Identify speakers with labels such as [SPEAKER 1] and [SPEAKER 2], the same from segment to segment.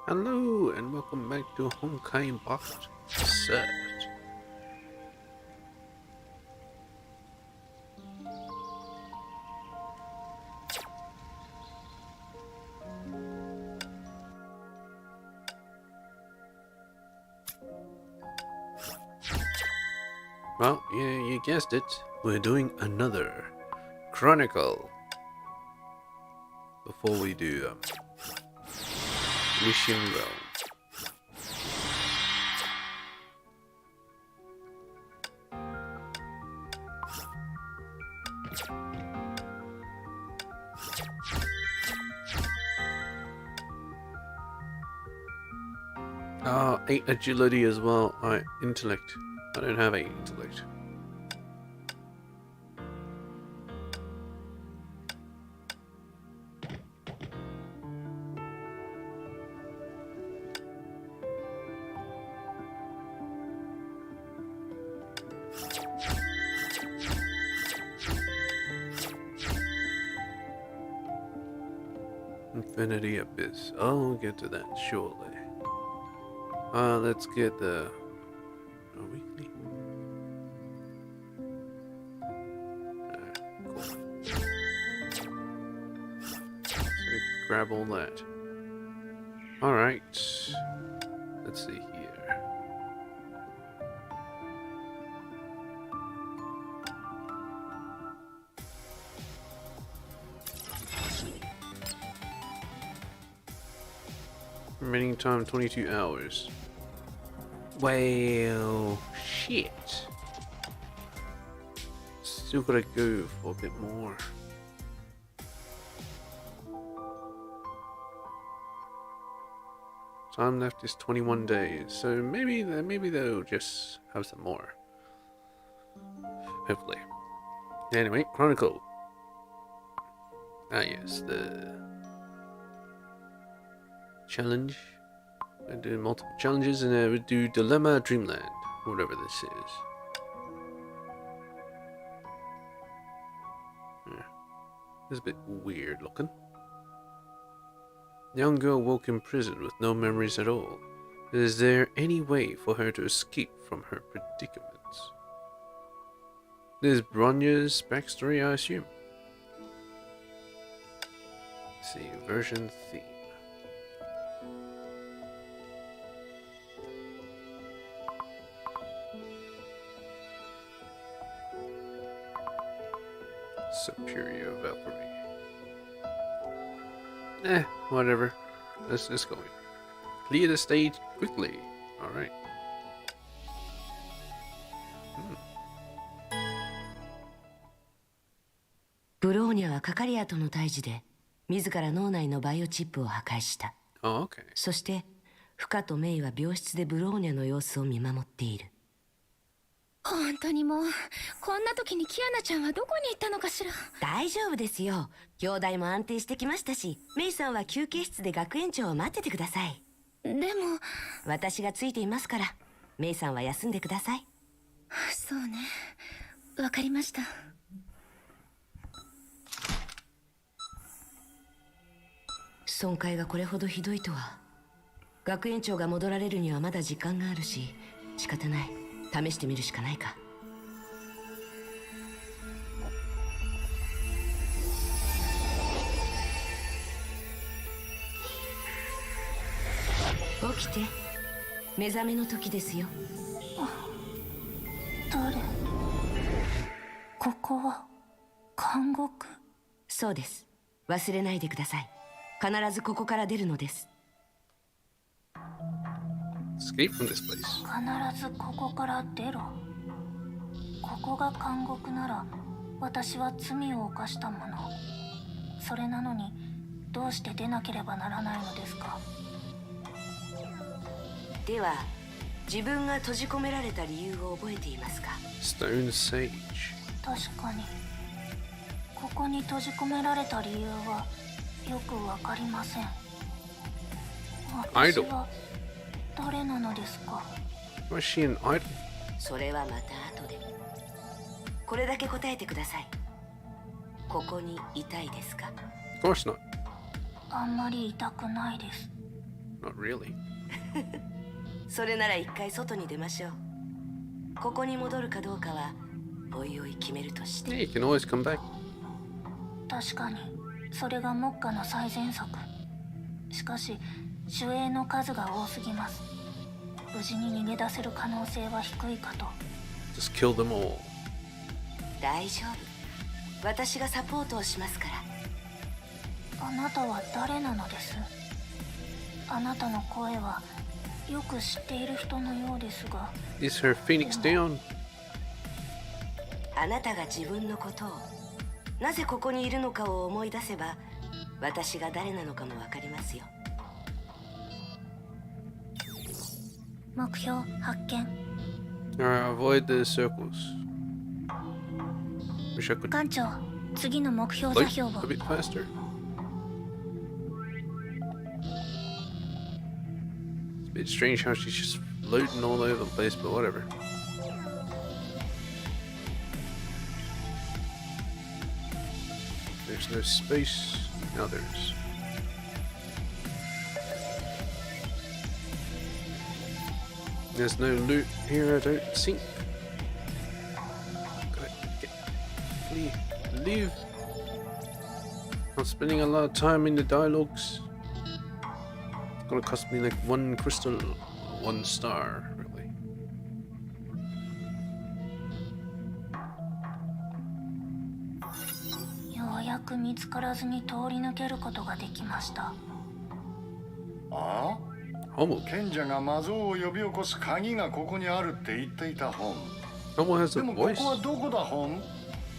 [SPEAKER 1] Hello and welcome back to Honkai Box Set. Well, yeah, you guessed it. We're doing another Chronicle. Before we do Elysian Realm. Ah, 8 agility as well. Alright, intellect. I don't have 8 intellect. Infinity Abyss. I'll get to that shortly. Let's get the weekly. Cool. So we can grab all that. Alright. Let's see here. Remaining time 22 hours. Well, shit. Still gotta go for a bit more. Time left is 21 days, so maybe they'll just have some more. Hopefully. Anyway, Chronicle. Ah yes, the challenge. I do multiple challenges and I would do Dilemma Dreamland, whatever this is. Yeah. It's a bit weird looking. The young girl woke in prison with no memories at all. Is there any way for her to escape from her predicaments? This is Bronya's backstory, I assume. Let's see, version theme. Superior Valkyrie. Whatever. Let's just go. Clear the stage quickly. Alright.
[SPEAKER 2] ブローニャはカカリアとの対峙で自ら脳内のバイオチップを破壊した。
[SPEAKER 1] Oh, okay.
[SPEAKER 2] そしてフカとメイは病室でブローニャの様子を見守っている。
[SPEAKER 3] 本当にもうこんな時にキアナちゃんはどこに行ったのかしら。
[SPEAKER 2] 大丈夫ですよ。兄弟も安定してきましたし、メイさんは休憩室で学園長を待っててください。
[SPEAKER 3] でも
[SPEAKER 2] 私がついていますから、メイさんは休んでください。
[SPEAKER 3] そうね、わかりました。
[SPEAKER 2] 損壊がこれほどひどいとは。学園長が戻られるにはまだ時間があるし、仕方ない。試してみるしかないか。起きて。目覚めの時ですよ。
[SPEAKER 3] 誰？ここは監獄？
[SPEAKER 2] そうです。忘れないでください。必ずここから出るのです。
[SPEAKER 1] Escape from this place.
[SPEAKER 3] 必ずここから出ろ。ここが監獄なら私は罪を犯したもの。それなのにどうして出なければならないのですか。
[SPEAKER 2] では自分が閉じ込められた理由を覚えていますか。
[SPEAKER 1] Stone Sage.
[SPEAKER 3] 確かにここに閉じ込められた理由はよくわかりません。私は誰なのですか。
[SPEAKER 1] Was she an idol?
[SPEAKER 2] それはまた後で。これだけ答えてください。ここにいたいですか。
[SPEAKER 1] Of course not.
[SPEAKER 3] あんまり痛くないです。
[SPEAKER 1] Not really.
[SPEAKER 2] それなら一回外に出ましょう。ここに戻るかどうかはおいおい決めるとし
[SPEAKER 1] Yeah,
[SPEAKER 2] て。
[SPEAKER 1] you can always come back.
[SPEAKER 3] 確かにそれが目下の最善策。しかし守衛の数が多すぎます。無事に逃げ出せる可能性は低いかと。
[SPEAKER 1] Just kill them all.
[SPEAKER 2] 大丈夫。私がサポートをしますから。
[SPEAKER 3] あなたは誰なのです？あなたの声はよく知っている人のようですが。
[SPEAKER 1] Is her phoenix down?
[SPEAKER 2] あなたが自分のことを、なぜここにいるのかを思い出せば、私が誰なのかもわかりますよ。
[SPEAKER 3] 目標発見。
[SPEAKER 1] Alright, avoid the circles. Wish I could
[SPEAKER 3] 艦長、次の目標座
[SPEAKER 1] loot
[SPEAKER 3] 標を。
[SPEAKER 1] a bit faster. It's a bit strange how she's just floating all over the place, but whatever. There's no space. Now there is. There's no loot here, I don't think. Gotta leave. I'm spending a lot of time in the dialogues. It's gonna cost me like 1 crystal, 1 star, really.
[SPEAKER 3] ようやく見つからずに通り抜けることができました。
[SPEAKER 4] ああ、
[SPEAKER 1] Homo.
[SPEAKER 4] 賢者が魔像を呼び起こす鍵がここにあるって言っていたホーム。
[SPEAKER 1] Homo has
[SPEAKER 4] で
[SPEAKER 1] a
[SPEAKER 4] もここ
[SPEAKER 1] voice.
[SPEAKER 4] はどこだホーム？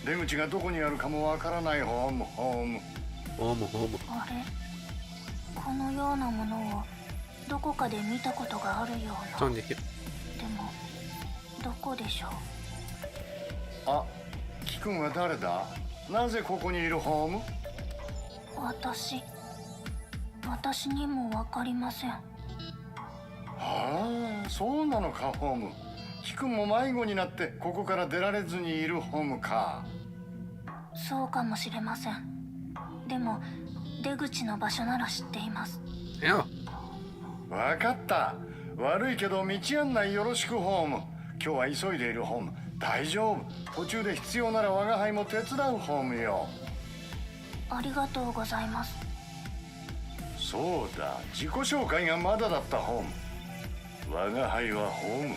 [SPEAKER 4] 出口がどこにあるかもわからないホーム。
[SPEAKER 1] Homo.
[SPEAKER 3] あれ、このようなものをどこかで見たことがあるよ
[SPEAKER 1] It's
[SPEAKER 3] う
[SPEAKER 1] on
[SPEAKER 3] な。
[SPEAKER 1] your hip.
[SPEAKER 3] でもどこでしょう。
[SPEAKER 4] あ、キ君は誰だ？なぜここにいるホーム？
[SPEAKER 3] 私にもわかりません。
[SPEAKER 4] ああ、そうなのかホーム。キ君も迷子になってここから出られずにいるホームか。
[SPEAKER 3] そうかもしれません。でも出口の場所なら知っています。
[SPEAKER 1] Yeah.
[SPEAKER 4] わかった。悪いけど道案内よろしくホーム。今日は急いでいるホーム。大丈夫。途中で必要なら我が輩も手伝うホームよ。
[SPEAKER 3] ありがとうございます。
[SPEAKER 4] そうだ、自己紹介がまだだったホーム。我が輩はホーム。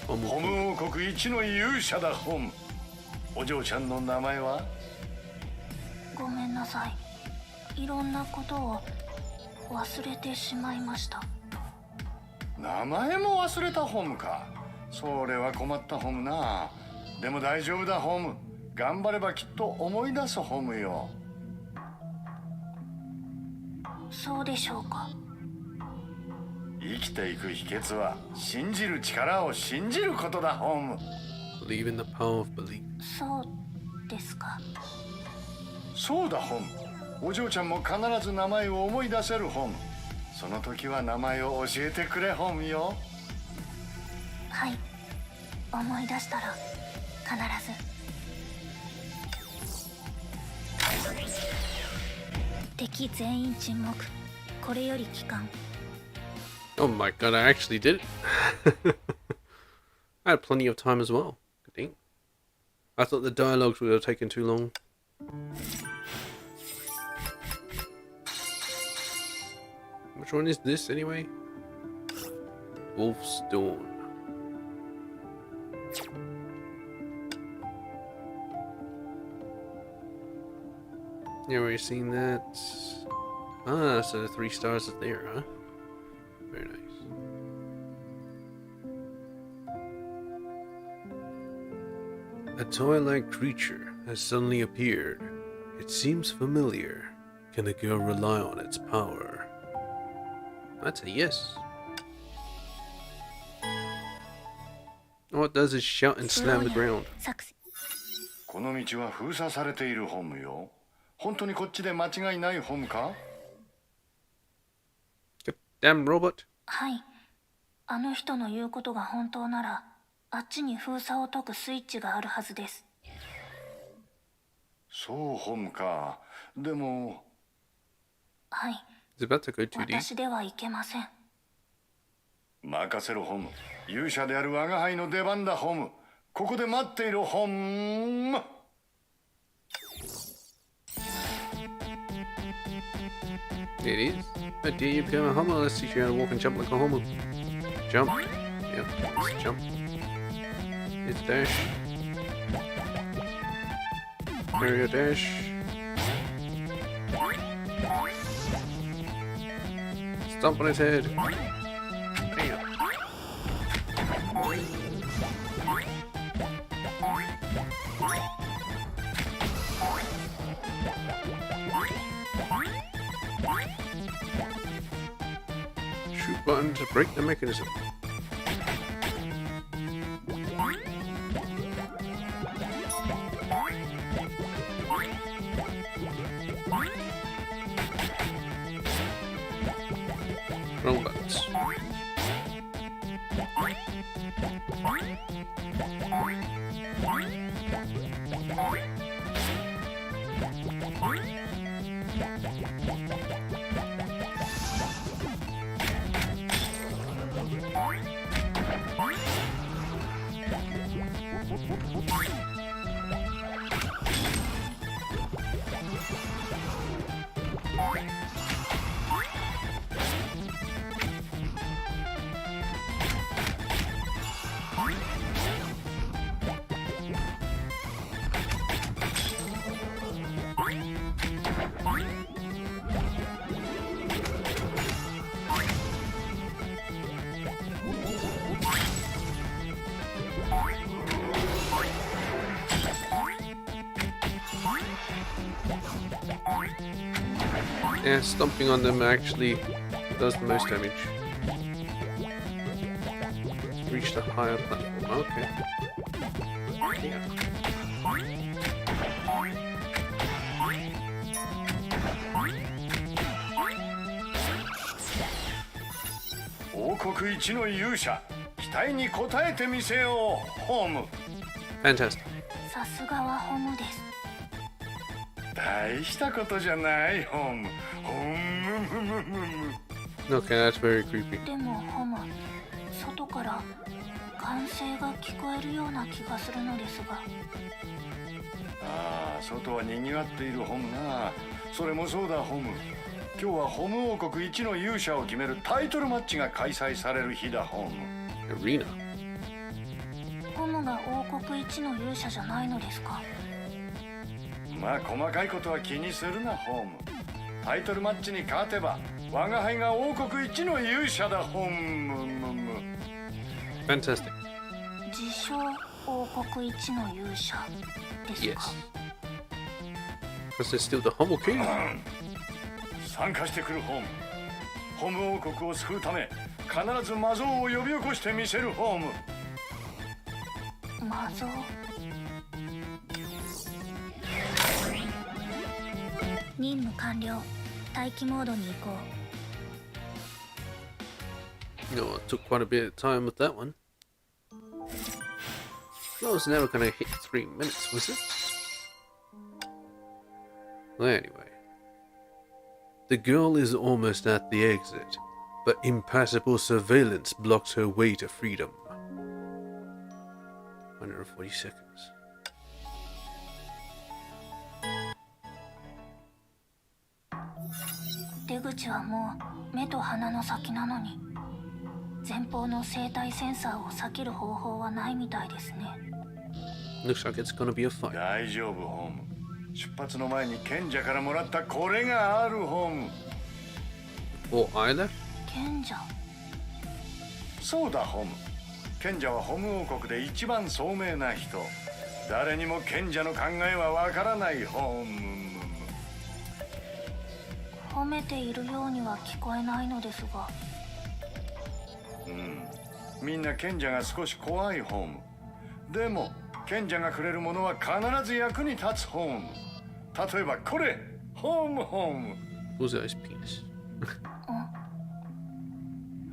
[SPEAKER 1] Homo.
[SPEAKER 4] ホム王国一の勇者だホーム。お嬢ちゃんの名前は？
[SPEAKER 3] ごめんなさい。いろんなことを忘れてしまいました。
[SPEAKER 4] 名前も忘れたホームか。それは困ったホームな。でも大丈夫だホーム。頑張ればきっと思い出すホームよ。
[SPEAKER 3] そうでしょうか。
[SPEAKER 4] 生きていく秘訣は信じる力を信じることだホーム。
[SPEAKER 1] Believe in the power of belief.
[SPEAKER 3] そうですか。
[SPEAKER 4] そうだホーム。お嬢ちゃんも必ず名前を思い出せるホーム。その時は名前を教えてくれホームよ。
[SPEAKER 3] はい、思い出したら必ず。敵全員沈黙。これより帰還。
[SPEAKER 1] Oh my god, I actually did it. I had plenty of time as well. Good thing. I thought the dialogues would have taken too long. Which one is this anyway? Wolf's Dawn. Yeah, we've seen that. Ah, so the 3 stars are there, huh? Very nice. A toy-like creature has suddenly appeared. It seems familiar. Can the girl rely on its power? That's a yes. All it does is shout and slam the ground.
[SPEAKER 3] 作戦。
[SPEAKER 4] この道は封鎖されているホームよ。本当にこっちで間違いないホームか？
[SPEAKER 1] Damn robot.
[SPEAKER 3] はい、あの人の言うことが本当なら、あっちに封鎖を解くスイッチがあるはずです。
[SPEAKER 4] そうホームか。でも
[SPEAKER 1] It's about to go too deep.
[SPEAKER 3] 私では行けません。
[SPEAKER 4] 任せろホーム。勇者である我が輩の出番だホーム。ここで待っていろホーム。
[SPEAKER 1] It is. How dare you become a homo? Let's teach you how to walk and jump like a homo. Jump. Yep, let's jump. It's dash. Area dash. Stomp on his head. Damn. Shoot button to break the mechanism. Wrong buttons. Yeah, stomping on them actually does the most damage. Reach the higher platform. Okay. Yeah.
[SPEAKER 4] 王国一の勇者、期待に応えてみせようホーム。
[SPEAKER 1] Fantastic.
[SPEAKER 3] さすがはホムです。
[SPEAKER 4] 大したことじゃないホーム。ホーム。
[SPEAKER 1] Okay, that's very creepy.
[SPEAKER 3] でもホム、外から歓声が聞こえるような気がするのですが。
[SPEAKER 4] ああ、外は賑わっているホームな。それもそうだホーム。今日はホム王国一の勇者を決めるタイトルマッチが開催される日だホーム。
[SPEAKER 1] Arena.
[SPEAKER 3] ホムが王国一の勇者じゃないのですか？
[SPEAKER 4] まあ細かいことは気にするなホーム。タイトルマッチに勝てば我が輩が王国一の勇者だホーム。
[SPEAKER 1] Fantastic.
[SPEAKER 3] 自称王国一の勇者ですか？
[SPEAKER 1] Yes. Because they're still the Homo King.
[SPEAKER 4] 参加してくるホーム。ホム王国を救うため必ず魔像を呼び起こしてみせるホーム。
[SPEAKER 3] 魔像。任務完了。待機モードに移行。
[SPEAKER 1] No, it took quite a bit of time with that one. Well, it was never gonna hit 3 minutes, was it? Well, anyway. The girl is almost at the exit, but impassable surveillance blocks her way to freedom. 140 seconds.
[SPEAKER 3] 出口はもう目と鼻の先なのに、前方の生体センサーを避ける方法はないみたいですね。
[SPEAKER 1] Looks like it's gonna be a fight.
[SPEAKER 4] 大丈夫ホーム。出発の前に賢者からもらったこれがあるホーム。
[SPEAKER 1] Or either?
[SPEAKER 3] 賢者。
[SPEAKER 4] そうだホーム。賢者はホム王国で一番聡明な人。誰にも賢者の考えはわからないホーム。
[SPEAKER 3] 褒めているようには聞こえないのですが。
[SPEAKER 4] みんな賢者が少し怖いホーム。でも賢者がくれるものは必ず役に立つホーム。例えばこれホーム。
[SPEAKER 1] Who's that? His penis.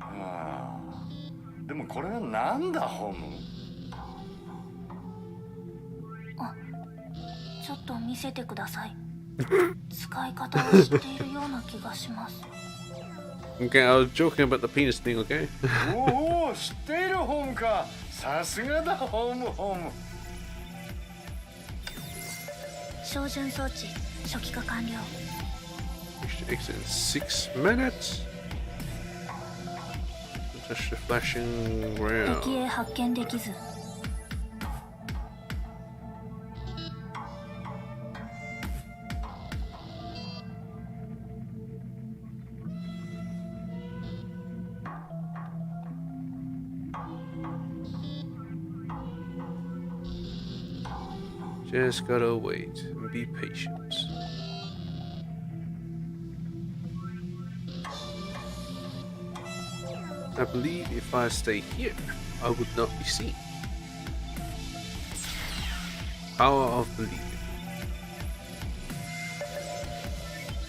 [SPEAKER 4] ああ、でもこれはなんだホーム。
[SPEAKER 3] ちょっと見せてください。使い方を知っているような気がします。
[SPEAKER 1] Okay, I was joking about the penis thing, okay?
[SPEAKER 4] おお、知っているホームか。さすがだホーム。
[SPEAKER 3] 照準装置初期化完了。
[SPEAKER 1] Reach the exit in 6 minutes. Touch the flashing
[SPEAKER 3] 敵
[SPEAKER 1] ground.
[SPEAKER 3] へ発見できず。
[SPEAKER 1] Just gotta wait and be patient. I believe if I stay here, I would not be seen. Power of believing.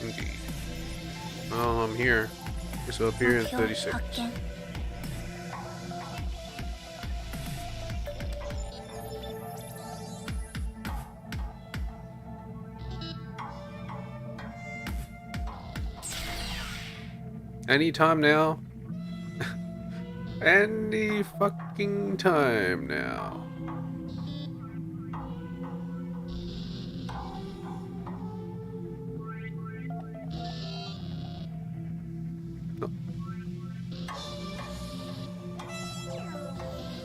[SPEAKER 1] Indeed. Oh, I'm here. This will appear in
[SPEAKER 3] 目標
[SPEAKER 1] 30
[SPEAKER 3] 発
[SPEAKER 1] seconds.
[SPEAKER 3] 見。
[SPEAKER 1] Anytime now. Any fucking time now. No.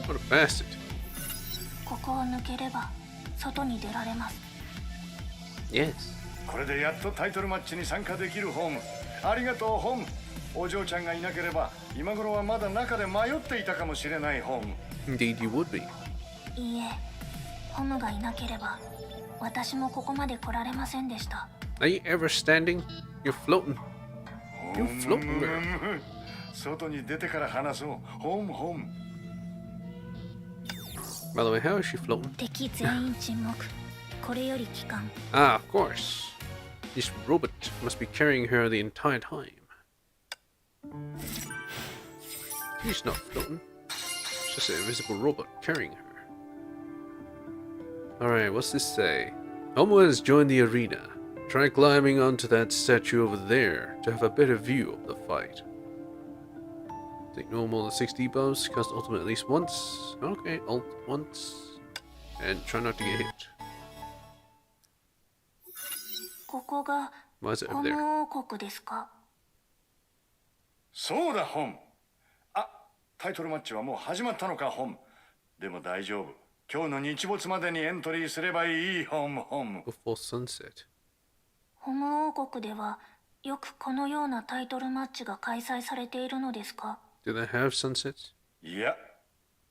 [SPEAKER 1] What a bastard.
[SPEAKER 3] ここを抜ければ外に出られます。
[SPEAKER 1] Yes.
[SPEAKER 4] これでやっとタイトルマッチに参加できるホーム。ありがとうホーム。お嬢ちゃんがいなければ今頃はまだ中で迷っていたかもしれないホーム。
[SPEAKER 1] Indeed you would be.
[SPEAKER 3] いいえ、ホムがいなければ私もここまで来られませんでした。
[SPEAKER 1] Are you ever standing? You're floating. You're floating there.
[SPEAKER 4] 外に出てから話そう。ホーム。
[SPEAKER 1] By the way, how is she floating?
[SPEAKER 3] 敵全員沈黙。これより帰還。
[SPEAKER 1] Ah, of course. This robot must be carrying her the entire time. She's not floating. It's just an invisible robot carrying her. Alright, what's this say? Homo has joined the arena. Try climbing onto that statue over there to have a better view of the fight. Take no more than 6 debuffs, cast ultimate at least once. Okay, ult once. And try not to get hit.
[SPEAKER 3] ここが
[SPEAKER 1] Why is it
[SPEAKER 3] ホ
[SPEAKER 1] over there?
[SPEAKER 3] ム王国ですか？
[SPEAKER 4] そうだホーム。あ、タイトルマッチはもう始まったのかホーム。でも大丈夫。今日の日没までにエントリーすればいいホーム。
[SPEAKER 1] Before sunset.
[SPEAKER 3] ホム王国ではよくこのようなタイトルマッチが開催されているのですか？
[SPEAKER 1] Do they have sunsets?
[SPEAKER 4] いや、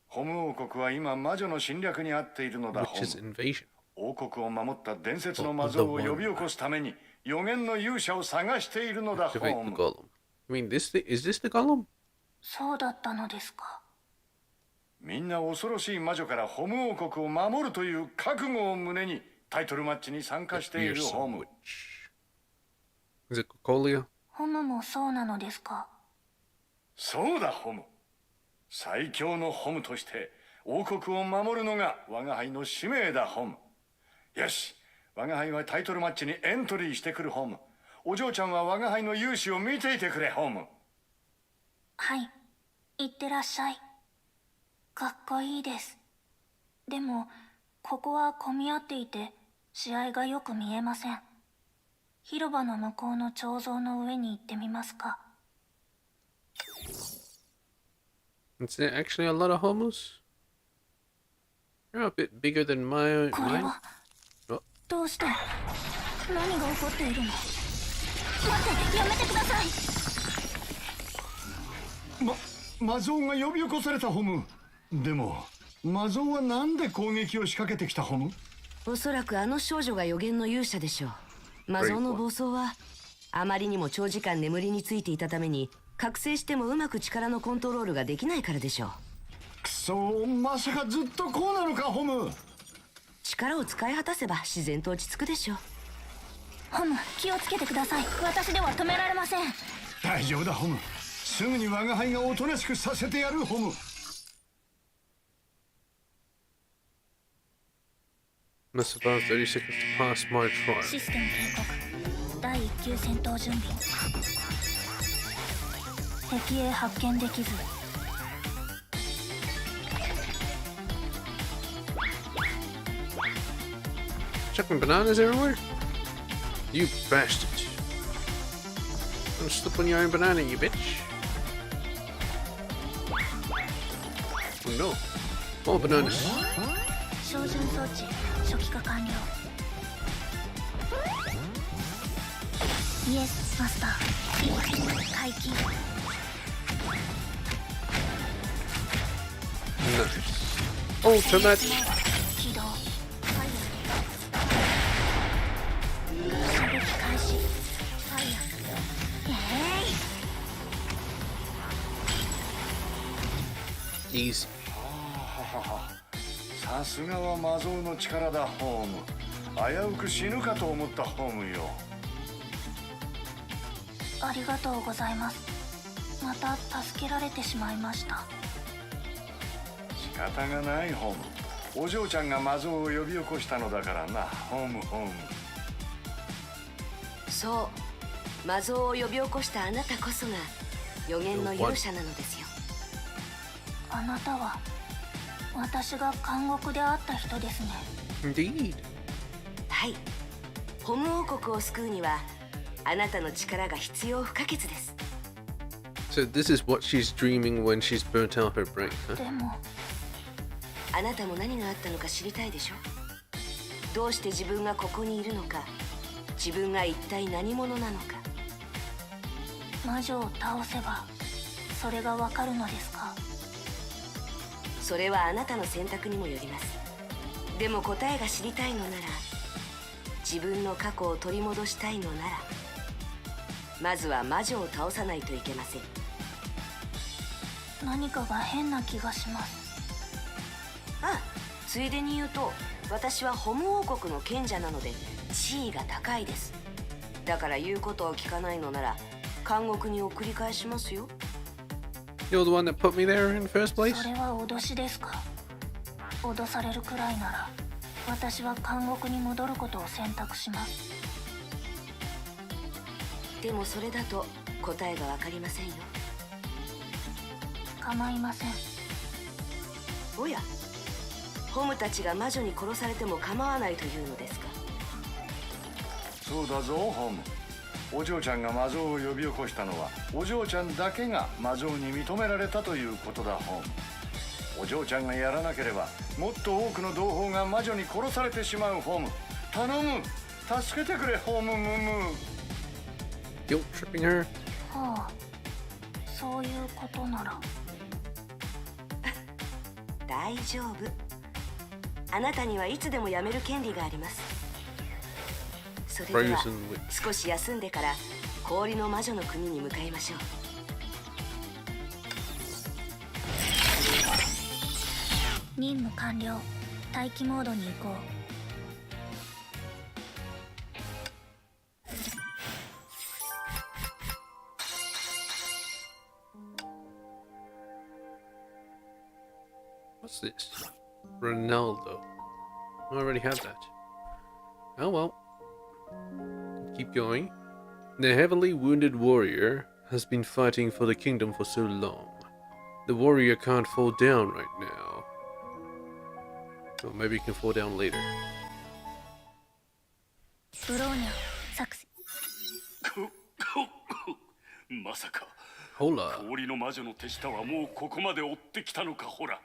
[SPEAKER 4] ホム王国は今魔女の侵略に遭っているのだホ
[SPEAKER 1] Which is
[SPEAKER 4] ーム。
[SPEAKER 1] invasion.
[SPEAKER 4] 王国を守った伝説の魔像を呼び起こすために予言の勇者を探しているのだホ
[SPEAKER 1] Activate
[SPEAKER 4] ー
[SPEAKER 1] the
[SPEAKER 4] ム。
[SPEAKER 1] golem. I mean, is this the golem?
[SPEAKER 3] そうだったのですか。
[SPEAKER 4] みんな恐ろしい魔女からホム王国を守るという覚悟を胸にタイトルマッチに参加しているホーム。
[SPEAKER 1] Is it Cocolia?
[SPEAKER 3] ホムもそうなのですか？
[SPEAKER 4] そうだホム。最強のホムとして王国を守るのが我が輩の使命だホム。よし、我が輩はタイトルマッチにエントリーしてくるホム。お嬢ちゃんは我が輩の勇姿を見ていてくれホム。
[SPEAKER 3] はい、いってらっしゃい。かっこいいです。でもここは混み合っていて試合がよく見えません。広場の向こうの彫像の上に行ってみますか。
[SPEAKER 1] Is there actually a lot of homos? They're a bit bigger than
[SPEAKER 3] これ
[SPEAKER 1] mine.
[SPEAKER 3] は
[SPEAKER 1] Oh,
[SPEAKER 3] どうして何が起こっているの？待って、やめてください。
[SPEAKER 4] 魔像が呼び起こされたホム。でも魔像はなんで攻撃を仕掛けてきたホム？
[SPEAKER 2] おそらくあの少女が予言の勇者でしょう。魔像の暴走はあまりにも長時間眠りについていたために覚醒してもうまく力のコントロールができないからでしょう。
[SPEAKER 4] くそ、まさかずっとこうなのかホム。
[SPEAKER 2] 力を使い果たせば自然と落ち着くでしょう。
[SPEAKER 3] ホム、気をつけてください。私では止められません。
[SPEAKER 4] 大丈夫だホム。すぐに我が輩がおとなしくさせてやるホム。
[SPEAKER 1] must about 30 seconds to pass my trial.
[SPEAKER 3] システム警告。第1級戦闘準備。敵へ発見できず。
[SPEAKER 1] Chucking bananas everywhere? You bastard. Don't slip on your own banana, you bitch. Oh no. More bananas.
[SPEAKER 3] 照準装置初期化完了。イエスマスター。回帰。
[SPEAKER 1] Nice. Ultimate.
[SPEAKER 3] 起動。射撃開始。ファイヤー。
[SPEAKER 1] Easy.
[SPEAKER 4] さすがは魔像の力だ、ホーム。危うく死ぬかと思ったホームよ。
[SPEAKER 3] ありがとうございます。また助けられてしまいました。
[SPEAKER 4] 仕方がない、ホーム。お嬢ちゃんが魔像を呼び起こしたのだからな、ホームホーム。
[SPEAKER 2] そう、魔像を呼び起こしたあなたこそが予言の勇者なのですよ。
[SPEAKER 3] あなたは私が監獄で会った人ですね。
[SPEAKER 1] Indeed.
[SPEAKER 2] はい、ホム王国を救うにはあなたの力が必要不可欠です。
[SPEAKER 1] So this is what she's dreaming when she's burnt out her brain, huh?
[SPEAKER 3] でも
[SPEAKER 2] あなたも何があったのか知りたいでしょ。どうして自分がここにいるのか、自分が一体何者なのか。
[SPEAKER 3] 魔女を倒せばそれがわかるのですか？
[SPEAKER 2] それはあなたの選択にもよります。でも答えが知りたいのなら、自分の過去を取り戻したいのなら、まずは魔女を倒さないといけません。
[SPEAKER 3] 何かが変な気がします。
[SPEAKER 2] あ、ついでに言うと、私はホム王国の賢者なので地位が高いです。だから言うことを聞かないのなら監獄に送り返しますよ。
[SPEAKER 1] You're the one that put me there in the first place?
[SPEAKER 3] それは脅しですか？脅されるくらいなら私は監獄に戻ることを選択します。
[SPEAKER 2] でもそれだと答えがわかりませんよ。
[SPEAKER 3] 構いません。
[SPEAKER 2] おや、ホムたちが魔女に殺されても構わないというのですか？
[SPEAKER 4] そうだぞ、ホーム。お嬢ちゃんが魔像を呼び起こしたのはお嬢ちゃんだけが魔像に認められたということだ、ホーム。お嬢ちゃんがやらなければもっと多くの同胞が魔女に殺されてしまう、ホーム。頼む、助けてくれ、ホームムム。
[SPEAKER 1] Guilt tripping her?
[SPEAKER 3] はあ、そういうことなら。
[SPEAKER 2] 大丈夫。あなたにはいつでも辞める権利があります。それでは
[SPEAKER 1] Frozen witch.
[SPEAKER 2] 少し休んでから氷の魔女の国に向かいましょう。
[SPEAKER 3] 任務完了。待機モードに移行。
[SPEAKER 1] What's this? Ronaldo. I already have that. Oh well. Keep going. The heavily wounded warrior has been fighting for the kingdom for so long. The warrior can't fall down right now. Or maybe he can fall down later.
[SPEAKER 3] ブローニャ作戦。
[SPEAKER 4] まさか
[SPEAKER 1] Hola.
[SPEAKER 4] 氷の魔女の手下はもうここまで追ってきたのか。ほら、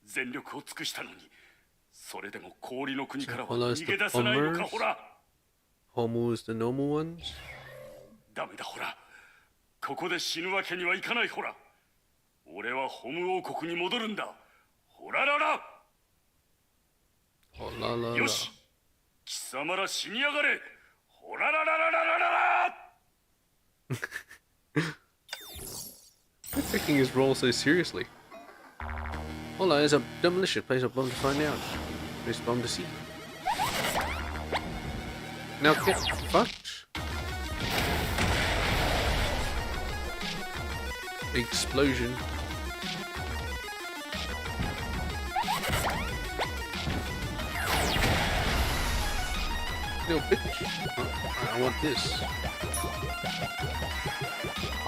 [SPEAKER 4] 全力を尽くしたのに、それでも氷の国からは逃げ出せないのか。ほら、
[SPEAKER 1] Homo is the normal ones?
[SPEAKER 4] ダメだ、ほら、ここで死ぬわけにはいかない。ほら、俺はホム王国に戻るんだ。ほららら、
[SPEAKER 1] Oh la la
[SPEAKER 4] よ
[SPEAKER 1] la.
[SPEAKER 4] し、貴様ら死にやがれ。ほらららららららら。
[SPEAKER 1] They're taking his role so seriously. Hola, there's a demolition. Place a bomb to find out. Place a bomb to see. Now get fucked. Explosion. Little bitch. I want this.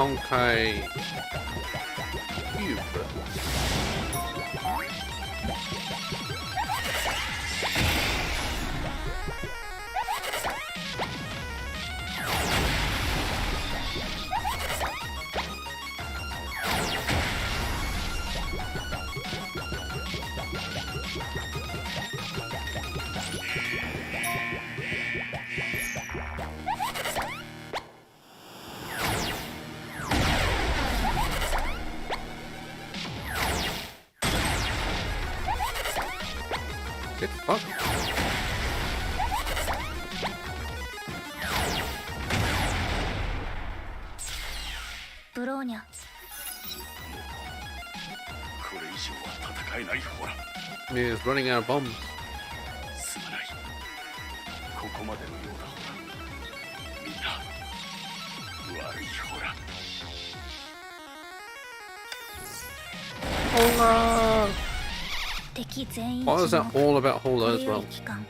[SPEAKER 1] Honkai cube. Get fucked.
[SPEAKER 3] ブローニャ、
[SPEAKER 4] これ以上は戦えない。ほら、
[SPEAKER 1] Man is running out of bombs.
[SPEAKER 4] すまない。ここまでのようだ。ほら、みんな悪い。ほら、
[SPEAKER 1] Hola!
[SPEAKER 3] 敵全員
[SPEAKER 1] What is that all about Hola as
[SPEAKER 3] 強
[SPEAKER 1] well?
[SPEAKER 3] い機関。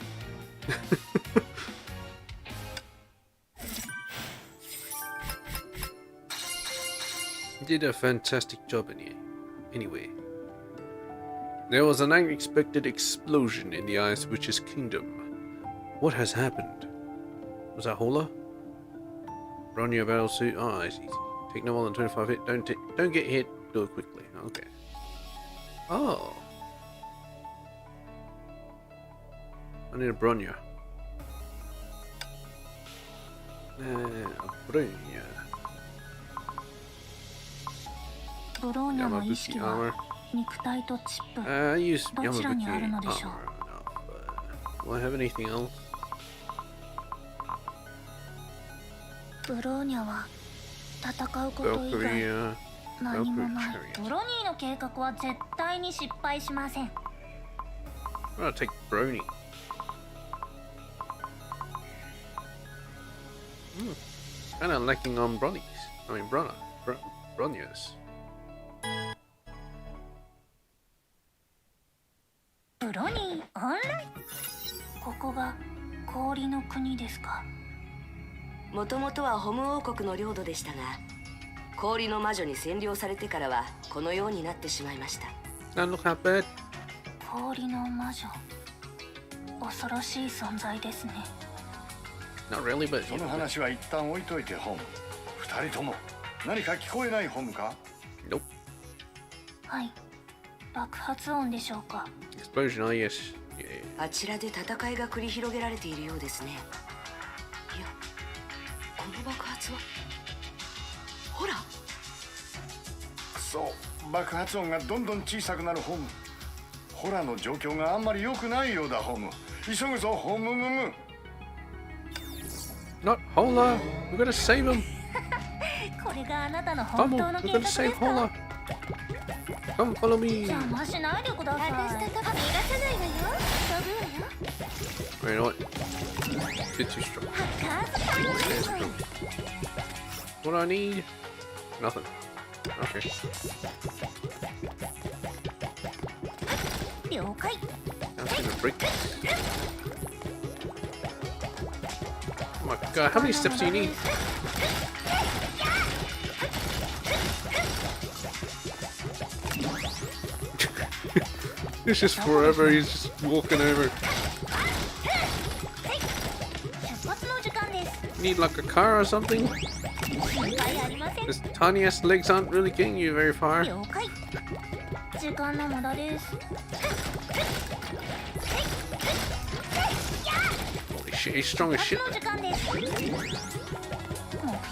[SPEAKER 1] Did a fantastic job in here. Anyway, there was an unexpected explosion in the Ice Witch's kingdom. What has happened? Was that Hola? Bronya battle suit. Oh, it's easy. Take no more than 25 hit. Don't get hit. Do it quickly. Okay. Oh. I need a Bronya. Bronya.
[SPEAKER 3] ブローニャの意
[SPEAKER 1] Yamabuki
[SPEAKER 3] 識は
[SPEAKER 1] armor.
[SPEAKER 3] 肉体とチップ。
[SPEAKER 1] I use
[SPEAKER 3] どちらにある
[SPEAKER 1] Yamabuki
[SPEAKER 3] のでしょう？
[SPEAKER 1] armor enough. Do I have anything else?
[SPEAKER 3] ブローニャは戦うこと以外
[SPEAKER 1] Valkyrie,
[SPEAKER 3] 何もない。
[SPEAKER 1] Valkyrie chariot.
[SPEAKER 3] ブロニーの計画は絶対に失敗しません。
[SPEAKER 1] I'm gonna take Brony. Kinda lacking on Bronies. I mean, Bronyas.
[SPEAKER 3] ブロニーオンライン。ここが氷の国ですか。
[SPEAKER 2] もともとはホム王国の領土でしたが、氷の魔女に占領されてからはこのようになってしまいました。
[SPEAKER 1] Don't look how bad.
[SPEAKER 3] 氷の魔女。恐ろしい存在ですね。
[SPEAKER 1] Not really, but
[SPEAKER 4] その話は一旦置いといて。ホム、二人とも何か聞こえない？ホムか？
[SPEAKER 1] nope.
[SPEAKER 3] はい。爆発音でしょうか。
[SPEAKER 1] Explosion. Oh yes. Yeah.
[SPEAKER 2] あちらで戦いが繰り広げられているようですね。いや、この爆発はほら。
[SPEAKER 4] そう、爆発音がどんどん小さくなる。ホム、ホラの状況があんまり良くないようだ。ホム、急ぐぞ。ホムムム。
[SPEAKER 1] Not Hola. We gotta save him.
[SPEAKER 3] これがあなたの
[SPEAKER 1] Come
[SPEAKER 3] 本
[SPEAKER 1] on.
[SPEAKER 3] 当の
[SPEAKER 1] We
[SPEAKER 3] 計
[SPEAKER 1] gotta
[SPEAKER 3] 画です
[SPEAKER 1] save
[SPEAKER 3] か？
[SPEAKER 1] Hola. Come follow me.
[SPEAKER 3] 邪魔しないでください。私とか逃がさないわよ。飛ぶわよ。
[SPEAKER 1] Wait, you know what? Bit too strong. There's go. What do I need? Nothing. Okay.
[SPEAKER 3] 了解。
[SPEAKER 1] I'm just gonna break this. Oh my god, how many steps do you need? It's just forever, he's just walking over.
[SPEAKER 3] 出発の時間です。
[SPEAKER 1] Need like a car or something?
[SPEAKER 3] 心配ありません。
[SPEAKER 1] His tiny ass legs aren't really getting you very far.
[SPEAKER 3] 了解。時間の無駄です。
[SPEAKER 1] Holy shit, he's strong as
[SPEAKER 3] 出
[SPEAKER 1] shit.
[SPEAKER 3] 発の時間です。目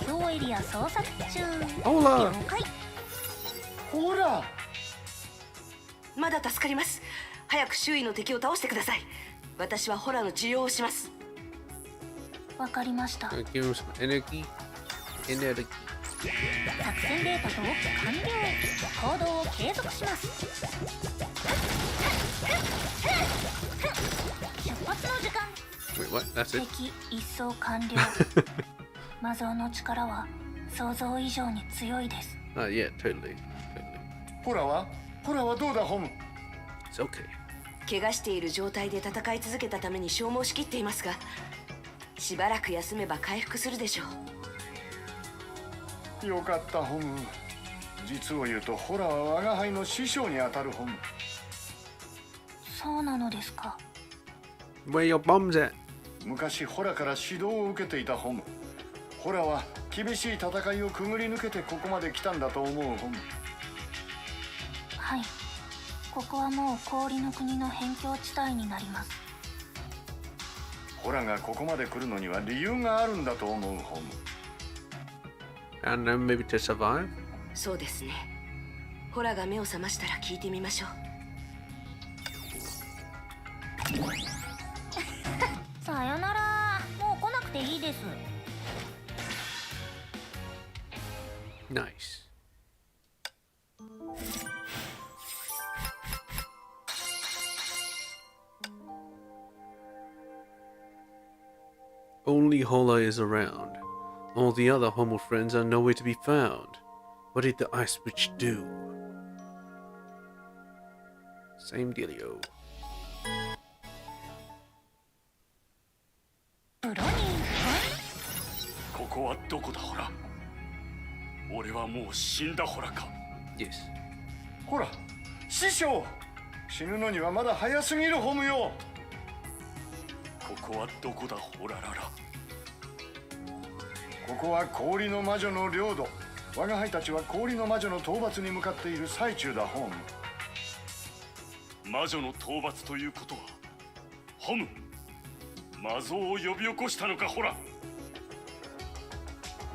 [SPEAKER 3] 標エリア捜索中。
[SPEAKER 1] Hola!
[SPEAKER 3] 了解。
[SPEAKER 4] ほら、
[SPEAKER 2] まだ助かります。早く周囲の敵を倒してください。私はホラの治療をします。
[SPEAKER 3] わかりました。
[SPEAKER 1] Gonna give him some energy. Energy.
[SPEAKER 3] 作戦データ登録完了。行動を継続します。出発の時間。
[SPEAKER 1] Wait, what? That's it?
[SPEAKER 3] 敵一掃完了。魔像の力は想像以上に強いです。
[SPEAKER 1] Yeah, totally. Totally.
[SPEAKER 4] ホラはどうだ？ホム。
[SPEAKER 1] It's okay.
[SPEAKER 2] 怪我している状態で戦い続けたために消耗しきっていますが、しばらく休めば回復するでしょう。
[SPEAKER 4] よかったホム。実を言うとホラは我が輩の師匠にあたるホム。
[SPEAKER 3] そうなのですか。
[SPEAKER 1] Where your bombs at?
[SPEAKER 4] 昔ホラから指導を受けていたホム。ホラは厳しい戦いをくぐり抜けてここまで来たんだと思うホム。
[SPEAKER 3] はい、ここはもう氷の国の辺境地帯になります。
[SPEAKER 4] ホラがここまで来るのには理由があるんだと思うホム。
[SPEAKER 1] And then maybe to survive?
[SPEAKER 2] そうですね。ホラが目を覚ましたら聞いてみましょう。
[SPEAKER 3] さよなら。もう来なくていいです。
[SPEAKER 1] Nice. Only Hola is around. All the other Homo friends are nowhere to be found. What did the Ice Witch do? Same dealio.
[SPEAKER 3] ブロニー
[SPEAKER 5] ここはどこだホラ。俺はもう死んだホラか。
[SPEAKER 1] Yes.
[SPEAKER 4] ほら師匠、死ぬのにはまだ早すぎるホムよ。
[SPEAKER 5] ここはどこだホラララ。
[SPEAKER 4] ここは氷の魔女の領土。我が輩たちは氷の魔女の討伐に向かっている最中だホム。
[SPEAKER 5] 魔女の討伐ということはホム、魔像を呼び起こしたのかホラ。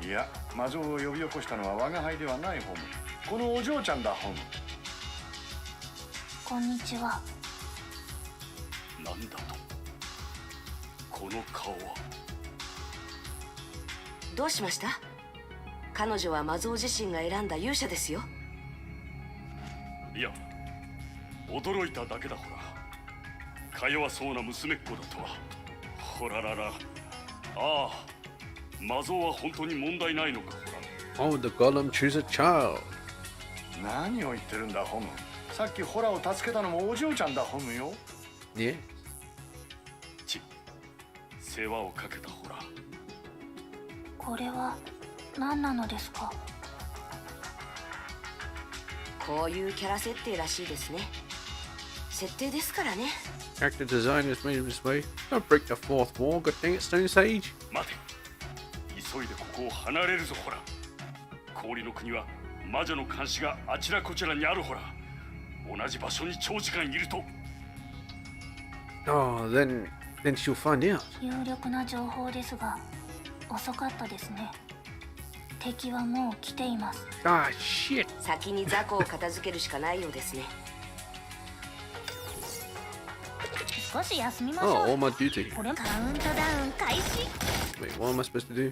[SPEAKER 4] いや、魔像を呼び起こしたのは我が輩ではないホム。このお嬢ちゃんだホム。
[SPEAKER 3] こんにちは。
[SPEAKER 5] なんだとこの顔は。
[SPEAKER 2] どうしました？彼女は魔像自身が選んだ勇者ですよ。
[SPEAKER 5] いや、驚いただけだホラ。か弱そうな娘っ子だとは。ホラララ。ああ、魔像は本当に問題ないのかホラ。
[SPEAKER 1] Oh, the golem choose a child.
[SPEAKER 4] 何を言ってるんだホム。さっきホラを助けたのもお嬢ちゃんだホムよ。
[SPEAKER 1] Yeah.
[SPEAKER 5] 世話をかけたホラ。
[SPEAKER 3] これは何なのですか？
[SPEAKER 2] こういうキャラ設定らしいですね。設定ですからね。
[SPEAKER 1] Character design is made this way. Don't break the fourth wall, god dang it, Stone Sage.
[SPEAKER 5] 待て、急いでここを離れるぞホラ。氷の国は魔女の監視があちらこちらにあるホラ。同じ場所に長時間いると。
[SPEAKER 1] Oh, then she'll find out.
[SPEAKER 3] 有力な情報ですが、遅かったですね。敵はもう来ています。
[SPEAKER 1] Ah, shit.
[SPEAKER 2] 先に雑魚を片付けるしかないようですね。
[SPEAKER 3] 少し休みましょ
[SPEAKER 1] Oh,
[SPEAKER 3] う。
[SPEAKER 1] all my duty.
[SPEAKER 3] これカウントダウン開始。
[SPEAKER 1] Wait, what am I supposed to do?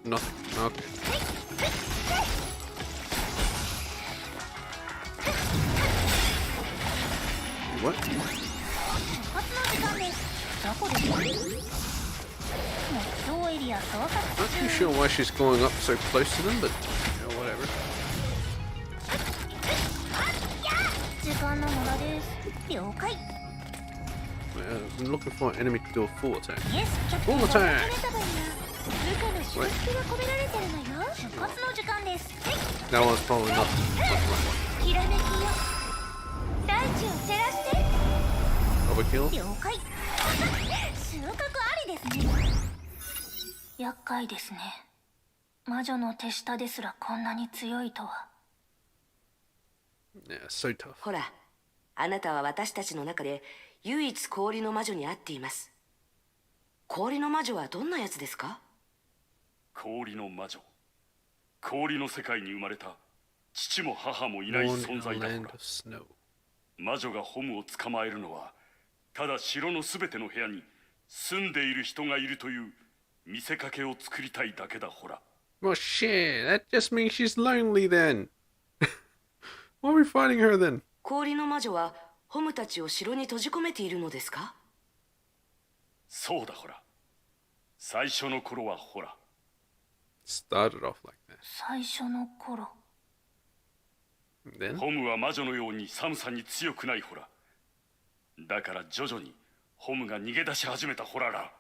[SPEAKER 1] Nothing. Okay. What?
[SPEAKER 3] 出発の時間です。どこですか？目標エリア捜
[SPEAKER 1] Not
[SPEAKER 3] 索
[SPEAKER 1] too
[SPEAKER 3] 中。
[SPEAKER 1] sure why she's going up so close to them, but whatever.
[SPEAKER 3] 時間の無駄です。了解。
[SPEAKER 1] I'm looking for an enemy to do a full attack.
[SPEAKER 3] イエス、キャプテン
[SPEAKER 1] Full
[SPEAKER 3] が
[SPEAKER 1] attack!
[SPEAKER 3] 部下の祝福が込められてるのよ。出発の時間です。
[SPEAKER 1] That one's probably not the right one.
[SPEAKER 3] ひらめきよ。大地を照らして。
[SPEAKER 1] Overkill?
[SPEAKER 3] 了解。収穫ありですね。厄介ですね。魔女の手下ですらこんなに強いとは。
[SPEAKER 1] Yeah, so tough.
[SPEAKER 2] ほら、あなたは私たちの中で唯一氷の魔女に会っています。氷の魔女はどんなやつですか？
[SPEAKER 5] 氷の魔女。氷の世界に生まれた父も母もいない
[SPEAKER 1] Born
[SPEAKER 5] 存
[SPEAKER 1] in a
[SPEAKER 5] 在だ
[SPEAKER 1] land
[SPEAKER 5] から。
[SPEAKER 1] of snow.
[SPEAKER 5] 魔女がホムを捕まえるのはただ城のすべての部屋に住んでいる人がいるという見せかけを作りたいだけだホラ。
[SPEAKER 1] Well, shit, that just means she's lonely then. Why are we fighting her then?
[SPEAKER 2] 氷の魔女はホムたちを城に閉じ込めているのですか？
[SPEAKER 5] そうだホラ。最初の頃はホラ。
[SPEAKER 1] Started off like that.
[SPEAKER 3] 最初の頃。
[SPEAKER 1] Then?
[SPEAKER 5] ホムは魔女のように寒さに強くないホラ。だから徐々にホムが逃げ出し始めたホラら。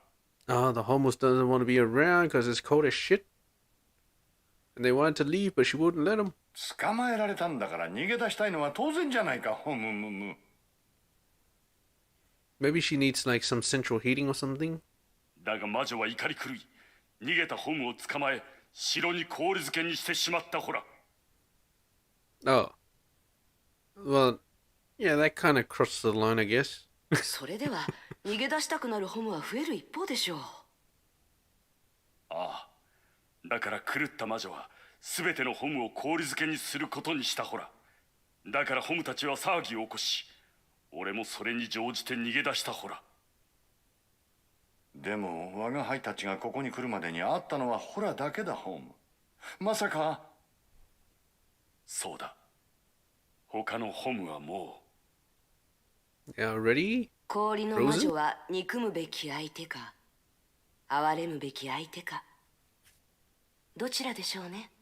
[SPEAKER 1] Oh, the homeless doesn't want to be around because it's cold as shit. And they wanted to leave, but she wouldn't let them.
[SPEAKER 4] 捕まえられたんだから逃げ出したいのは当然じゃないか、ホムムム。
[SPEAKER 1] Maybe she needs like some central heating or something.
[SPEAKER 5] だが魔女は怒り狂い、逃げたホムを捕まえ、城に氷漬けにしてしまったほら。
[SPEAKER 1] Oh. Well, yeah, that kind of crossed the line, I guess.
[SPEAKER 2] それでは逃げ出したくなるホムは増える一方でしょう。
[SPEAKER 5] ああ、だから狂った魔女は全てのホムを氷漬けにすることにしたほら。だからホムたちは騒ぎを起こし、俺もそれに乗じて逃げ出したほら。
[SPEAKER 4] でも我が輩たちがここに来るまでに会ったのはホラだけだ、ホム。まさか。
[SPEAKER 5] そうだ。他のホムはも
[SPEAKER 1] う。Yeah, ready?
[SPEAKER 2] 氷の魔女は憎むべき相手か、憐れむべき相手か、どちらでしょうね。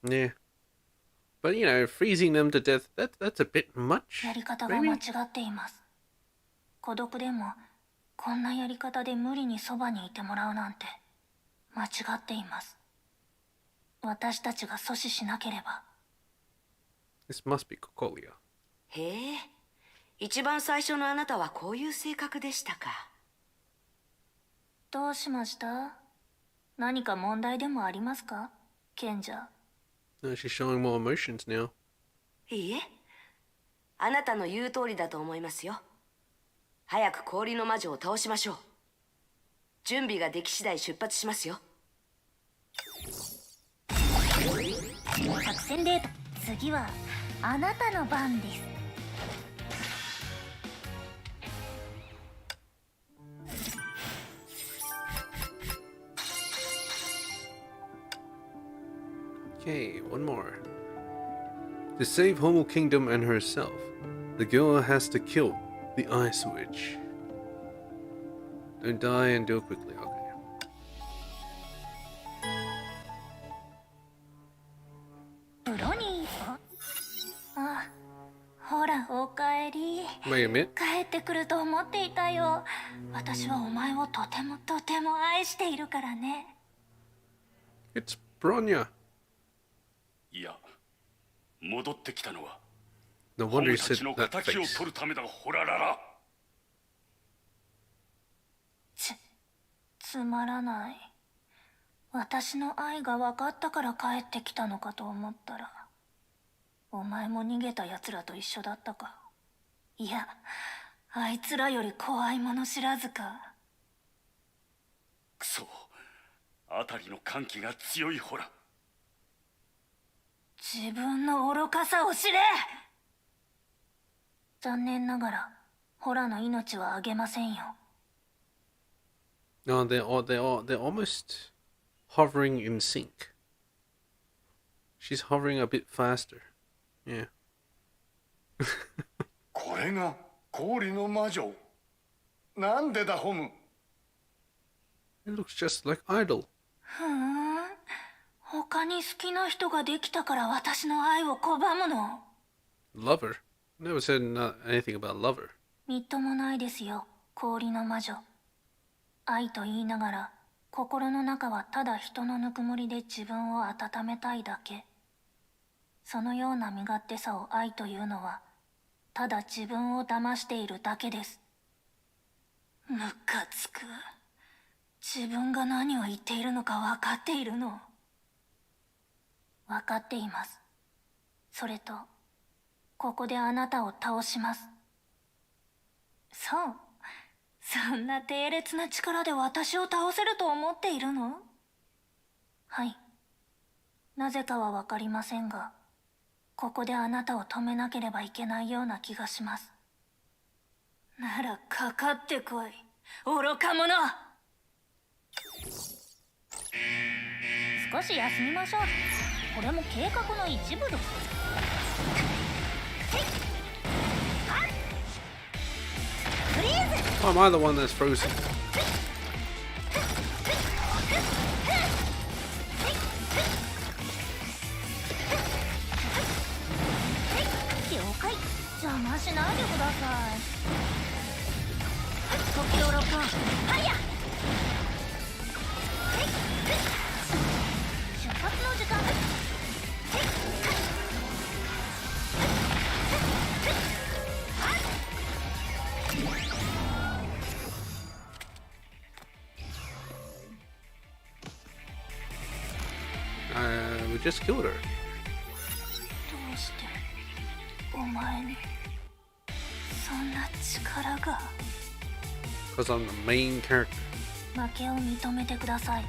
[SPEAKER 1] Yeah. But you know, freezing them to death, that's a bit much.
[SPEAKER 3] やり方が間違っています。孤独でもこんなやり方で無理にそばにいてもらうなんて間違っています。私たちが阻止しなければ。
[SPEAKER 1] This must be Cocolia.
[SPEAKER 2] へえ、一番最初のあなたはこういう性格でしたか。
[SPEAKER 3] どうしました？何か問題でもありますか、賢者。
[SPEAKER 1] No, she's showing more emotions now.
[SPEAKER 2] いいえ、あなたの言う通りだと思いますよ。早く氷の魔女を倒しましょう。準備ができ次第出発しますよ。
[SPEAKER 3] 作戦デート、次はあなたの番です。
[SPEAKER 1] Okay, one more. To save Homo Kingdom and herself, the girl has to kill the Ice Witch. Don't die and do it quickly, okay.
[SPEAKER 3] ブロニー、あ、ほらおかえり。
[SPEAKER 1] Wait a minute.
[SPEAKER 3] 帰ってくると思っていたよ。私はお前をとてもとても愛しているからね。
[SPEAKER 1] It's Bronya.
[SPEAKER 5] いや、戻ってきたのは
[SPEAKER 1] No
[SPEAKER 5] ホ
[SPEAKER 1] wonder
[SPEAKER 5] ム
[SPEAKER 1] you
[SPEAKER 5] た
[SPEAKER 1] said
[SPEAKER 5] ちの
[SPEAKER 1] that
[SPEAKER 5] 仇を
[SPEAKER 1] face.
[SPEAKER 5] 取るためだ、ホラララ。
[SPEAKER 3] つまらない。私の愛が分かったから帰ってきたのかと思ったら、お前も逃げた奴らと一緒だったか。いや、あいつらより怖いもの知らずか。
[SPEAKER 5] くそ、あたりの歓喜が強いホラ。
[SPEAKER 3] 自分の愚かさを知れ。残念ながらホラの命はあげませんよ。
[SPEAKER 1] No, they're almost hovering in sync. She's hovering a bit faster. Yeah.
[SPEAKER 4] これが氷の魔女。なんでだ、ホム。
[SPEAKER 1] It looks just like Idol.
[SPEAKER 3] ふーん、他に好きな人ができたから私の愛を拒むの。
[SPEAKER 1] Lover? Never said anything about lover.
[SPEAKER 3] みっともないですよ、氷の魔女。愛と言いながら心の中はただ人のぬくもりで自分を温めたいだけ。そのような身勝手さを愛というのはただ自分を騙しているだけです。ムカつく。自分が何を言っているのか分かっているの。分かっています。それとここであなたを倒します。そう、そんな低劣な力で私を倒せると思っているの？はい。なぜかは分かりませんが、ここであなたを止めなければいけないような気がします。ならかかってこい、愚か者。少し休みましょう。これも計画の一部です。フリーズ。
[SPEAKER 1] Oh, am I the one that's frozen?
[SPEAKER 3] 了解。邪魔しないでください。時をロックオン。はいや。出発の時間です。
[SPEAKER 1] just killed her.
[SPEAKER 3] どうしてお前にそんな力が。
[SPEAKER 1] Because I'm the main character.
[SPEAKER 3] 負けを認めてください、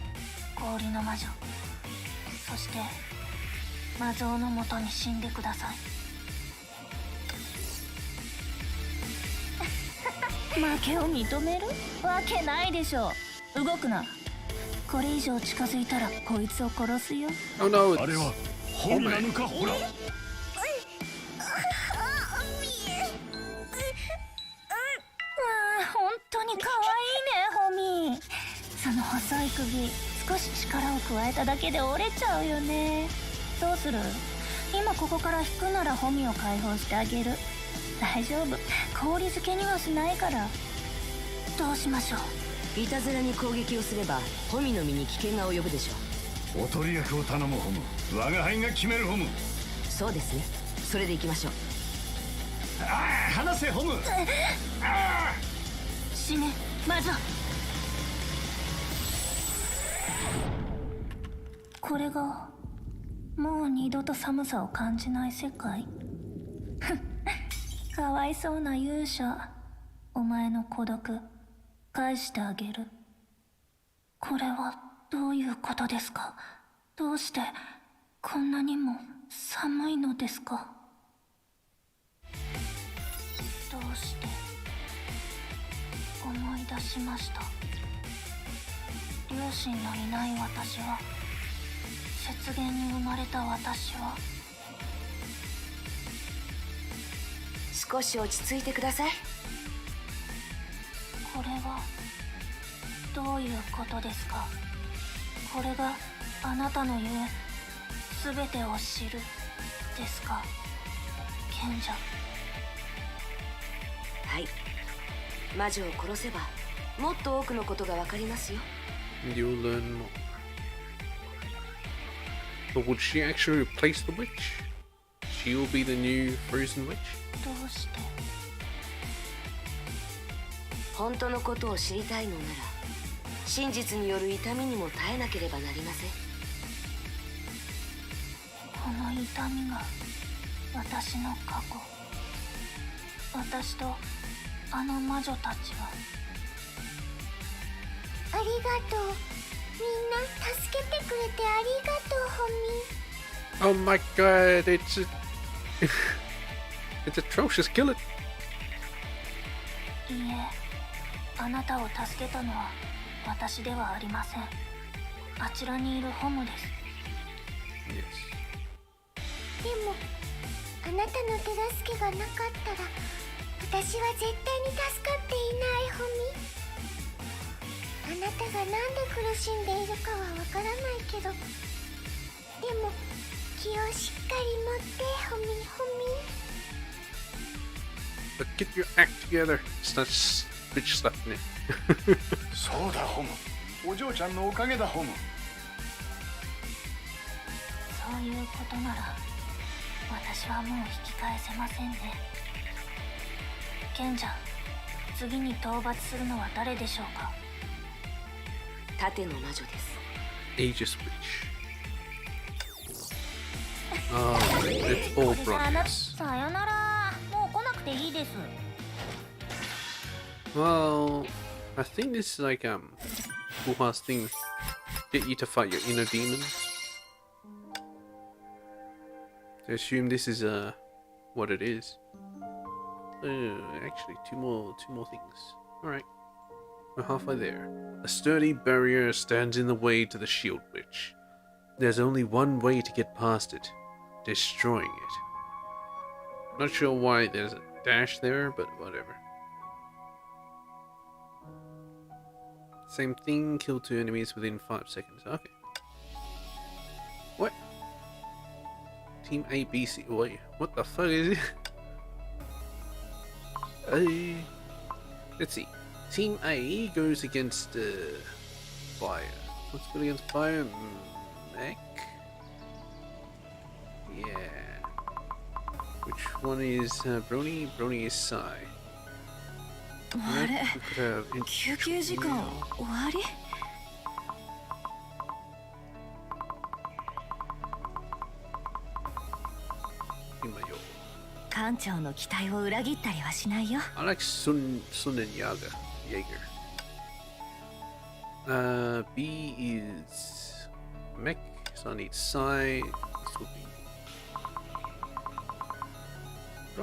[SPEAKER 3] 氷の魔女。そして魔像のもとに死んでください。負けを認めるわけないでしょ。動くな。これ以上近づいたらこいつを殺すよ。
[SPEAKER 1] Oh no,
[SPEAKER 5] あれ
[SPEAKER 1] it's
[SPEAKER 5] は本なのか。ほら、
[SPEAKER 3] わあ、本当に可愛いね、ホミー。その細い首、少し力を加えただけで折れちゃうよね。どうする？今ここから引くならホミを解放してあげる。大丈夫、氷漬けにはしないから。どうしましょう？
[SPEAKER 2] いたずらに攻撃をすればホミの身に危険が及ぶでしょ
[SPEAKER 4] おとり役を頼むホム。我が輩が決めるホム。
[SPEAKER 2] う。そうですね、それでいきましょう。
[SPEAKER 4] 話せホム。
[SPEAKER 3] 死ね、魔女。これがもう二度と寒さを感じない世界。かわいそうな勇者。お前の孤独返してあげる。これはどういうことですか？どうしてこんなにも寒いのですか？どうして思い出しました。両親のいない私は、雪原に生まれた私は。
[SPEAKER 2] 少し落ち着いてください。
[SPEAKER 3] これはどういうことですか？これがあなたの言う全てを知るですか、賢者。
[SPEAKER 2] はい、魔女を殺せばもっと多くのことがわかりますよ。
[SPEAKER 1] You'll learn more. But would she actually replace the witch? She will be the new frozen witch?
[SPEAKER 3] どうして？
[SPEAKER 2] 本当のことを知りたいのなら真実による痛みにも耐えなければなりません。
[SPEAKER 3] この痛みが私の過去。私とあの魔女たちは。ありがとう。みんな助けてくれてありがとう、ホミ。
[SPEAKER 1] Oh my god, it's it's atrocious, kill it!
[SPEAKER 3] いいえ、あなたを助けたのは私ではありません。あちらにいるホムです。
[SPEAKER 1] Yes.
[SPEAKER 3] でもあなたの手助けがなかったら私は絶対に助かっていない、ホミ。あなたがなんで苦しんでいるかはわからないけど、でも気をしっかり持って、ホミホミ。
[SPEAKER 1] But get your act together. It's not bitch slapping it.
[SPEAKER 4] そうだホム。お嬢ちゃんのおかげだホム。
[SPEAKER 3] そういうことなら私はもう引き返せませんね。賢者、次に討伐するのは誰でしょうか？
[SPEAKER 2] 盾の魔女です。
[SPEAKER 1] Aegis witch. Oh, it's all bronze.
[SPEAKER 3] さよなら。もう来なくていいです。
[SPEAKER 1] Well, I think this is like Buha's thing. Get you to fight your inner demons. I assume this is what it is. Actually, two more things. All right, we're halfway there. A sturdy barrier stands in the way to the shield witch. There's only one way to get past it: destroying it. Not sure why there's a dash there, but whatever. Same thing, kill 2 enemies within 5 seconds. Okay. What? Team A, B, C. Wait, what the fuck is it? Let's see. Team A goes against fire. What's good against fire? Mech? Yeah. Which one is Brony? Brony is Sai.
[SPEAKER 6] あれ、休憩時間終わり？艦長の期待を裏切ったりはしないよ。
[SPEAKER 1] I like Sun and Jaeger. B is mech, so I need Psy. This will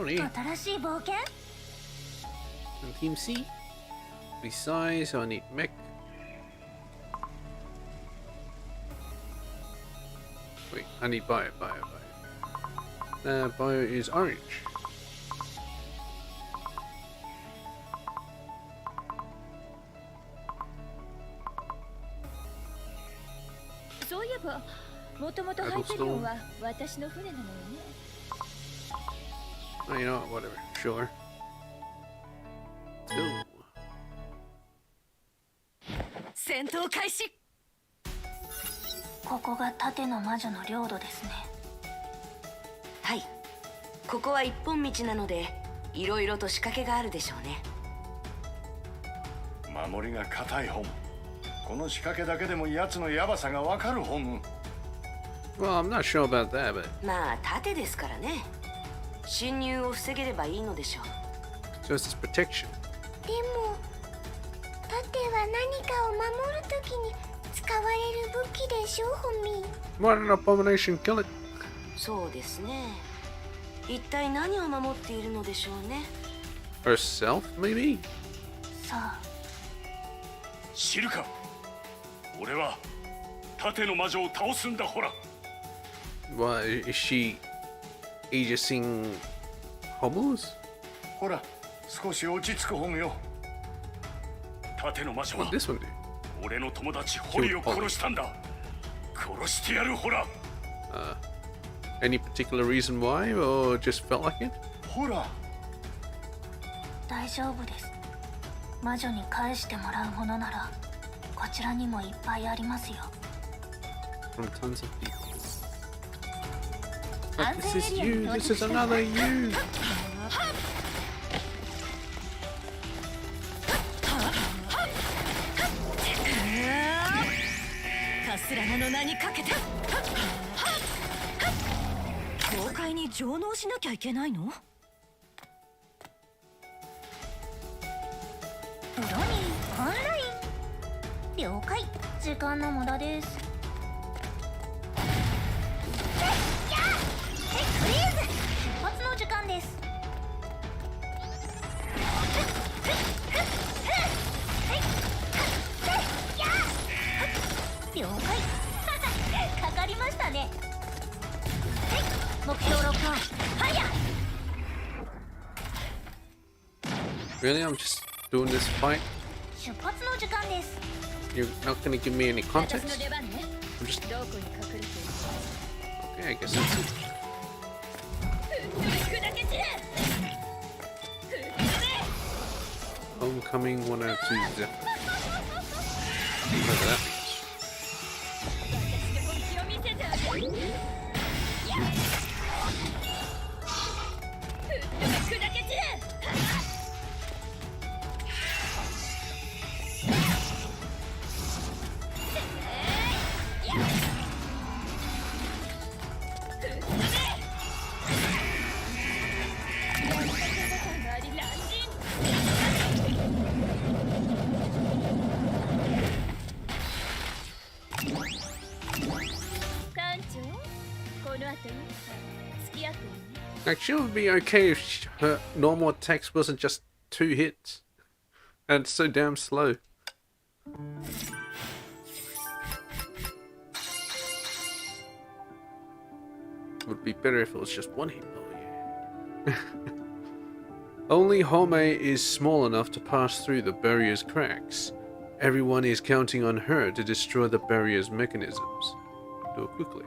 [SPEAKER 1] be Ronnie.
[SPEAKER 3] 新しい冒険
[SPEAKER 1] And Team C. Be Psy, so I need mech. Wait, I need bio. Bio is orange.
[SPEAKER 6] そういえばもともとハイペリオンは私の船なのよね。
[SPEAKER 1] Oh, you know what, whatever. Sure. Let's go.
[SPEAKER 6] 戦闘開始。
[SPEAKER 3] ここが盾の魔女の領土ですね。
[SPEAKER 2] はい、ここは一本道なのでいろいろと仕掛けがあるでしょうね。
[SPEAKER 4] 守りが固いホム。この仕掛けだけでも奴のヤバさがわかるホム。
[SPEAKER 1] Well, I'm not sure about that, but
[SPEAKER 2] まあ盾ですからね。侵入を防げればいいのでしょう。
[SPEAKER 1] so it's this protection.
[SPEAKER 3] でも盾は何かを守るときに使われる武器でしょ、ホミ。
[SPEAKER 1] What an abomination! Kill it.
[SPEAKER 2] そうですね。一体何を守っているのでしょうね。
[SPEAKER 1] Herself, maybe?
[SPEAKER 3] さあ、
[SPEAKER 5] 知るか。俺は盾の魔女を倒すんだ。ほら。
[SPEAKER 1] What is she aegising homos?
[SPEAKER 4] ほら、少し落ち着くホムよ。
[SPEAKER 5] 盾の魔女
[SPEAKER 1] What
[SPEAKER 5] は
[SPEAKER 1] this one do?
[SPEAKER 5] 俺の友達ホリを殺したんだ。殺してやる。ほら。
[SPEAKER 1] Any particular reason why, or just felt like it?
[SPEAKER 4] ほら、
[SPEAKER 3] 大丈夫です。魔女に返してもらうものならこちらにもいっぱいありますよ。
[SPEAKER 1] From tons of people. But this is you. This is another you.
[SPEAKER 6] カスラナの名にかけて。教会に上納しなきゃいけないの？
[SPEAKER 3] プロにオンライン。了解。時間の無駄です。フリーズ。出発の時間です。了解。かかりましたね。目標ロックオン。ファイヤー。
[SPEAKER 1] Really? I'm just doing this fight?
[SPEAKER 3] 出発の時間です。
[SPEAKER 1] You're not gonna give me any
[SPEAKER 6] 私の
[SPEAKER 1] context?
[SPEAKER 6] 出番ね。
[SPEAKER 1] I'm just
[SPEAKER 6] どこに隠れて
[SPEAKER 1] okay. I guess that's it.
[SPEAKER 6] る？砕け散れ。
[SPEAKER 1] Homecoming 102 Zephyr. Whatever that means.
[SPEAKER 6] 私で本気を見せてあげる。砕け散れ。
[SPEAKER 1] Like, she would be okay if her normal attacks wasn't just 2 hits. And it's so damn slow. Would be better if it was just 1 hit. Oh, yeah. Only Home is small enough to pass through the barrier's cracks. Everyone is counting on her to destroy the barrier's mechanisms. Do it quickly.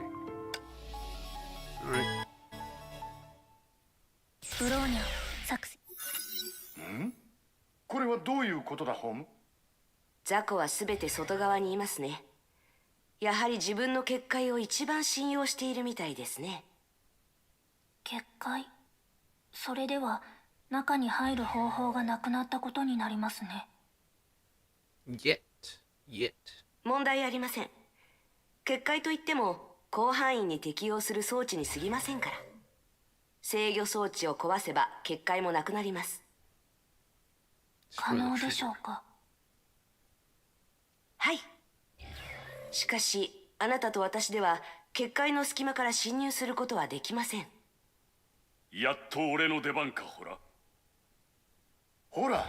[SPEAKER 1] Alright.
[SPEAKER 3] ブローニャ作戦。
[SPEAKER 4] これはどういうことだ、ホム？
[SPEAKER 2] 雑魚はすべて外側にいますね。やはり自分の結界を一番信用しているみたいですね。
[SPEAKER 3] 結界。それでは中に入る方法がなくなったことになりますね。
[SPEAKER 1] Yet.
[SPEAKER 2] 問題ありません。結界といっても広範囲に適用する装置に過ぎませんから。制御装置を壊せば結界もなくなります。
[SPEAKER 3] 可能でしょうか？
[SPEAKER 2] はい。しかしあなたと私では結界の隙間から侵入することはできません。
[SPEAKER 5] やっと俺の出番か。ほら
[SPEAKER 4] ほら、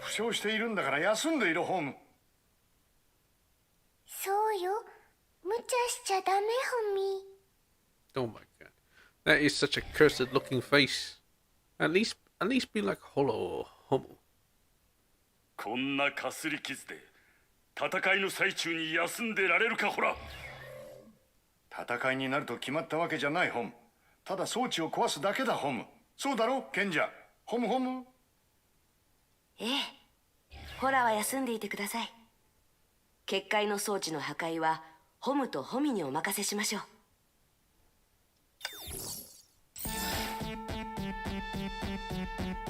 [SPEAKER 4] 負傷しているんだから休んでいろ、ホーム。
[SPEAKER 3] そうよ。無茶しちゃダメ、ホミ。
[SPEAKER 1] Oh my god. That is such a cursed looking face. At least be like Hollow or Hummel.
[SPEAKER 5] こんなかすり傷で戦いの最中に休んでられるか。ほら
[SPEAKER 4] 戦いになると決まったわけじゃない、ホム。ただ装置を壊すだけだ、ホム。そうだろ、賢者。ホムホム。
[SPEAKER 2] ええ。ホラは休んでいてください。結界の装置の破壊はホムとホミにお任せしましょう。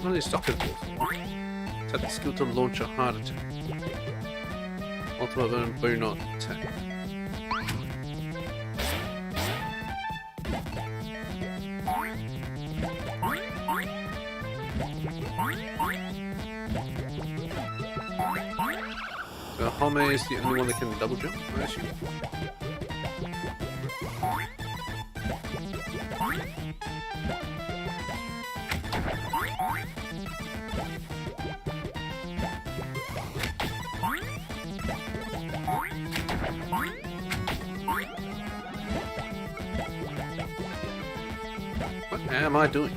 [SPEAKER 1] What is stopping for? Set the skill to launch a heart attack. Ultimate burnout attack. So Home is the only one that can double jump, I assume. What am I doing?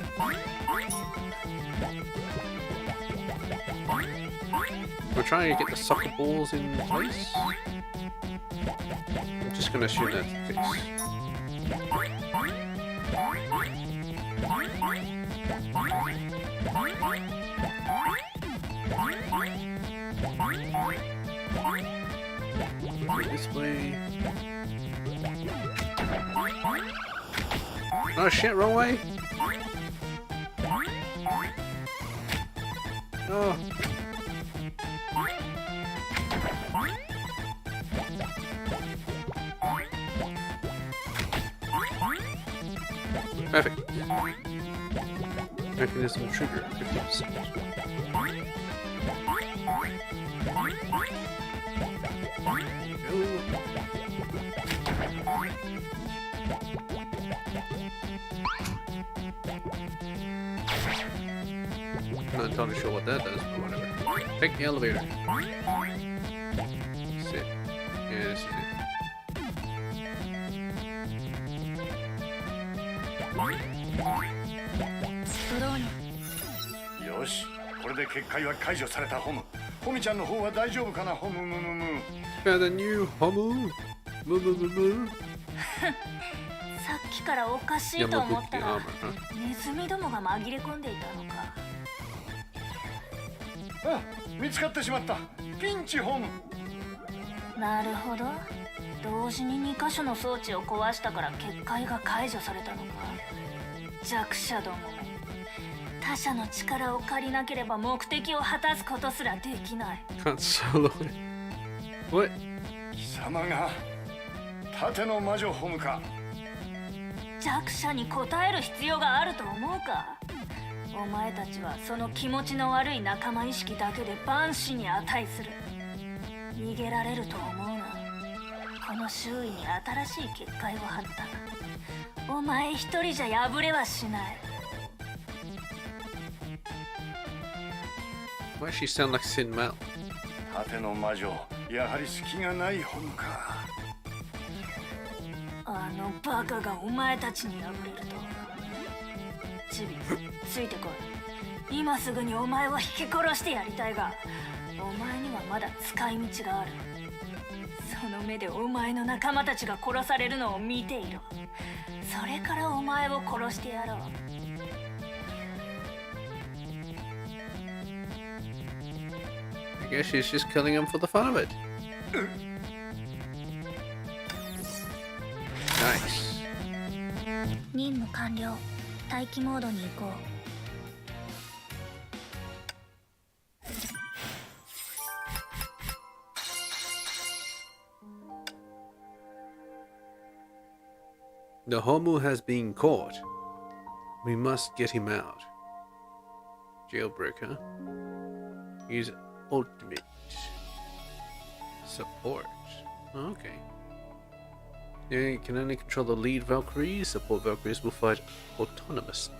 [SPEAKER 1] We're trying to get the soccer balls in place. I'm just gonna assume that's the case. This way. Oh shit, wrong way. Oh. Perfect. Mechanism trigger 50%. Not entirely sure what that does, but whatever. Take the elevator. Sit. Yeah, this is it.
[SPEAKER 4] Yoshi, これで結界は解除された、ホム。ホミちゃんの方は大丈夫かな、ホムムムム。
[SPEAKER 1] Better than you, Hummel.
[SPEAKER 3] さっきからおかしいと思ったらネズミどもが紛れ込んでいたのか。
[SPEAKER 4] あ、見つかってしまった。ピンチ、ホム。
[SPEAKER 3] なるほど。同時に2箇所の装置を壊したから結界が解除されたのか。弱者ども。他者の力を借りなければ目的を果たすことすらできない。
[SPEAKER 1] Can't solo it. What?
[SPEAKER 4] 貴様が盾の魔女ホムか。
[SPEAKER 3] 弱者に応える必要があると思うか。お前たちはその気持ちの悪い仲間意識だけで万死に値する。逃げられると思うな。この周囲に新しい結界を張った。お前一人じゃ破れはしない。
[SPEAKER 1] Why does she sound like Sin Mal?
[SPEAKER 4] 盾の魔女、やはり隙がないホムか。
[SPEAKER 3] あのバカがお前たちに破れると。チビ、ついてこい。今すぐにお前を引き殺してやりたいが、お前にはまだ使い道がある。その目でお前の仲間たちが殺されるのを見ていろ。それからお前を殺してやろう。
[SPEAKER 1] I guess she's just killing him for the fun of it. Nice.
[SPEAKER 3] 任務完了。待機モードに移行。
[SPEAKER 1] The Homu has been caught. We must get him out. Jailbreaker. Use ultimate support. Okay. You can only control the lead Valkyries. Support Valkyries will fight autonomously.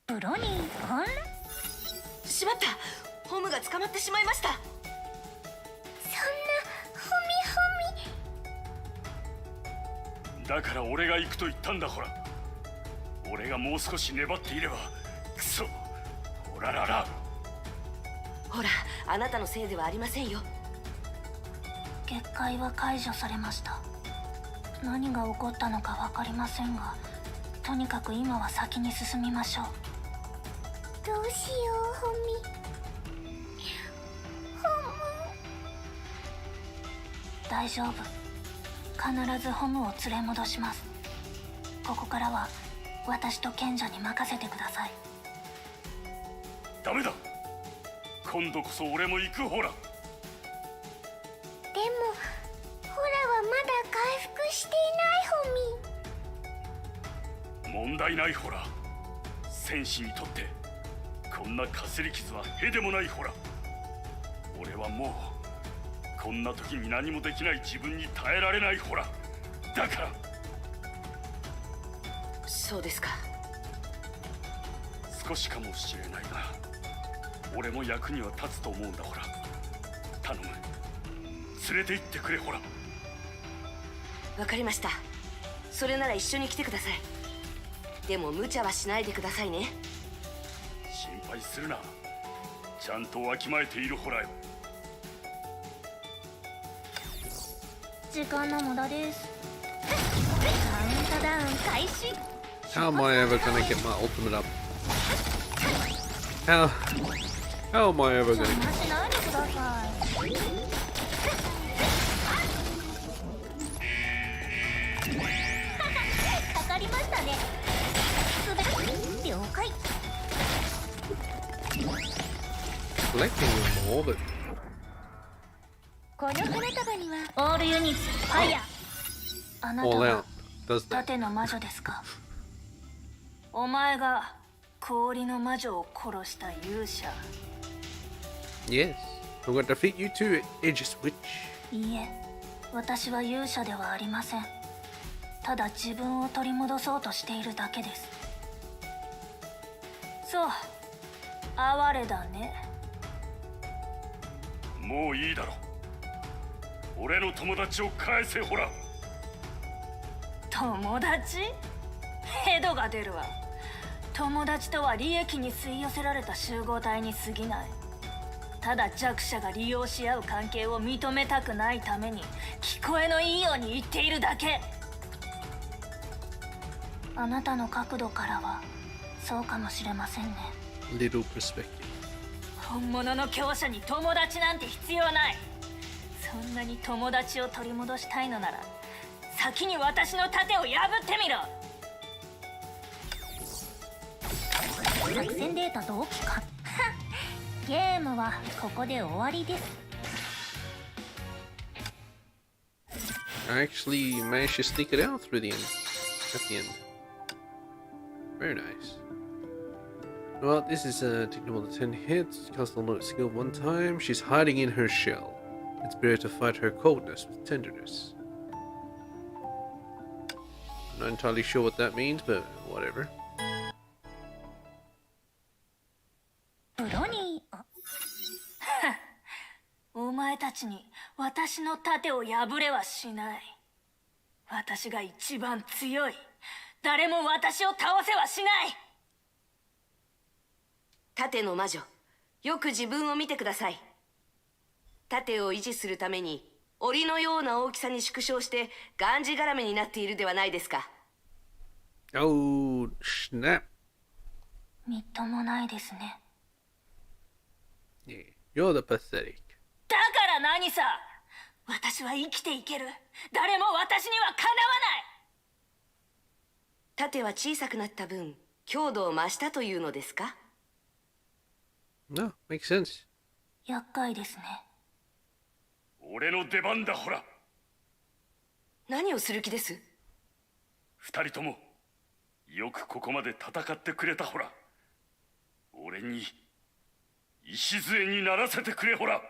[SPEAKER 3] プロにあん
[SPEAKER 2] しまった。ホムが捕まってしまいました。
[SPEAKER 3] そんなホミ
[SPEAKER 5] だから俺が行くと言ったんだ。ほら、俺がもう少し粘っていれば。クソ、ほららら。
[SPEAKER 2] ほら、あなたのせいではありませんよ。
[SPEAKER 3] 結界は解除されました。何が起こったのか分かりませんが、とにかく今は先に進みましょう。どうしよう、ホミ。大丈夫。必ずホムを連れ戻します。ここからは私と賢者に任せてください。
[SPEAKER 5] ダメだ。今度こそ俺も行く。ほら。
[SPEAKER 3] でもホラはまだ回復していない、ホミ。
[SPEAKER 5] 問題ない。ほら、戦士にとってこんなかすり傷はへでもない。ほら、俺はもうこんな時に何もできない自分に耐えられない。ほら、だから。
[SPEAKER 2] そうですか。
[SPEAKER 5] 少しかもしれないが、俺も役には立つと思うんだ。ほら、頼む、連れて行ってくれ。ほら。
[SPEAKER 2] わかりました。それなら一緒に来てください。でも無茶はしないでくださいね。
[SPEAKER 5] 心配するな。ちゃんとわきまえている。ほらよ。
[SPEAKER 3] 時間の無駄です。カウントダウン開始。
[SPEAKER 1] How am I ever gonna get my ultimate up? How am I ever
[SPEAKER 3] 邪
[SPEAKER 1] gonna
[SPEAKER 3] 魔しないでください。かかりましたね。了解。
[SPEAKER 1] collecting them all, but
[SPEAKER 6] この花束には
[SPEAKER 3] オールユニットファイヤー。あなた
[SPEAKER 1] all
[SPEAKER 3] は
[SPEAKER 1] out does that.
[SPEAKER 3] 盾の魔女ですか。お前が氷の魔女を殺した勇者。
[SPEAKER 1] Yes, I'm gonna defeat you too, Aegis Witch.
[SPEAKER 3] いいえ、私は勇者ではありません。ただ自分を取り戻そうとしているだけです。そう、哀れだね。
[SPEAKER 5] もういいだろ。俺の友達を返せ。ほら。
[SPEAKER 3] 友達？ヘドが出るわ。友達とは利益に吸い寄せられた集合体に過ぎない。ただ弱者が利用し合う関係を認めたくないために聞こえのいいように言っているだけ。あなたの角度からはそうかもしれませんね。
[SPEAKER 1] Little perspective.
[SPEAKER 3] 本物の強者に友達なんて必要ない。そんなに友達を取り戻したいのなら先に私の盾を破ってみろ。作戦データ同期か。ゲームはここで終わりです。
[SPEAKER 1] I actually managed to sneak it out through the end. At the end. Very nice. Well, this is taking more than 10 hits. Cast the note skill one time. She's hiding in her shell. It's better to fight her coldness with tenderness. I'm not entirely sure what that means, but whatever.
[SPEAKER 3] プロにお前たちに私の盾を破れはしない。私が一番強い。誰も私を倒せはしない。
[SPEAKER 2] 盾の魔女、よく自分を見てください。盾を維持するために檻のような大きさに縮小してがんじがらめになっているではないですか。
[SPEAKER 1] Oh, snap.
[SPEAKER 3] みっともないですね。
[SPEAKER 1] Yeah, you're the pathetic.
[SPEAKER 3] だから何さ。私は生きていける。誰も私にはかなわない。
[SPEAKER 2] 盾は小さくなった分強度を増したというのですか。
[SPEAKER 1] No, makes sense.
[SPEAKER 3] 厄介ですね。
[SPEAKER 5] 俺の出番だ。ほら。
[SPEAKER 2] 何をする気です。
[SPEAKER 5] 二人ともよくここまで戦ってくれたほら。俺に礎にならせてくれほら。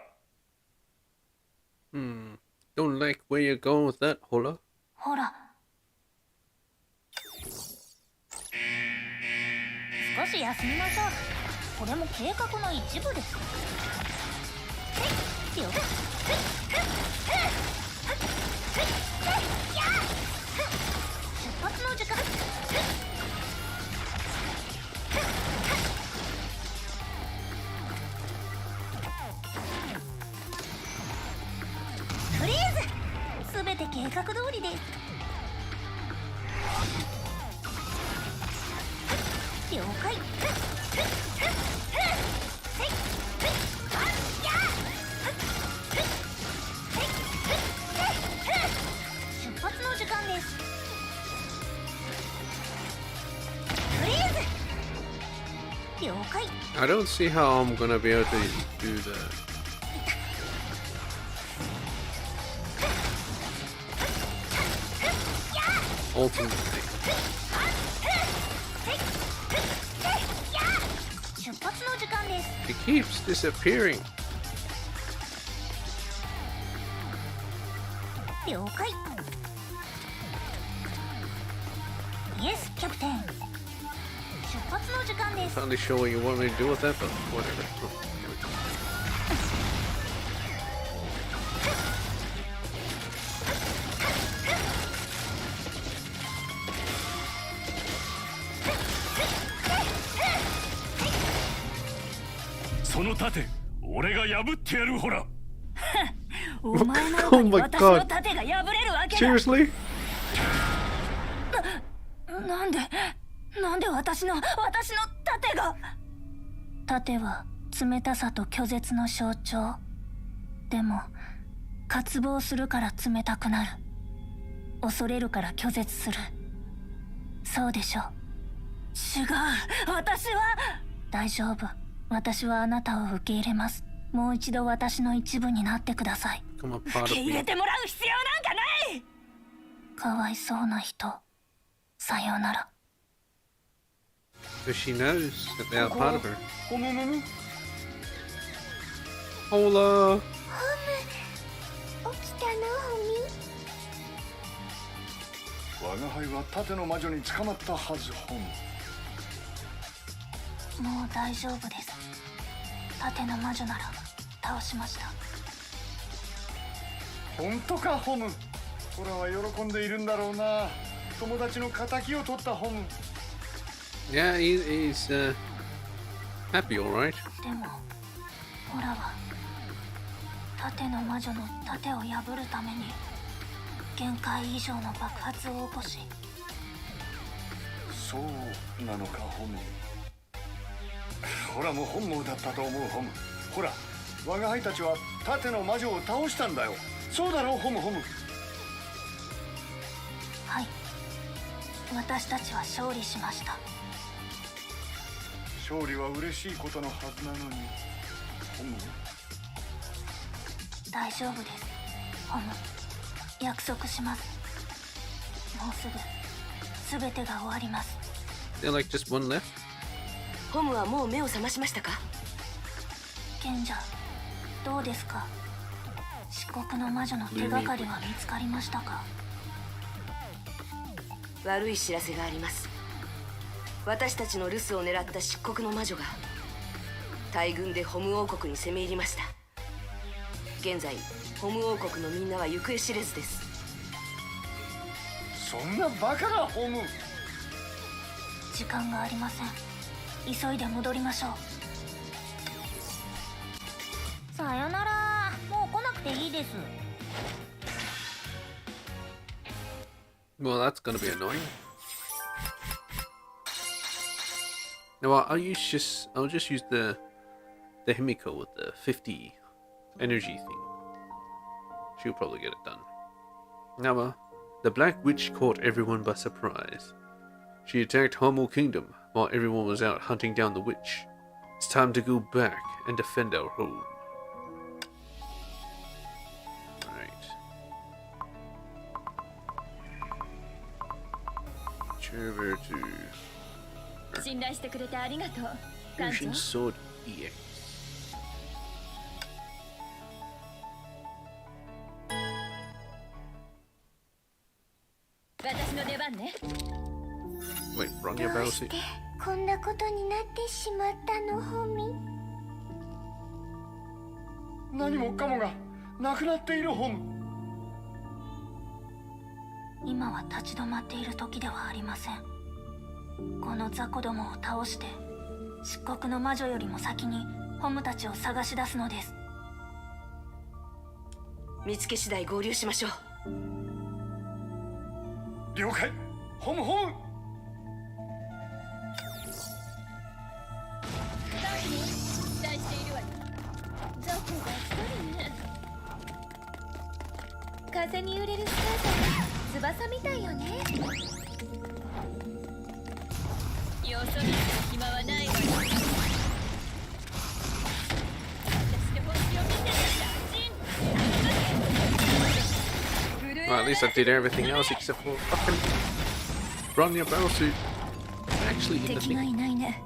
[SPEAKER 1] Don't like where you're going with that, Hola.
[SPEAKER 3] ほら、少し休みなさい。これも計画の一部です。了解。出発の時間。フリーズ。すべて計画通りです。了解。出発の時間です。フリーズ。了解。
[SPEAKER 1] I don't see how I'm gonna be able to do that. Ultimately.
[SPEAKER 3] 出発の時間です。
[SPEAKER 1] It keeps disappearing.
[SPEAKER 3] 了解。イエス、キャプテン。出発の時間です。
[SPEAKER 1] Not really sure what you want me to do with that, but whatever.
[SPEAKER 5] その盾、俺が破ってやるほら。
[SPEAKER 3] お前の中に
[SPEAKER 1] Oh my
[SPEAKER 3] 私の
[SPEAKER 1] God.
[SPEAKER 3] 盾が破れるわけだ。
[SPEAKER 1] Seriously?
[SPEAKER 3] なんで私の盾が。盾は冷たさと拒絶の象徴。でも渇望するから冷たくなる。恐れるから拒絶する。そうでしょ。違う、私は。大丈夫、私はあなたを受け入れます。もう一度私の一部になってください。
[SPEAKER 1] Become a part
[SPEAKER 3] 受
[SPEAKER 1] of
[SPEAKER 3] け入れ
[SPEAKER 1] me.
[SPEAKER 3] てもらう必要なんかない。かわいそうな人、さようなら。
[SPEAKER 1] Because she knows that they are part of her.
[SPEAKER 4] ほむむむ。
[SPEAKER 1] Hola!
[SPEAKER 3] 起きたの、ホ
[SPEAKER 4] 我が輩は盾の魔女に捕まったはず。ホム。
[SPEAKER 3] ミ。もう大丈夫です。盾の魔女なら倒しました。
[SPEAKER 4] 本当か、ホム。ホラは喜んでいるんだろうな。友達の敵を取ったホム。
[SPEAKER 1] Yeah, he's happy, alright.
[SPEAKER 3] でもホラは盾の魔女の盾を破るために限界以上の爆発を起こし。
[SPEAKER 4] そうなのか、ホム。ホラも本望だったと思う、ホム。ほら、我が輩たちは盾の魔女を倒したんだよ。そうだろう、ホムホム。
[SPEAKER 3] はい、私たちは勝利しました。
[SPEAKER 4] 勝利は嬉しいことのはずなのに、ホム。
[SPEAKER 3] 大丈夫です、ホム。約束します。もうすぐ全てが終わります。
[SPEAKER 1] They're like just one left.
[SPEAKER 2] ホムはもう目を覚ましましたか？
[SPEAKER 3] 賢者、どうですか？漆黒の魔女の手がかりは見つかりましたか？
[SPEAKER 2] 悪い知らせがあります。私たちの留守を狙った漆黒の魔女が大軍でホム王国に攻め入りました。現在ホム王国のみんなは行方知れずです。
[SPEAKER 4] そんなバカな、ホム。
[SPEAKER 3] 時間がありません。急いで戻りましょう。さよなら。もう来なくていいです。
[SPEAKER 1] Well, that's gonna be annoying. No, I'll just use the Himiko with the 50 energy thing. She'll probably get it done. Now, the Black Witch caught everyone by surprise. She attacked Homo Kingdom while everyone was out hunting down the witch. It's time to go back and defend our home. Alright. over to
[SPEAKER 6] 信頼してくれてありがとう艦
[SPEAKER 1] Fusion
[SPEAKER 6] 長
[SPEAKER 1] Sword EX.
[SPEAKER 6] 私の出番ね
[SPEAKER 1] Wait, run
[SPEAKER 3] ど
[SPEAKER 1] your
[SPEAKER 3] う
[SPEAKER 1] battle
[SPEAKER 3] し
[SPEAKER 1] suit.
[SPEAKER 3] てこんなことになってしまったのホミ。
[SPEAKER 4] 何もかもがなくなっているホム。
[SPEAKER 3] 今は立ち止まっている時ではありません。この雑魚どもを倒して漆黒の魔女よりも先にホムたちを探し出すのです。
[SPEAKER 2] 見つけ次第合流しましょう。
[SPEAKER 4] 了解。ホムホム。
[SPEAKER 6] ダウン期待しているわよ雑魚が一人ね風に揺れるスカートが翼みたいよねよそ見する暇はないわよ私の本気を見てるんだ
[SPEAKER 1] Well, at least I did everything else except for fucking run your battle suit. Actually, in the
[SPEAKER 3] 敵が
[SPEAKER 1] thing.
[SPEAKER 3] いないね。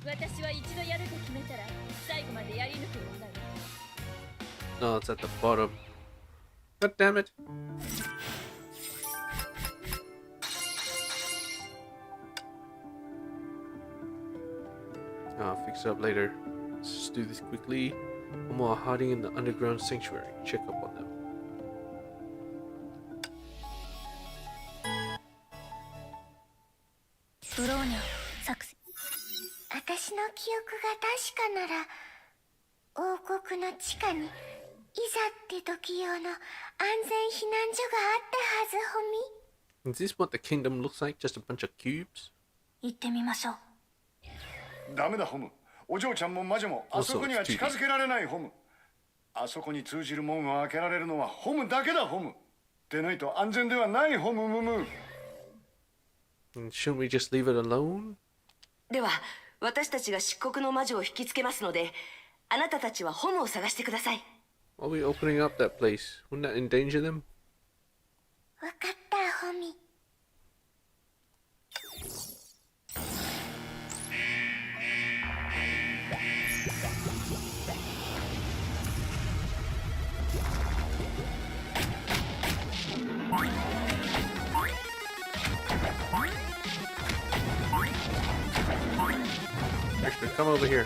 [SPEAKER 6] 私は一度やると決めたら最後までやり抜く女よ
[SPEAKER 1] No, it's at the bottom. God damn it. I'll fix it up later. Let's just do this quickly. I'm all hiding in the underground sanctuary. Check up on them.
[SPEAKER 3] ブローニャ作戦。私の記憶が確かなら王国の地下にいざって時用の安全避難所があったはずホミ。
[SPEAKER 1] Is this what the kingdom looks like? Just a bunch of cubes?
[SPEAKER 3] 行ってみましょう。
[SPEAKER 4] ダメだホム。お嬢ちゃんも魔女もあそこには近づけられないホム。あそこに通じる門を開けられるのはホムだけだホム。でないと安全ではないホムムム。
[SPEAKER 1] And shouldn't we just leave it alone?
[SPEAKER 2] では私たちが漆黒の魔女を引きつけますので、あなたたちはホムを探してください。
[SPEAKER 1] Why are we opening up that place? Wouldn't that endanger them?
[SPEAKER 3] わかったホミ。
[SPEAKER 1] Actually, come over here.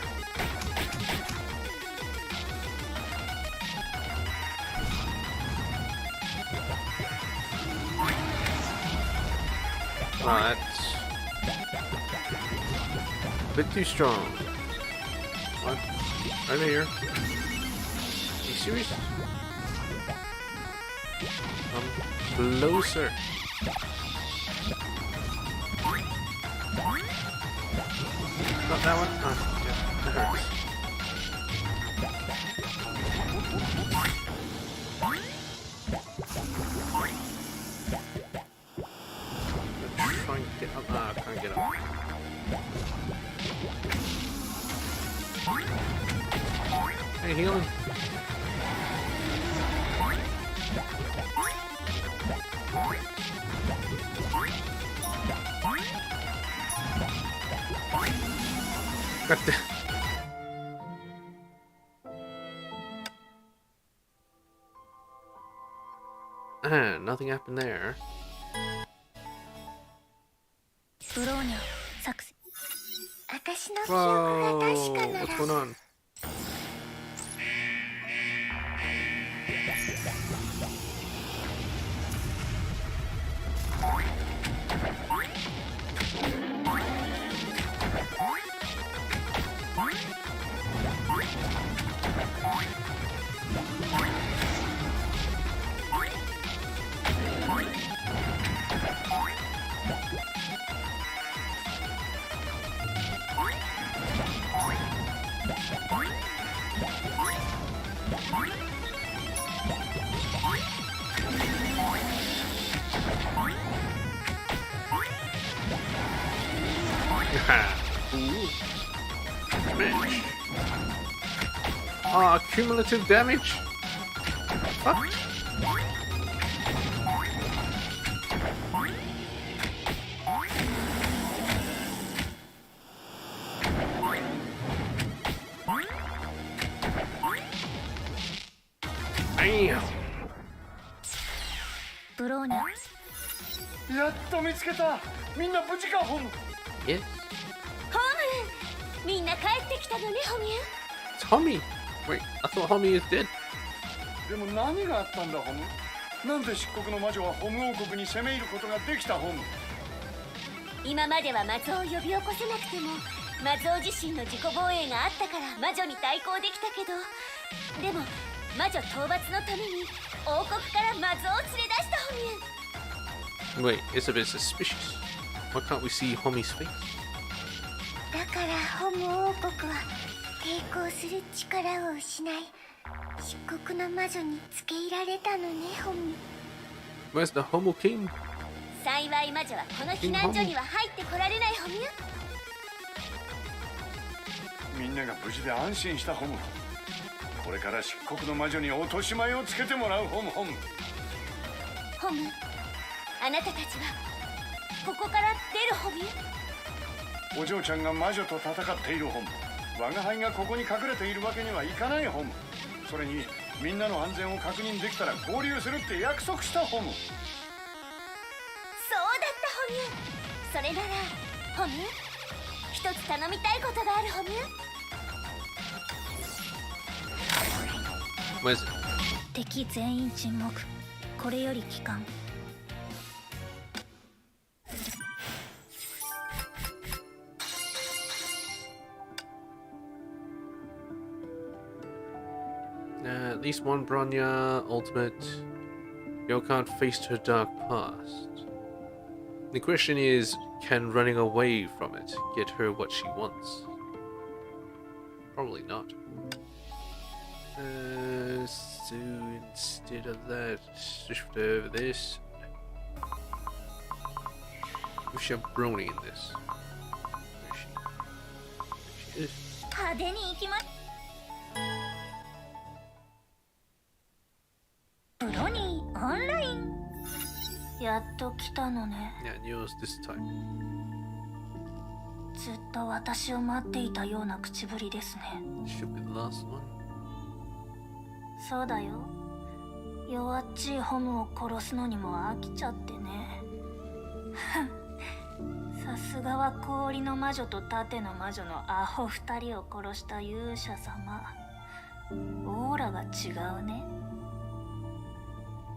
[SPEAKER 1] That's a bit too strong. What? Right here. Are you serious? Closer. Not that one? Oh, yeah, that hurts. Try and get up. Ah, I can't get up. Hey, healing. Got the... nothing happened there.
[SPEAKER 3] ブローニャ作戦。私の記憶が
[SPEAKER 1] Whoa,
[SPEAKER 3] 確かな
[SPEAKER 1] what's
[SPEAKER 3] ら
[SPEAKER 1] going on? Ooh. Damage. Ah, cumulative damage. Fuck.
[SPEAKER 3] ブローニャ。
[SPEAKER 4] やっと見つけた。みんな無事か、ホム。
[SPEAKER 1] Yes.
[SPEAKER 2] ホム、みんな帰ってきたのね、ホミュ。
[SPEAKER 1] It's Homie. Wait, I thought Homie is dead.
[SPEAKER 4] でも何があったんだ、ホム。なんで漆黒の魔女はホム王国に攻め入ることができた、ホム。
[SPEAKER 2] 今までは魔像を呼び起こせなくても魔像自身の自己防衛があったから魔女に対抗できたけど、でも魔女討伐のために王国から魔像を連れ出したホミュ。
[SPEAKER 1] Wait, it's a bit suspicious. Why can't we see Homie's face?
[SPEAKER 3] だからホム王国は抵抗する力を失い、漆黒の魔女に付け入られたのね、ホム。
[SPEAKER 1] Where's the Homo King?
[SPEAKER 2] 幸い魔女はこの避難所には入ってこられないホミュ。
[SPEAKER 4] みんなが無事で安心した、ホム。これから漆黒の魔女に落とし前をつけてもらう、ホム。
[SPEAKER 2] ホム、あなたたちはここから出るホミュ。
[SPEAKER 4] お嬢ちゃんが魔女と戦っている、ホム。我が輩がここに隠れているわけにはいかない、ホム。それにみんなの安全を確認できたら合流するって約束した、ホム。
[SPEAKER 2] そうだったホミュ。それならホミュ、一つ頼みたいことがある、ホミュ。
[SPEAKER 1] Where's it?
[SPEAKER 3] 敵全員沈黙。これより帰還。
[SPEAKER 1] At least one Bronya ultimate. Yo can't face her dark past. The question is, can running away from it get her what she wants? Probably not. So instead of that, shift over this. We should have Brony in this. Where is she? There she is.
[SPEAKER 3] 派手に行きま。ブロニーオンライン。やっと来たのね。
[SPEAKER 1] Yeah, yours this time.
[SPEAKER 3] ずっと私を待っていたような口ぶりですね。
[SPEAKER 1] Should be the last one.
[SPEAKER 3] そうだよ。弱っちいホムを殺すのにも飽きちゃってね。さすがは氷の魔女と盾の魔女のアホ二人を殺した勇者様。オーラが違うね。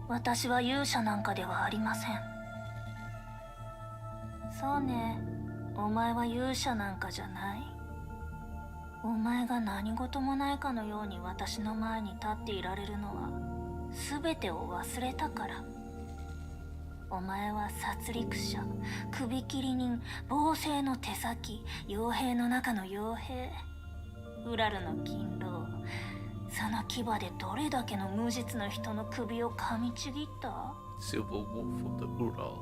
[SPEAKER 3] 私は勇者なんかではありません。そうね、お前は勇者なんかじゃない。お前が何事もないかのように私の前に立っていられるのは全てを忘れたから。お前は殺戮者、首切り人、暴政の手先、傭兵の中の傭兵、ウラルの勤労。その牙でどれだけの無実の人の首を噛みちぎった？
[SPEAKER 1] Silver Wolf of the Urals.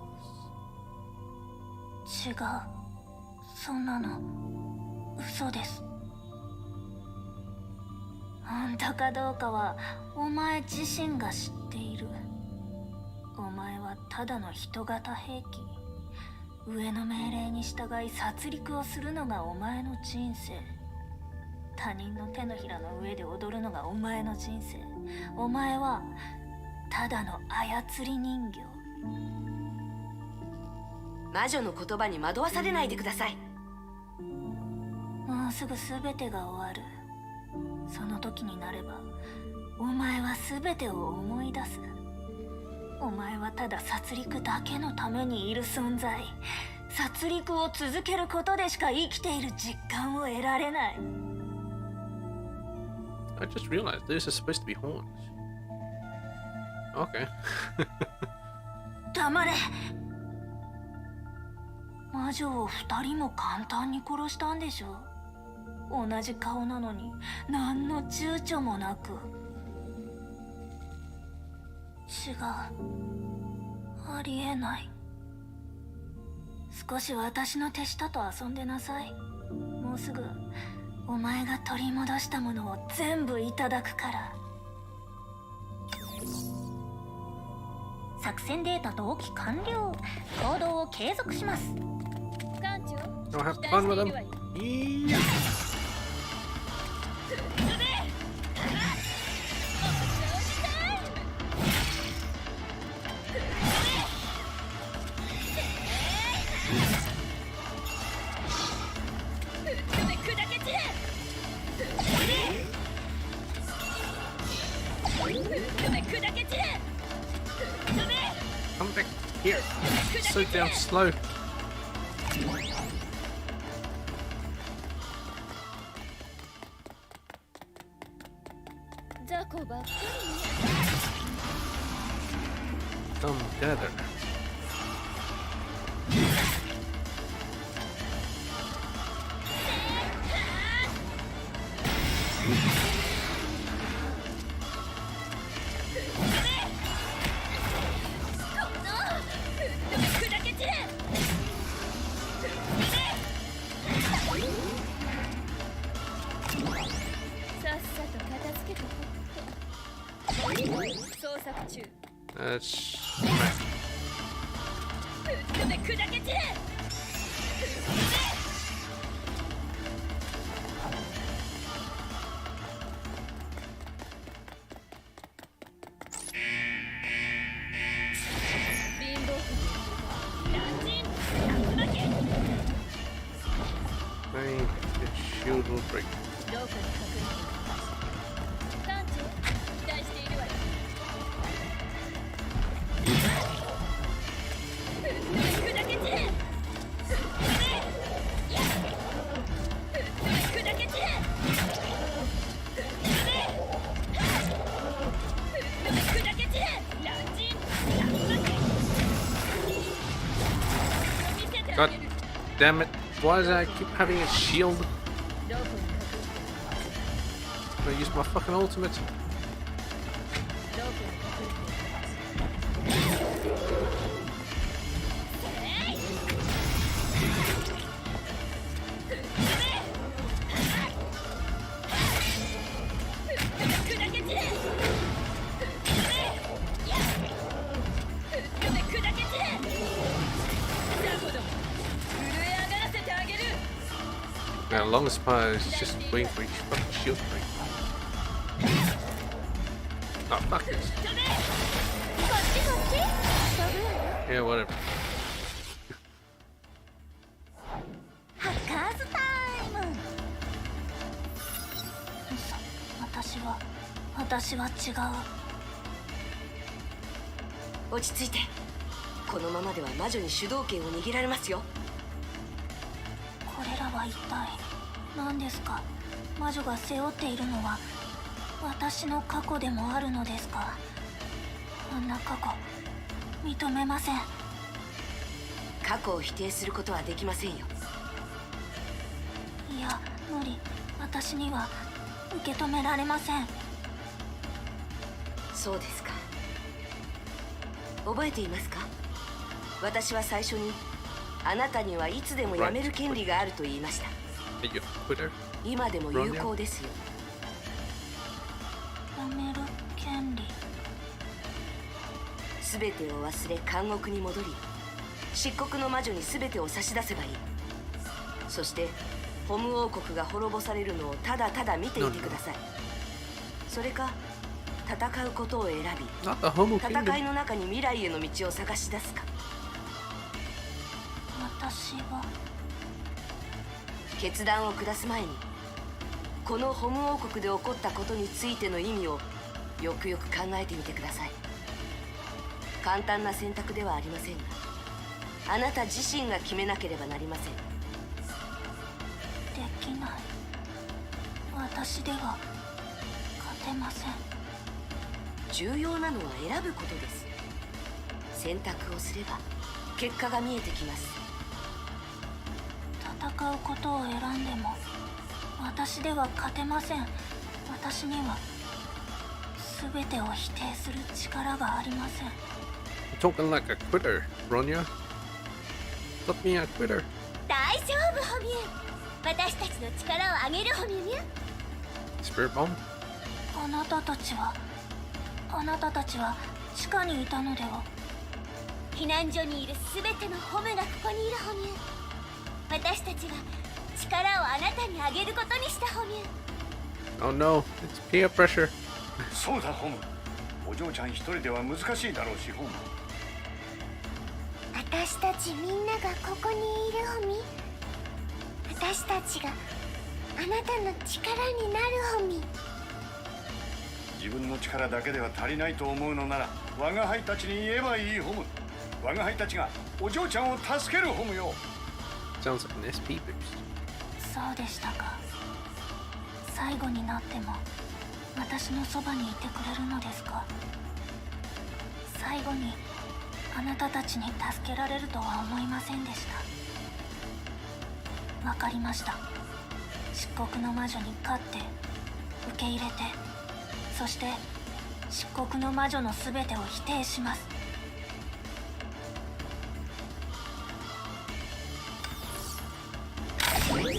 [SPEAKER 3] 違う、そんなの嘘です。本当かどうかはお前自身が知っている。お前はただの人型兵器。上の命令に従い殺戮をするのがお前の人生。他人の手のひらの上で踊るのがお前の人生。お前はただの操り人形。
[SPEAKER 2] 魔女の言葉に惑わされないでください。
[SPEAKER 3] もうすぐ全てが終わる。その時になればお前は全てを思い出す。お前はただ殺戮だけのためにいる存在。殺戮を続けることでしか生きている実感を得られない。
[SPEAKER 1] I just realized this is supposed to be horns. Okay.
[SPEAKER 3] 黙れ。魔女を2人も簡単に殺したんでしょ。同じ顔なのに何の躊躇もなく。違う、ありえない。少し私の手下と遊んでなさい。もうすぐお前が取り戻したものを全部いただくから。作戦データ同期完了。行動を継続します。
[SPEAKER 6] 艦長、
[SPEAKER 1] I'll have
[SPEAKER 6] 期
[SPEAKER 1] fun
[SPEAKER 6] 待
[SPEAKER 1] with
[SPEAKER 6] しているわ
[SPEAKER 1] them.
[SPEAKER 6] よ。
[SPEAKER 1] Yeah. Here. So damn slow.
[SPEAKER 6] 雑魚ばっかりね。
[SPEAKER 1] Come gather. That's fine. The shield will break.
[SPEAKER 6] どこに隠れている？艦長、期待しているわよ。砕け散れ！砕け散れ！砕け散れ！ランジン！
[SPEAKER 1] God damn it. Why does I keep having a shield?
[SPEAKER 6] どこに隠れている？
[SPEAKER 1] I use my fucking ultimate.
[SPEAKER 6] どこに隠れている？
[SPEAKER 1] Man, longest part is just waiting for each fucking shield to break. Oh, fuck this. Yeah, whatever.
[SPEAKER 3] ハッカーズタイム。私は違う。
[SPEAKER 2] 落ち着いて。このままでは魔女に主導権を握られますよ。
[SPEAKER 3] これらは一体何ですか？魔女が背負っているのは私の過去でもあるのですか？あんな過去認めません。
[SPEAKER 2] 過去を否定することはできませんよ。
[SPEAKER 3] いや、無理。私には受け止められません。
[SPEAKER 2] そうですか。覚えていますか？私は最初にあなたにはいつでも辞める権利があると言いました。
[SPEAKER 1] Hey, you quitter.
[SPEAKER 2] 今でも有効ですよ。
[SPEAKER 3] 辞める権利。
[SPEAKER 2] すべてを忘れ監獄に戻り、漆黒の魔女にすべてを差し出せばいい。そしてホム王国が滅ぼされるのをただただ見ていてください。それか戦うことを選び、
[SPEAKER 1] Not the Homo
[SPEAKER 2] 戦い
[SPEAKER 1] Kingdom.
[SPEAKER 2] の中に未来への道を探し出すか。
[SPEAKER 3] 私は
[SPEAKER 2] 決断を下す前に、このホム王国で起こったことについての意味をよくよく考えてみてください。簡単な選択ではありませんが、あなた自身が決めなければなりません。
[SPEAKER 3] できない。私では勝てません。
[SPEAKER 2] 重要なのは選ぶことです。選択をすれば結果が見えてきます。
[SPEAKER 3] 戦うことを選んでも私では勝てません。私には全てを否定する力がありません。
[SPEAKER 1] You're talking like a quitter, Ronya. Let me a quitter.
[SPEAKER 6] 大丈夫、ホミュン。私たちの力を上げる、ホミュミュン。
[SPEAKER 1] Spirit bomb.
[SPEAKER 3] あなたたちは地下にいたのでは？
[SPEAKER 6] 避難所にいるすべてのホムがここにいる、ホミュン。私たちが力をあなたにあげることにした、ホミュン。
[SPEAKER 1] Oh no, it's peer pressure.
[SPEAKER 4] そうだホム。お嬢ちゃん一人では難しいだろうしホム。
[SPEAKER 7] 私たちみんながここにいる、ホミ。私たちがあなたの力になる、ホミ。
[SPEAKER 4] 自分の力だけでは足りないと思うのなら我が輩たちに言えばいいホム。我が輩たちがお嬢ちゃんを助けるホムよ。
[SPEAKER 1] Sounds like an SP boost.
[SPEAKER 3] そうでしたか。最後になっても私のそばにいてくれるのですか。最後にあなたたちに助けられるとは思いませんでした。わかりました。漆黒の魔女に勝って受け入れて、そして漆黒の魔女の全てを否定します。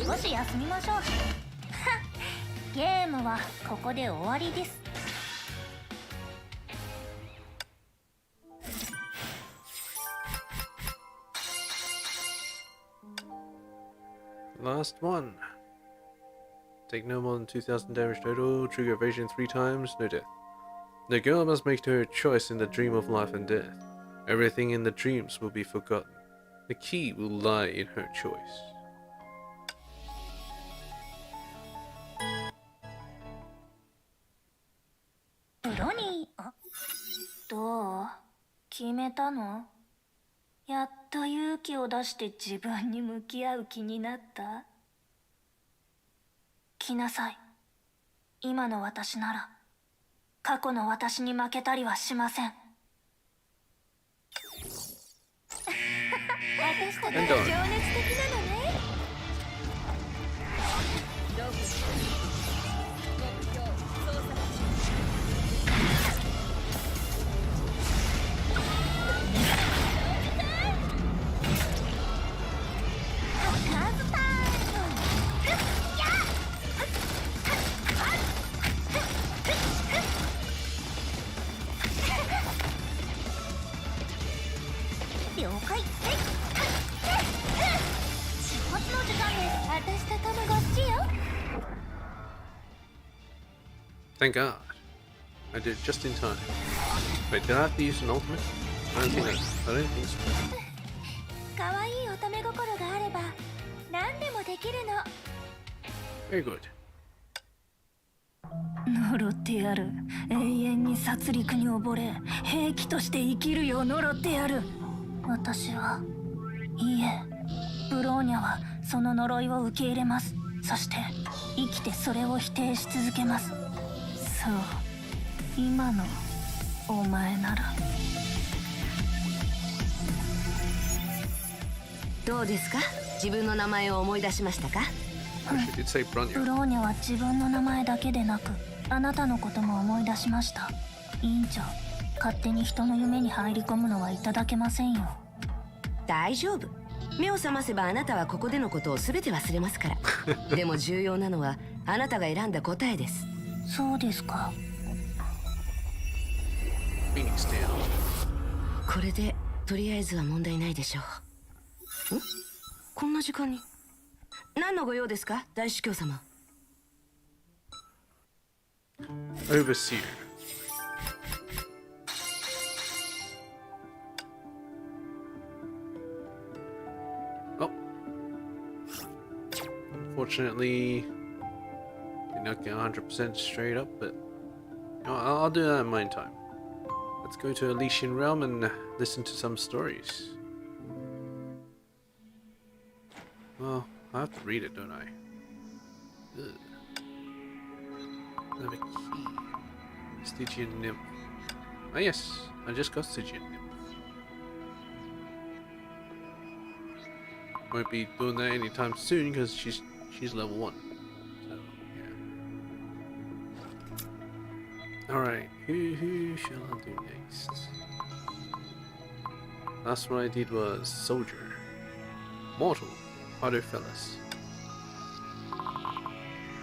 [SPEAKER 3] 少し休みましょう。ゲームはここで終わりです。
[SPEAKER 1] Last one. Take no more than 2,000 damage total, trigger evasion 3 times, no death. The girl must make her choice in the dream of life and death. Everything in the dreams will be forgotten. The key will lie in her choice.
[SPEAKER 3] ブロニー、どう？決めたの？やっと勇気を出して自分に向き合う気になった？来なさい。今の私なら過去の私に負けたりはしません。
[SPEAKER 6] 私たちは情熱的なのね。
[SPEAKER 3] 了解。出発の時間です。
[SPEAKER 6] 私とトムごっちよ。
[SPEAKER 1] Thank God. I did it just in time. Wait, did I have to use an ultimate? I don't think so.
[SPEAKER 6] 可愛い乙女心があれば何でもできるの。
[SPEAKER 1] Very good.
[SPEAKER 3] 呪ってやる。永遠に殺戮に溺れ兵器として生きるよう呪ってやる。私はいいえ、ブローニャはその呪いを受け入れます。そして生きてそれを否定し続けます。そう、今のお前なら。
[SPEAKER 2] どうですか？自分の名前を思い出しましたか？
[SPEAKER 1] Actually, it did say
[SPEAKER 3] ブ
[SPEAKER 1] Bronya.
[SPEAKER 3] ローニャは自分の名前だけでなくあなたのことも思い出しました。委員長、勝手に人の夢に入り込むのはいただけませんよ。
[SPEAKER 2] 大丈夫。目を覚ませばあなたはここでのことを全て忘れますから。でも重要なのはあなたが選んだ答えです。
[SPEAKER 3] そうですか。
[SPEAKER 1] Phoenix Tail.
[SPEAKER 2] これでとりあえずは問題ないでしょう。こんな時間に何のご用ですか、大司教様。
[SPEAKER 1] Overseer. Oh. Unfortunately, did not get 100% straight up, but I'll do that in my own time. Let's go to Elysian Realm and listen to some stories. Well, I have to read it, don't I? Ugh. I have a key. Stygian Nymph. Oh yes, I just got Stygian Nymph. Won't be doing that anytime soon because she's level 1. So yeah. Alright, who shall I do next? Last one I did was Soldier. Mortal. Otto fellas.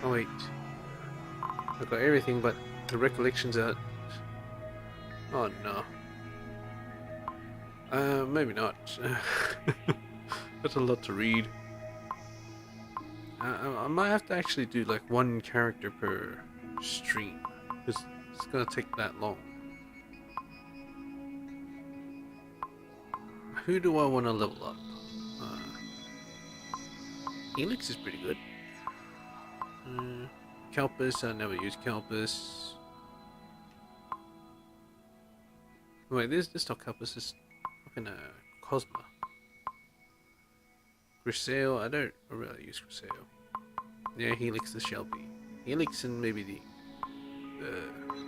[SPEAKER 1] Oh wait. I've got everything but the recollections out. Oh no. Maybe not. That's a lot to read. I might have to actually do like one character per stream, because it's gonna take that long. Who do I want to level up? Helix is pretty good. Calpus, I never use Calpus. Wait, this not Calpus, this fucking Cosma. Grisale, I don't really use Grisale. Yeah, Helix the Shelby. Helix and maybe the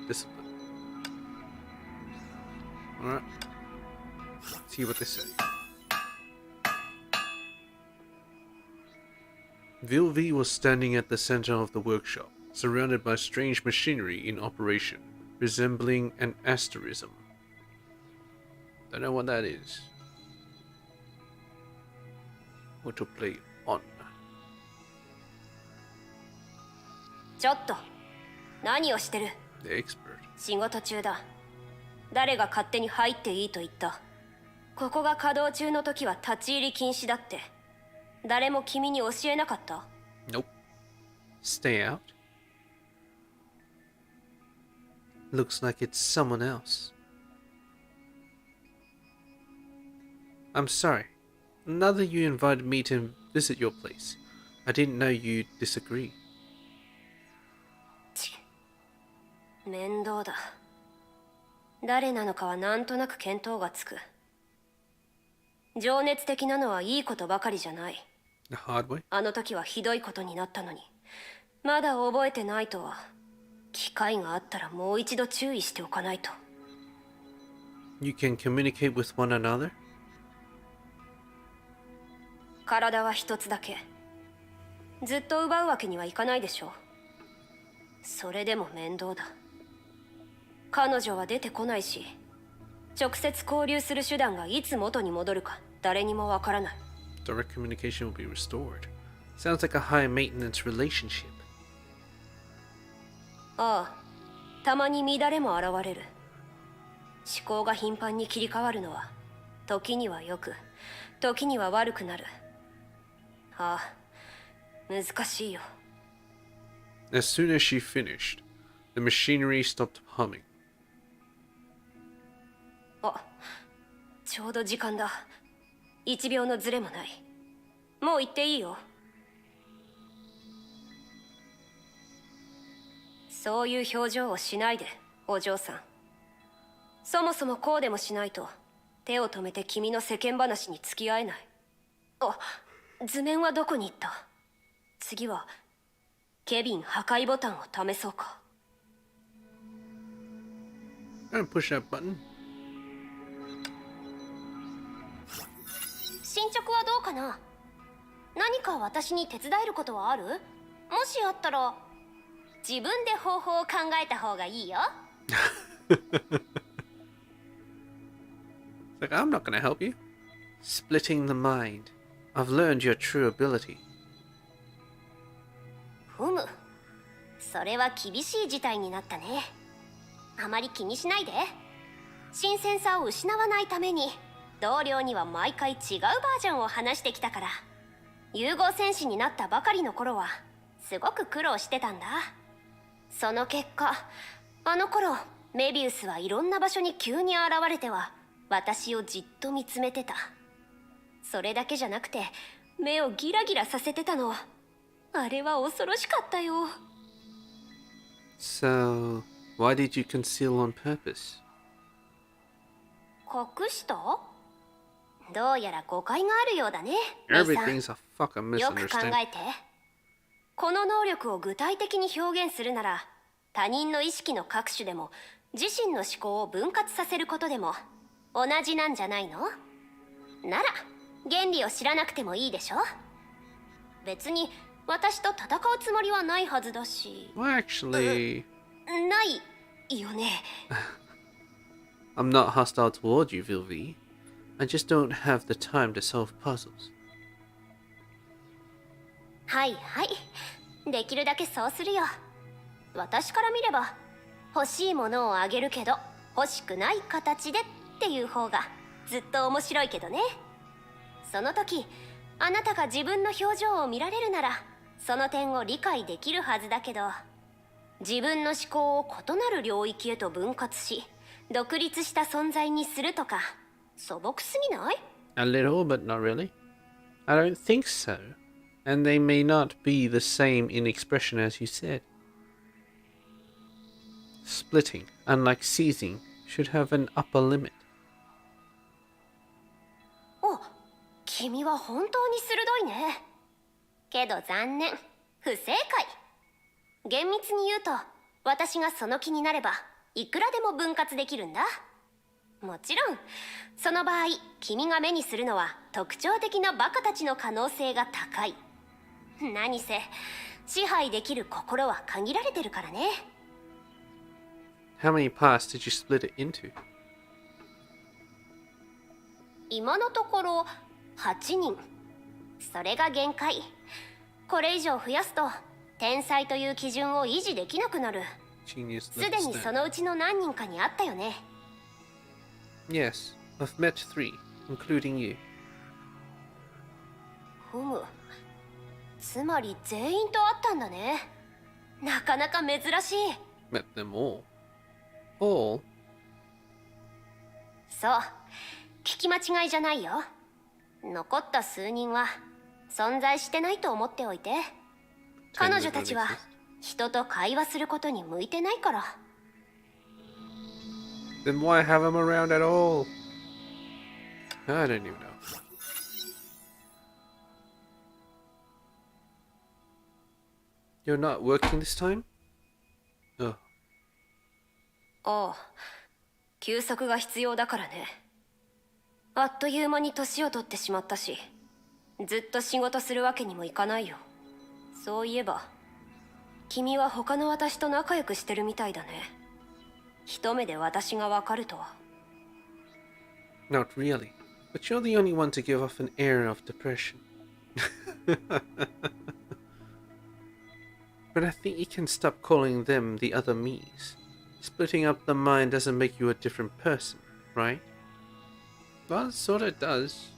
[SPEAKER 1] Discipline. Alright. See what they say. Vilvi was standing at the center of the workshop, surrounded by strange machinery in operation, resembling an asterism. Don't know what that is. What to play on?
[SPEAKER 2] ちょっと何をしてる？
[SPEAKER 1] The expert.
[SPEAKER 2] 仕事中だ。誰が勝手に入っていいと言った？ここが稼働中の時は立ち入り禁止だって。誰も君に教えなかった？
[SPEAKER 1] Nope. Stay out. Looks like it's someone else. I'm sorry. Now that you invited me to visit your place, I didn't know you'd disagree.
[SPEAKER 2] 面倒だ。誰なのかはなんとなく見当がつく。情熱的なのはいいことばかりじゃない。
[SPEAKER 1] The hard way?
[SPEAKER 2] あの時はひどいことになったのに、まだ覚えてないとは。機会があったらもう一度注意しておかないと。
[SPEAKER 1] You can communicate with one another?
[SPEAKER 2] 体は一つだけ。ずっと奪うわけにはいかないでしょう。それでも面倒だ。彼女は出てこないし、直接交流する手段がいつ元に戻るか誰にもわからない。
[SPEAKER 1] Direct communication will be restored. Sounds like a high maintenance relationship.
[SPEAKER 2] ああ、たまに乱れも現れる。思考が頻繁に切り替わるのは、時には良く、時には悪くなる。ああ、難しいよ。
[SPEAKER 1] As soon as she finished, the machinery stopped humming.
[SPEAKER 2] あ、ちょうど時間だ。1秒のズレもない。もう行っていいよ。そういう表情をしないで、お嬢さん。そもそもこうでもしないと、手を止めて君の世間話に付き合えない。あ、図面はどこに行った？次は、ケビン破壊ボタンを試そうか。
[SPEAKER 1] Don't push that button.
[SPEAKER 6] 進捗はどうかな？何か私に手伝えることはある？もしあったら自分で方法を考えた方がいいよ。
[SPEAKER 1] Like, I'm not gonna help you. Splitting the mind. I've learned your true ability.
[SPEAKER 6] ふむ、それは厳しい事態になったね。あまり気にしないで。新鮮さを失わないために同僚には毎回違うバージョンを話してきたから。融合戦士になったばかりの頃はすごく苦労してたんだ。その結果、あの頃メビウスはいろんな場所に急に現れては私をじっと見つめてた。それだけじゃなくて目をギラギラさせてたの。あれは恐ろしかったよ。
[SPEAKER 1] So, why did you conceal on purpose?
[SPEAKER 6] 隠した？どうやら誤解があるようだね。メイさん、
[SPEAKER 1] Everything's a fucking
[SPEAKER 6] よく考
[SPEAKER 1] misunderstanding.
[SPEAKER 6] えて。この能力を具体的に表現するなら、他人の意識の各種でも自身の思考を分割させることでも同じなんじゃないの？なら原理を知らなくてもいいでしょ。別に私と戦うつもりはないはずだし。
[SPEAKER 1] Well, actually,
[SPEAKER 6] ないよね。
[SPEAKER 1] I'm not hostile toward you, Vilvi. I just don't have the time to solve puzzles.
[SPEAKER 6] はいはい、できるだけそうするよ。私から見れば欲しいものをあげるけど欲しくない形でっていう方がずっと面白いけどね。その時あなたが自分の表情を見られるならその点を理解できるはずだけど、自分の思考を異なる領域へと分割し独立した存在にするとか素朴すぎない？
[SPEAKER 1] A little, but not really. I don't think so. And they may not be the same in expression as you said. Splitting, unlike seizing, should have an upper limit.
[SPEAKER 6] 君は本当に鋭いね。けど残念、不正解。厳密に言うと、私がその気になればいくらでも分割できるんだ。もちろんその場合、君が目にするのは特徴的なバカたちの可能性が高い。何せ支配できる心は限られてるからね。
[SPEAKER 1] How many parts did you split it into?
[SPEAKER 6] 今のところ8人。それが限界。これ以上増やすと天才という基準を維持できなくなる。
[SPEAKER 1] Genius
[SPEAKER 6] すでにそのうちの何人かに会ったよね。
[SPEAKER 1] Yes, I've met 3, including you.
[SPEAKER 6] ふむ。つまり全員と会ったんだね。なかなか珍しい。
[SPEAKER 1] Met them all. All?
[SPEAKER 6] そう、聞き間違いじゃないよ。残った数人は存在してないと思っておいて。彼女たちは人と会話することに向いてないから。
[SPEAKER 1] Then why have them around at all? I don't even know. You're not working this time? Oh.
[SPEAKER 6] ああ、休息が必要だからね。あっという間に年を取ってしまったし、ずっと仕事するわけにもいかないよ。そういえば君は他の私と仲良くしてるみたいだね。一目で私がわかるとは。
[SPEAKER 1] Not really. But you're the only one to give off an air of depression. But I think you can stop calling them the other me's. Splitting up the mind doesn't make you a different person, right? Well, it sorta does.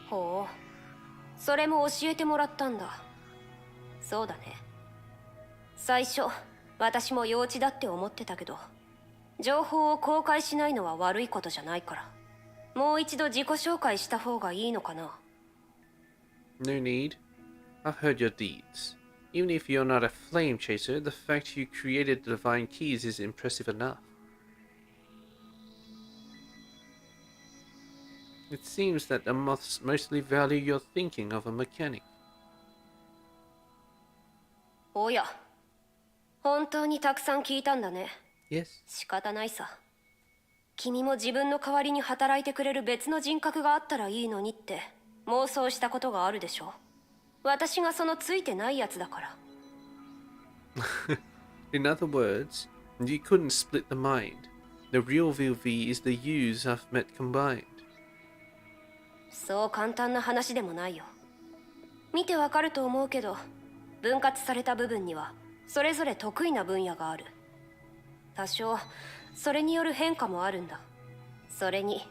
[SPEAKER 6] ほう、それも教えてもらったんだ。そうだね。最初私も幼稚だって思ってたけど、情報を公開しないのは悪いことじゃないから、もう一度自己紹介した方がいいのかな。
[SPEAKER 1] No need. I've heard your deeds. Even if you're not a flame chaser, the fact you created the divine keys is impressive enough. It seems that the moths mostly value your thinking of a mechanic.
[SPEAKER 6] おや、本当にたくさん聞いたんだね。
[SPEAKER 1] Yes.
[SPEAKER 6] 仕方ないさ。君も自分の代わりに働いてくれる別の人格があったらいいのにって妄想したことがあるでしょ。私がそのついてないやつだから。
[SPEAKER 1] In other words, you couldn't split the mind. The real VV is the yous I've met combined.
[SPEAKER 6] そう簡単な話でもないよ。見てわかると思うけど、分割された部分にはそれぞれ得意な分野がある。多少それによる変化もあるんだ。それに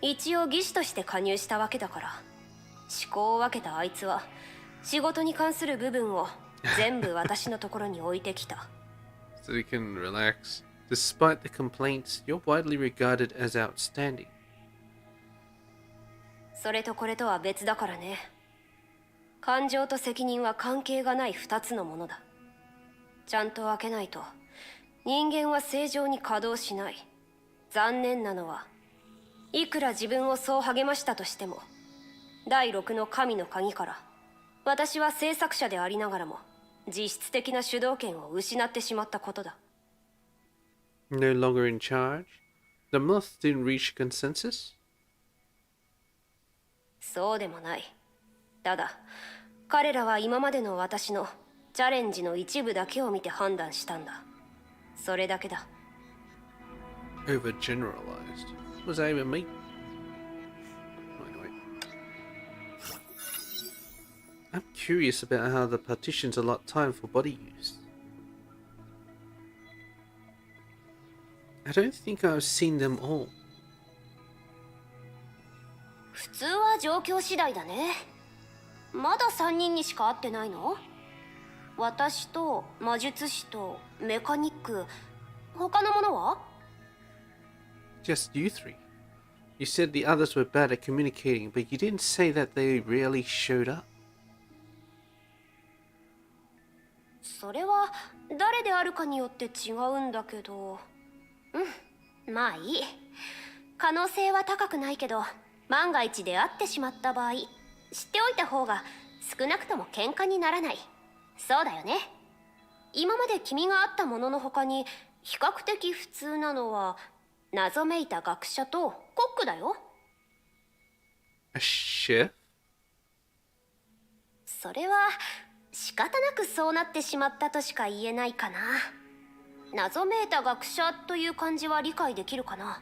[SPEAKER 6] 一応技師として加入したわけだから、思考を分けたあいつは仕事に関する部分を全部私のところに置いてきた。
[SPEAKER 1] So you can relax. Despite the complaints, you're widely regarded as outstanding.
[SPEAKER 6] それとこれとは別だからね。感情と責任は関係がない2つのものだ。ちゃんと分けないと人間は正常に稼働しない。残念なのは、いくら自分をそう励ましたとしても、第6の神の鍵から私は制作者でありながらも実質的な主導権を失ってしまったことだ。
[SPEAKER 1] No longer in charge? The moths didn't reach consensus?
[SPEAKER 6] そうでもない。ただ彼らは今までの私のチャレンジの一部だけを見て判断したんだ。それだけだ。
[SPEAKER 1] Overgeneralized. Was I even me? Anyway. I'm curious about how the partitions allot time for body use. I don't think I've seen them all.
[SPEAKER 6] 普通は状況次第だね。まだ3人にしか会ってないの？私と魔術師とメカニック、他の者は？
[SPEAKER 1] Just you three. You said the others were bad at communicating, but you didn't say that they rarely showed up.
[SPEAKER 6] それは誰であるかによって違うんだけど。まあいい。可能性は高くないけど、万が一出会ってしまった場合、知っておいた方が少なくとも喧嘩にならない。そうだよね。今まで君が会ったものの他に比較的普通なのは謎めいた学者とコックだよ。
[SPEAKER 1] A chef?
[SPEAKER 6] それは仕方なくそうなってしまったとしか言えないかな。謎めいた学者という感じは理解できるかな。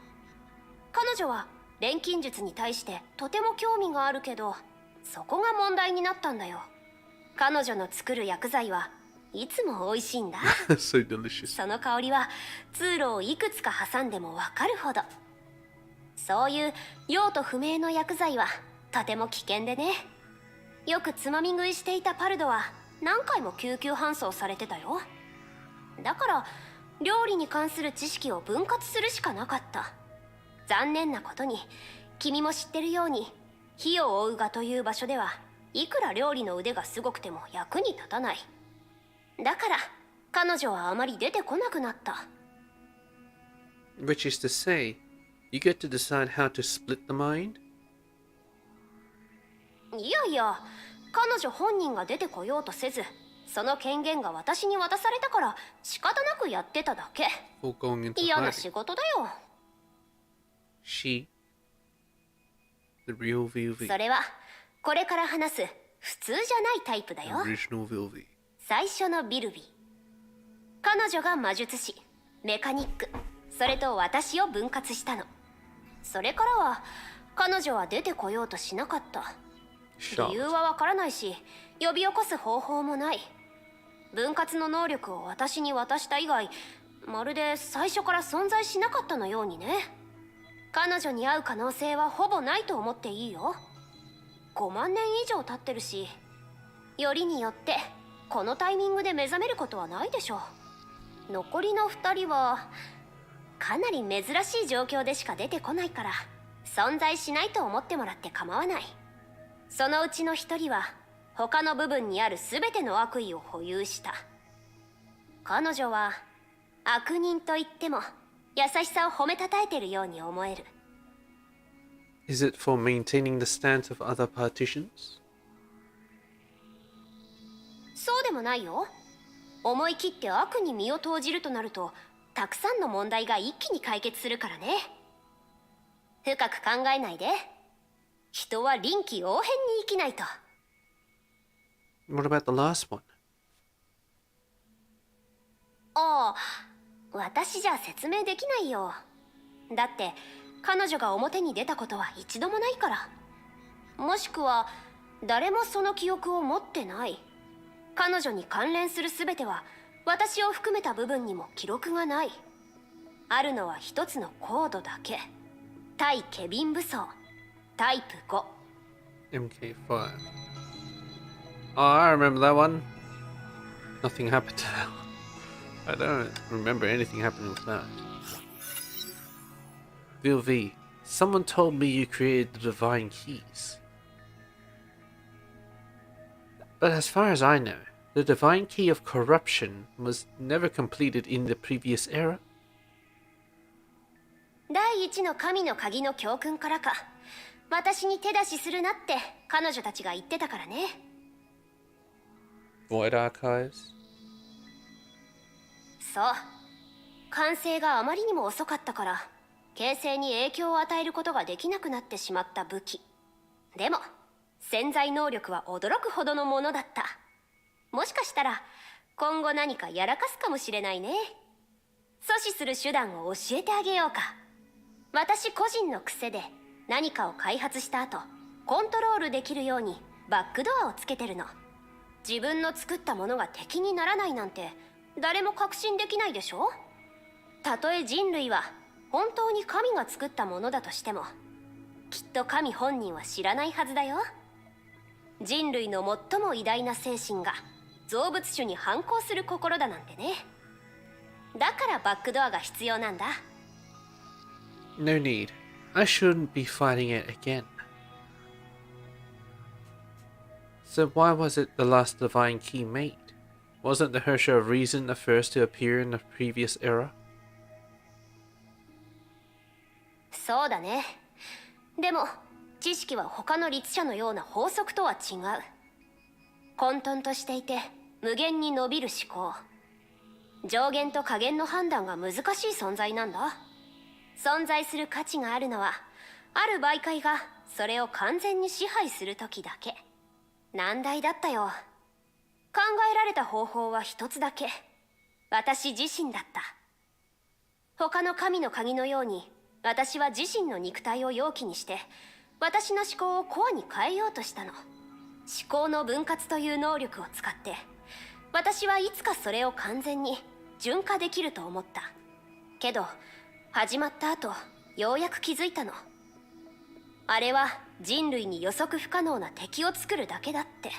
[SPEAKER 6] 彼女は錬金術に対してとても興味があるけど、そこが問題になったんだよ。彼女の作る薬剤はいつも美味しいんだ。
[SPEAKER 1] So delicious.
[SPEAKER 6] その香りは通路をいくつか挟んでもわかるほど。そういう用途不明の薬剤はとても危険でね。よくつまみ食いしていたパルドは何回も救急搬送されてたよ。だから料理に関する知識を分割するしかなかった。残念なことに君も知ってるように、火を追うがという場所ではいくら料理の腕がすごくても役に立たない。だから彼女はあまり出てこなくなった。
[SPEAKER 1] Which is to say, you get to decide how to split the mind?
[SPEAKER 6] いやいや、彼女本人が出てこようとせず、その権限が私に渡されたから仕方なくやってただけ。
[SPEAKER 1] Or going into
[SPEAKER 6] 嫌な
[SPEAKER 1] hiding?
[SPEAKER 6] 仕事だよ。
[SPEAKER 1] She, the real VV,
[SPEAKER 6] それはこれから話す普通じゃないタイプだ
[SPEAKER 1] the
[SPEAKER 6] よ。
[SPEAKER 1] original VV.
[SPEAKER 6] 最初のビルビー。彼女が魔術師、メカニック、それと私を分割したの。それからは彼女は出てこようとしなかった。理由
[SPEAKER 1] Shot.
[SPEAKER 6] はわからないし、呼び起こす方法もない。分割の能力を私に渡した以外、まるで最初から存在しなかったのようにね。彼女に会う可能性はほぼないと思っていいよ。5万年以上経ってるし、よりによってこのタイミングで目覚めることはないでしょう。残りの2人はかなり珍しい状況でしか出てこないから、存在しないと思ってもらって構わない。そのうちの1人は他の部分にある全ての悪意を保有した。彼女は悪人と言っても優しさを褒めたたえてるように思える。
[SPEAKER 1] Is it for maintaining the stance of other partitions?
[SPEAKER 6] そうでもないよ。思い切って悪に身を投じるとなると、たくさんの問題が一気に解決するからね。深く考えないで。人は臨機応変に生きないと。
[SPEAKER 1] What about the last one?
[SPEAKER 6] ああ、私じゃ説明できないよ。だって彼女が表に出たことは一度もないから。もしくは誰もその記憶を持ってない。彼女に関連する全ては私を含めた部分にも記録がない。あるのは一つのコードだけ。対ケビン武装タイプ5。
[SPEAKER 1] MK5. Oh, I remember that one. Nothing happened to that one. I don't remember anything happening with that. VLV, someone told me you created the divine keys. But as far as I know, the divine key of corruption was never completed in the previous era.
[SPEAKER 6] 第一の神の鍵の教訓からか、私に手出しするなって彼女たちが言ってたからね。
[SPEAKER 1] Void Archives?
[SPEAKER 6] そう、完成があまりにも遅かったから形成に影響を与えることができなくなってしまった武器。でも潜在能力は驚くほどのものだった。もしかしたら今後何かやらかすかもしれないね。阻止する手段を教えてあげようか。私個人の癖で何かを開発した後コントロールできるようにバックドアをつけてるの。自分の作ったものが敵にならないなんて誰も確信できないでしょ。たとえ人類は本当に神が作ったものだとしても、きっと神本人は知らないはずだよ。人類の最も偉大な精神が造物主に反抗する心だなんてね。だからバックドアが必要なんだ。
[SPEAKER 1] No need. I shouldn't be fighting it again. So why was it the last divine key made? Wasn't the Hersher of Reason the first to appear in the previous era?
[SPEAKER 6] そうだね。でも知識は他の律者のような法則とは違う。混沌としていて無限に伸びる思考。上限と下限の判断が難しい存在なんだ。存在する価値があるのはある媒介がそれを完全に支配する時だけ。難題だったよ。考えられた方法は一つだけ。私自身だった。他の神の鍵のように私は自身の肉体を容器にして私の思考をコアに変えようとしたの。思考の分割という能力を使って私はいつかそれを完全に純化できると思った。けど始まった後ようやく気づいたの。あれは人類に予測不可能な敵を作るだけだって。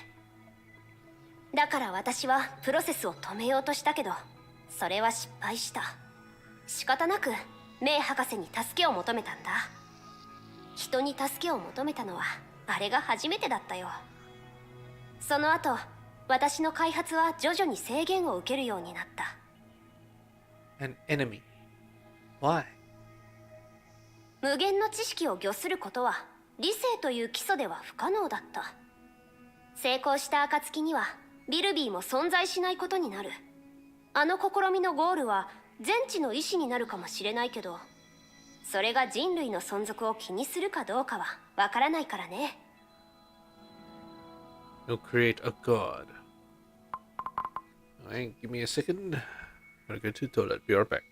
[SPEAKER 6] だから私はプロセスを止めようとしたけどそれは失敗した。仕方なくメイ博士に助けを求めたんだ。人に助けを求めたのはあれが初めてだったよ。その後私の開発は徐々に制限を受けるようになった。
[SPEAKER 1] An enemy. Why?
[SPEAKER 6] 無限の知識を御することは理性という基礎では不可能だった。成功した暁にはビルビーも存在しないことになる。あの試みのゴールは全知の意志になるかもしれないけど、それが人類の存続を気にするかどうかはわからないからね。
[SPEAKER 1] You'll create a god. Alright, give me a second. I'm gonna go to the toilet. Be right back.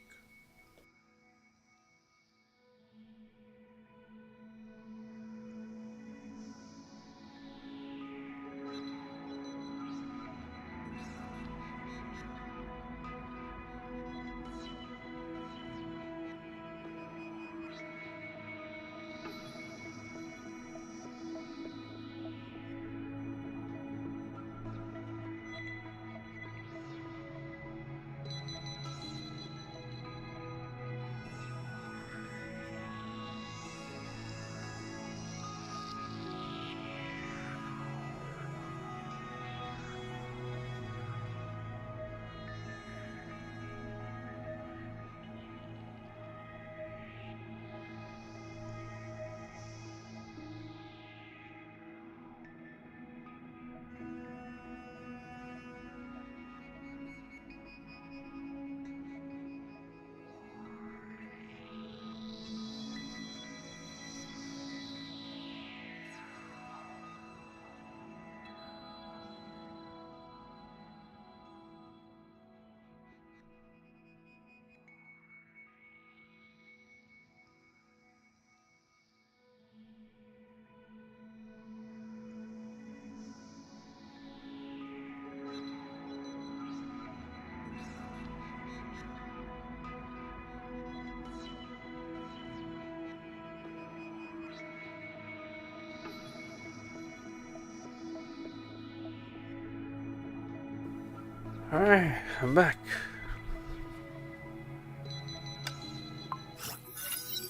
[SPEAKER 1] Alright, I'm back.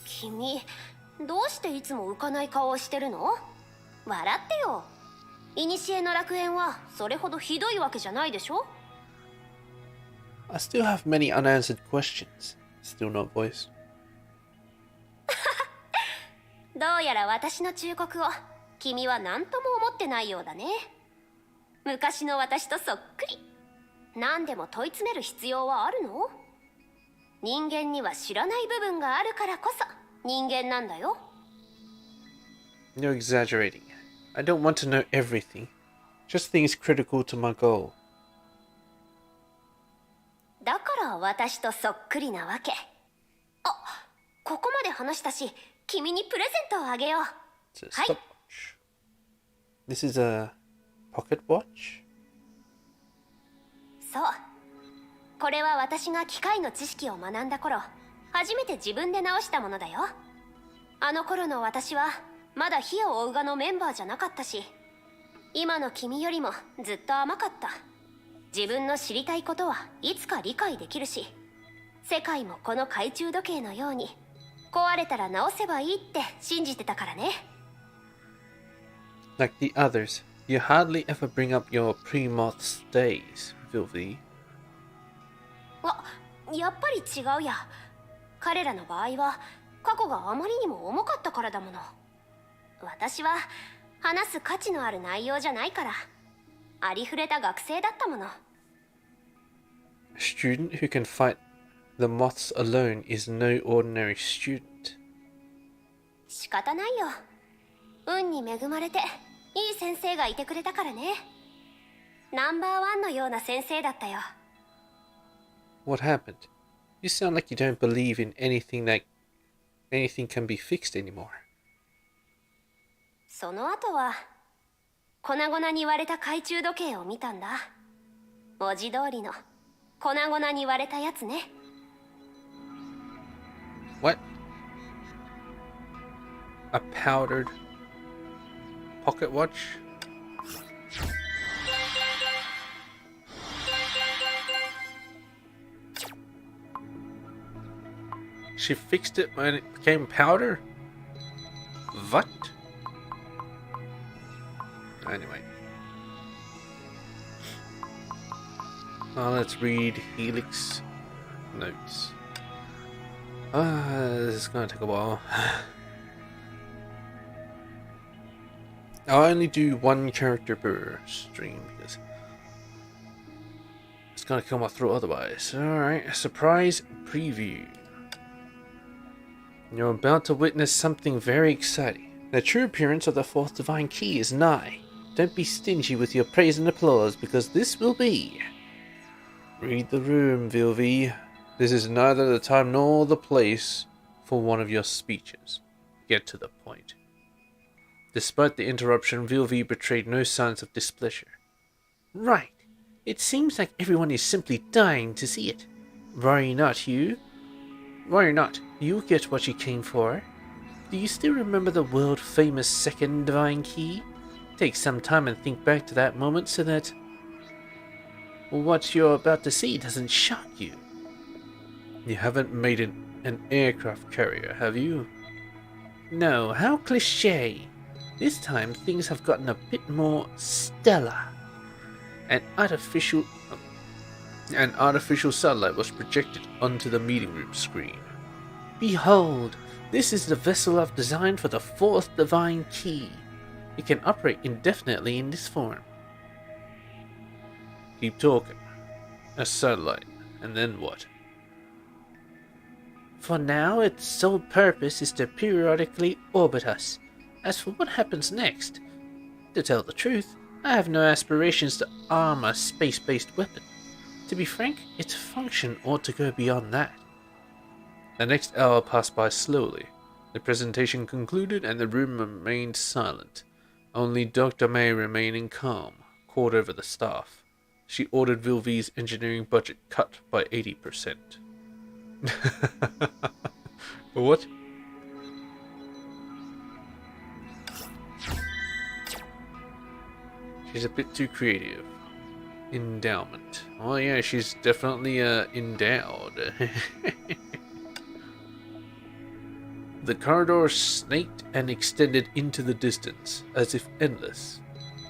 [SPEAKER 6] 君、どうしていつも浮かない顔をしてるの？笑ってよ。古の楽園はそれほどひどいわけじゃないでしょ？
[SPEAKER 1] I still have many unanswered questions. Still not voiced.
[SPEAKER 6] どうやら私の忠告を君は何とも思ってないようだね。昔の私とそっくり。何でも問い詰める必要はあるの？人間には知らない部分があるからこそ人間なんだよ。
[SPEAKER 1] You're exaggerating. I don't want to know everything. Just things critical to my goal.
[SPEAKER 6] だから私とそっくりなわけ。あ、ここまで話したし、君にプレゼントをあげよう。
[SPEAKER 1] It's a stopwatch. This is a pocket watch?
[SPEAKER 6] そう。これは私が機械の知識を学んだ頃、初めて自分で直したものだよ。あの頃の私はまだ火を追うがのメンバーじゃなかったし、今の君よりもずっと甘かった。自分の知りたいことはいつか理解できるし、世界もこの懐中時計のように壊れたら直せばいいって信じてたからね。
[SPEAKER 1] Like the others, you hardly ever bring up your pre-moth days, Vilvi.
[SPEAKER 6] あ、やっぱり違うや。彼らの場合は過去があまりにも重かったからだもの。私は話す価値のある内容じゃないから。ありふれた学生だったもの。
[SPEAKER 1] A student who can fight the moths alone is no ordinary student.
[SPEAKER 6] 仕方ないよ。運に恵まれていい先生がいてくれたからね。ナンバーワンのような先生だったよ。
[SPEAKER 1] What happened? You sound like you don't believe in anything can be fixed anymore.
[SPEAKER 6] その後は粉々に割れた懐中時計を見たんだ。文字通りの粉々に割れたやつね。
[SPEAKER 1] What? A powdered pocket watch? She fixed it when it became powder? What? Anyway. Let's read Helix notes. This is gonna take a while. I'll only do one character per stream because it's gonna kill my throat otherwise. Alright, surprise preview. You're about to witness something very exciting. The true appearance of the fourth divine key is nigh. Don't be stingy with your praise and applause, because this will be... Read the room, Vilvi. This is neither the time nor the place for one of your speeches. Get to the point. Despite the interruption, Vilvi betrayed no signs of displeasure. Right. It seems like everyone is simply dying to see it. Worry not, you. Worry not. You'll get what you came for. Do you still remember the world-famous second divine key? Take some time and think back to that moment so that what you're about to see doesn't shock you. You haven't made it an aircraft carrier, have you? No, how cliché. This time things have gotten a bit more stellar. An artificial satellite was projected onto the meeting room screen. Behold, this is the vessel I've designed for the fourth divine key. It can operate indefinitely in this form. Keep talking. A satellite, and then what? For now, its sole purpose is to periodically orbit us. As for what happens next, to tell the truth, I have no aspirations to arm a space-based weapon. To be frank, its function ought to go beyond that. The next hour passed by slowly. The presentation concluded and the room remained silent. Only Dr. May remaining calm, called over the staff. She ordered Vilvi's engineering budget cut by 80%. What? She's a bit too creative. Endowment. Oh yeah, she's definitely endowed. The corridor snaked and extended into the distance, as if endless.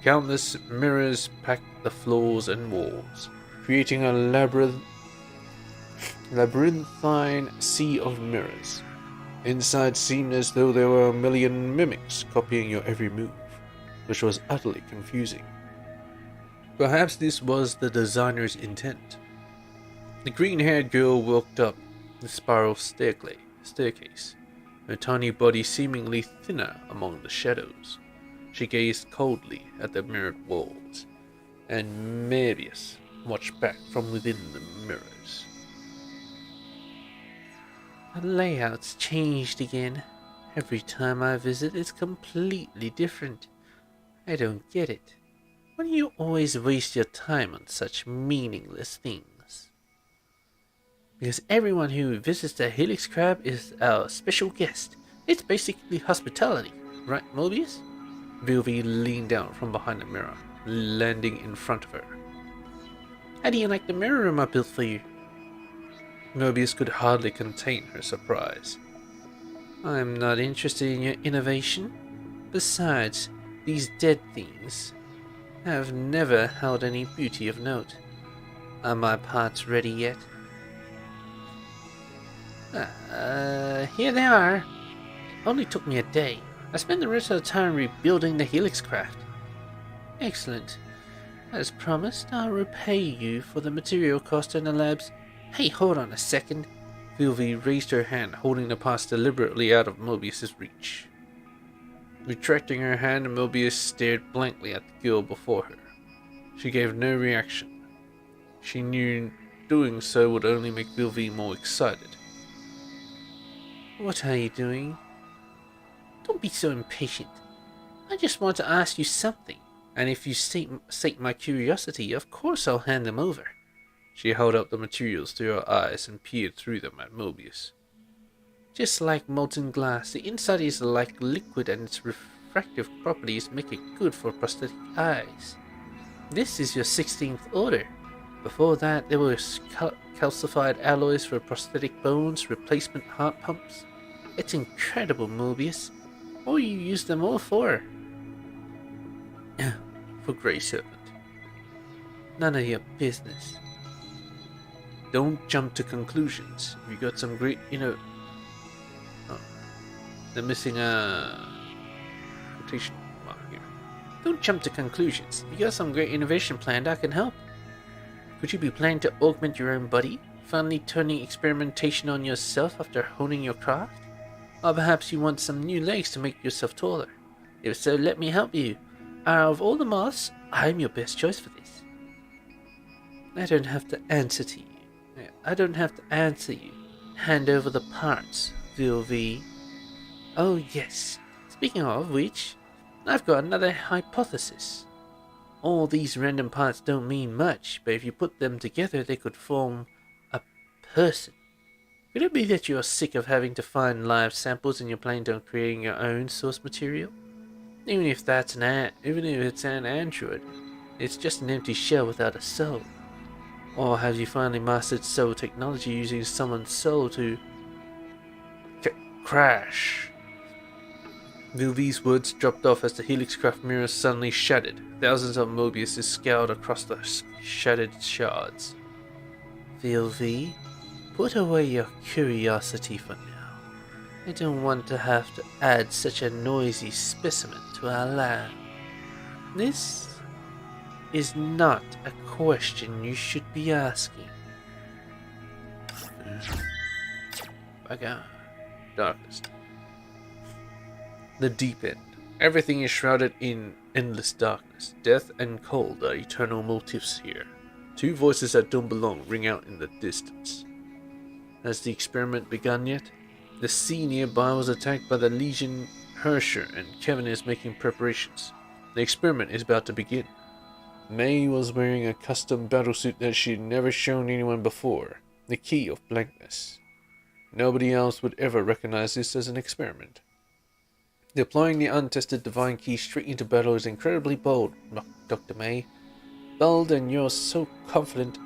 [SPEAKER 1] Countless mirrors packed the floors and walls, creating a labyrinthine sea of mirrors. Inside seemed as though there were a million mimics copying your every move, which was utterly confusing. Perhaps this was the designer's intent. The green-haired girl walked up the spiral staircase, her tiny body seemingly thinner among the shadows. She gazed coldly at the mirrored walls, and Mebius watched back from within the mirrors. The layout's changed again. Every time I visit, it's completely different. I don't get it. Why do you always waste your time on such meaningless things? Because everyone who visits the Helix Crab is our special guest. It's basically hospitality, right, Mobius? Vilvi leaned down from behind the mirror, landing in front of her. How do you like the mirror room I built for you? Mobius could hardly contain her surprise. I'm not interested in your innovation. Besides, these dead things have never held any beauty of note. Are my parts ready yet? Here they are. Only took me a day.
[SPEAKER 8] I spent the rest of the time rebuilding the Helix craft. Excellent. As promised, I'll repay you for the material cost in the labs. Hey, hold on a second. Sylvie raised her hand, holding the parts deliberately out of Mobius's reach. Retracting her hand, Mobius stared blankly at the girl before her. She gave no reaction. She knew doing so would only make Sylvie more excited. What are you doing? Don't be so impatient. I just want to ask you something, and if you sate my curiosity, of course I'll hand them over. She held up the materials to her eyes and peered through them at Mobius. Just like molten glass, the inside is like liquid and its refractive properties make it good for prosthetic eyes. This is your 16th order. Before that, there was calcified alloys for prosthetic bones, replacement heart pumps. It's incredible, Mobius. What will you use them all for? For Grey Serpent. None of your business. Don't jump to conclusions. We got some great, Oh, they're missing a quotation mark here. Don't jump to conclusions. We got some great innovation planned. I can help. Could you be planning to augment your own body? Finally turning experimentation on yourself after honing your craft? Or perhaps you want some new legs to make yourself taller? If so, let me help you. Out of all the moths, I'm your best choice for this. I don't have to answer to you. Hand over the parts, Sylvie. Oh yes. Speaking of which, I've got another hypothesis. All these random parts don't mean much, but if you put them together, they could form a person. Could it be that you're sick of having to find live samples and you're planning on creating your own source material? Even if it's an android, it's just an empty shell without a soul. Or have you finally mastered soul technology using someone's soul to crash? Sylvie's words dropped off as the Helixcraft mirror suddenly shattered. Thousands of Mobiuses scoured across the shattered shards. Sylvie, put away your curiosity for now. I don't want to have to add such a noisy specimen to our lab. This is not a question you should be asking. Back out. Darkness. The deep end. Everything is shrouded in endless darkness. Death and cold are eternal motifs here. Two voices that don't belong ring out in the distance. Has the experiment begun yet? The sea nearby was attacked by the Elysian Hersher, and Kevin is making preparations. The experiment is about to begin. May was wearing a custom battlesuit that she'd never shown anyone before, the key of blankness. Nobody else would ever recognize this as an experiment. Deploying the untested divine key straight into battle is incredibly bold, Dr. May. Bold, and you're so confident.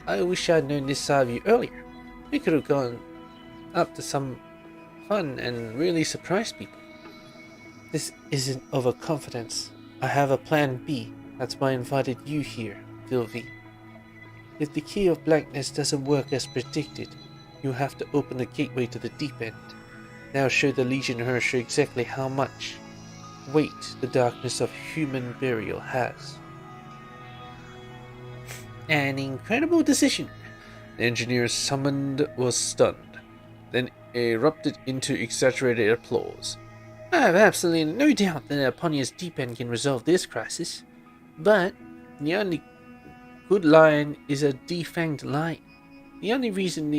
[SPEAKER 8] I wish I'd known this side of you earlier. We could have gone up to some fun and really surprised people. This isn't overconfidence. I have a plan B. That's why I invited you here, Sylvie. If the key of blankness doesn't work as predicted, you have to open the gateway to the deep end. Now show the Legion Hersher exactly how much weight the darkness of human burial has. An incredible decision. The engineer summoned was stunned, then erupted into exaggerated applause. I have absolutely no doubt that Aponia's deep end can resolve this crisis, but the only good lion is a defanged lion. The only reason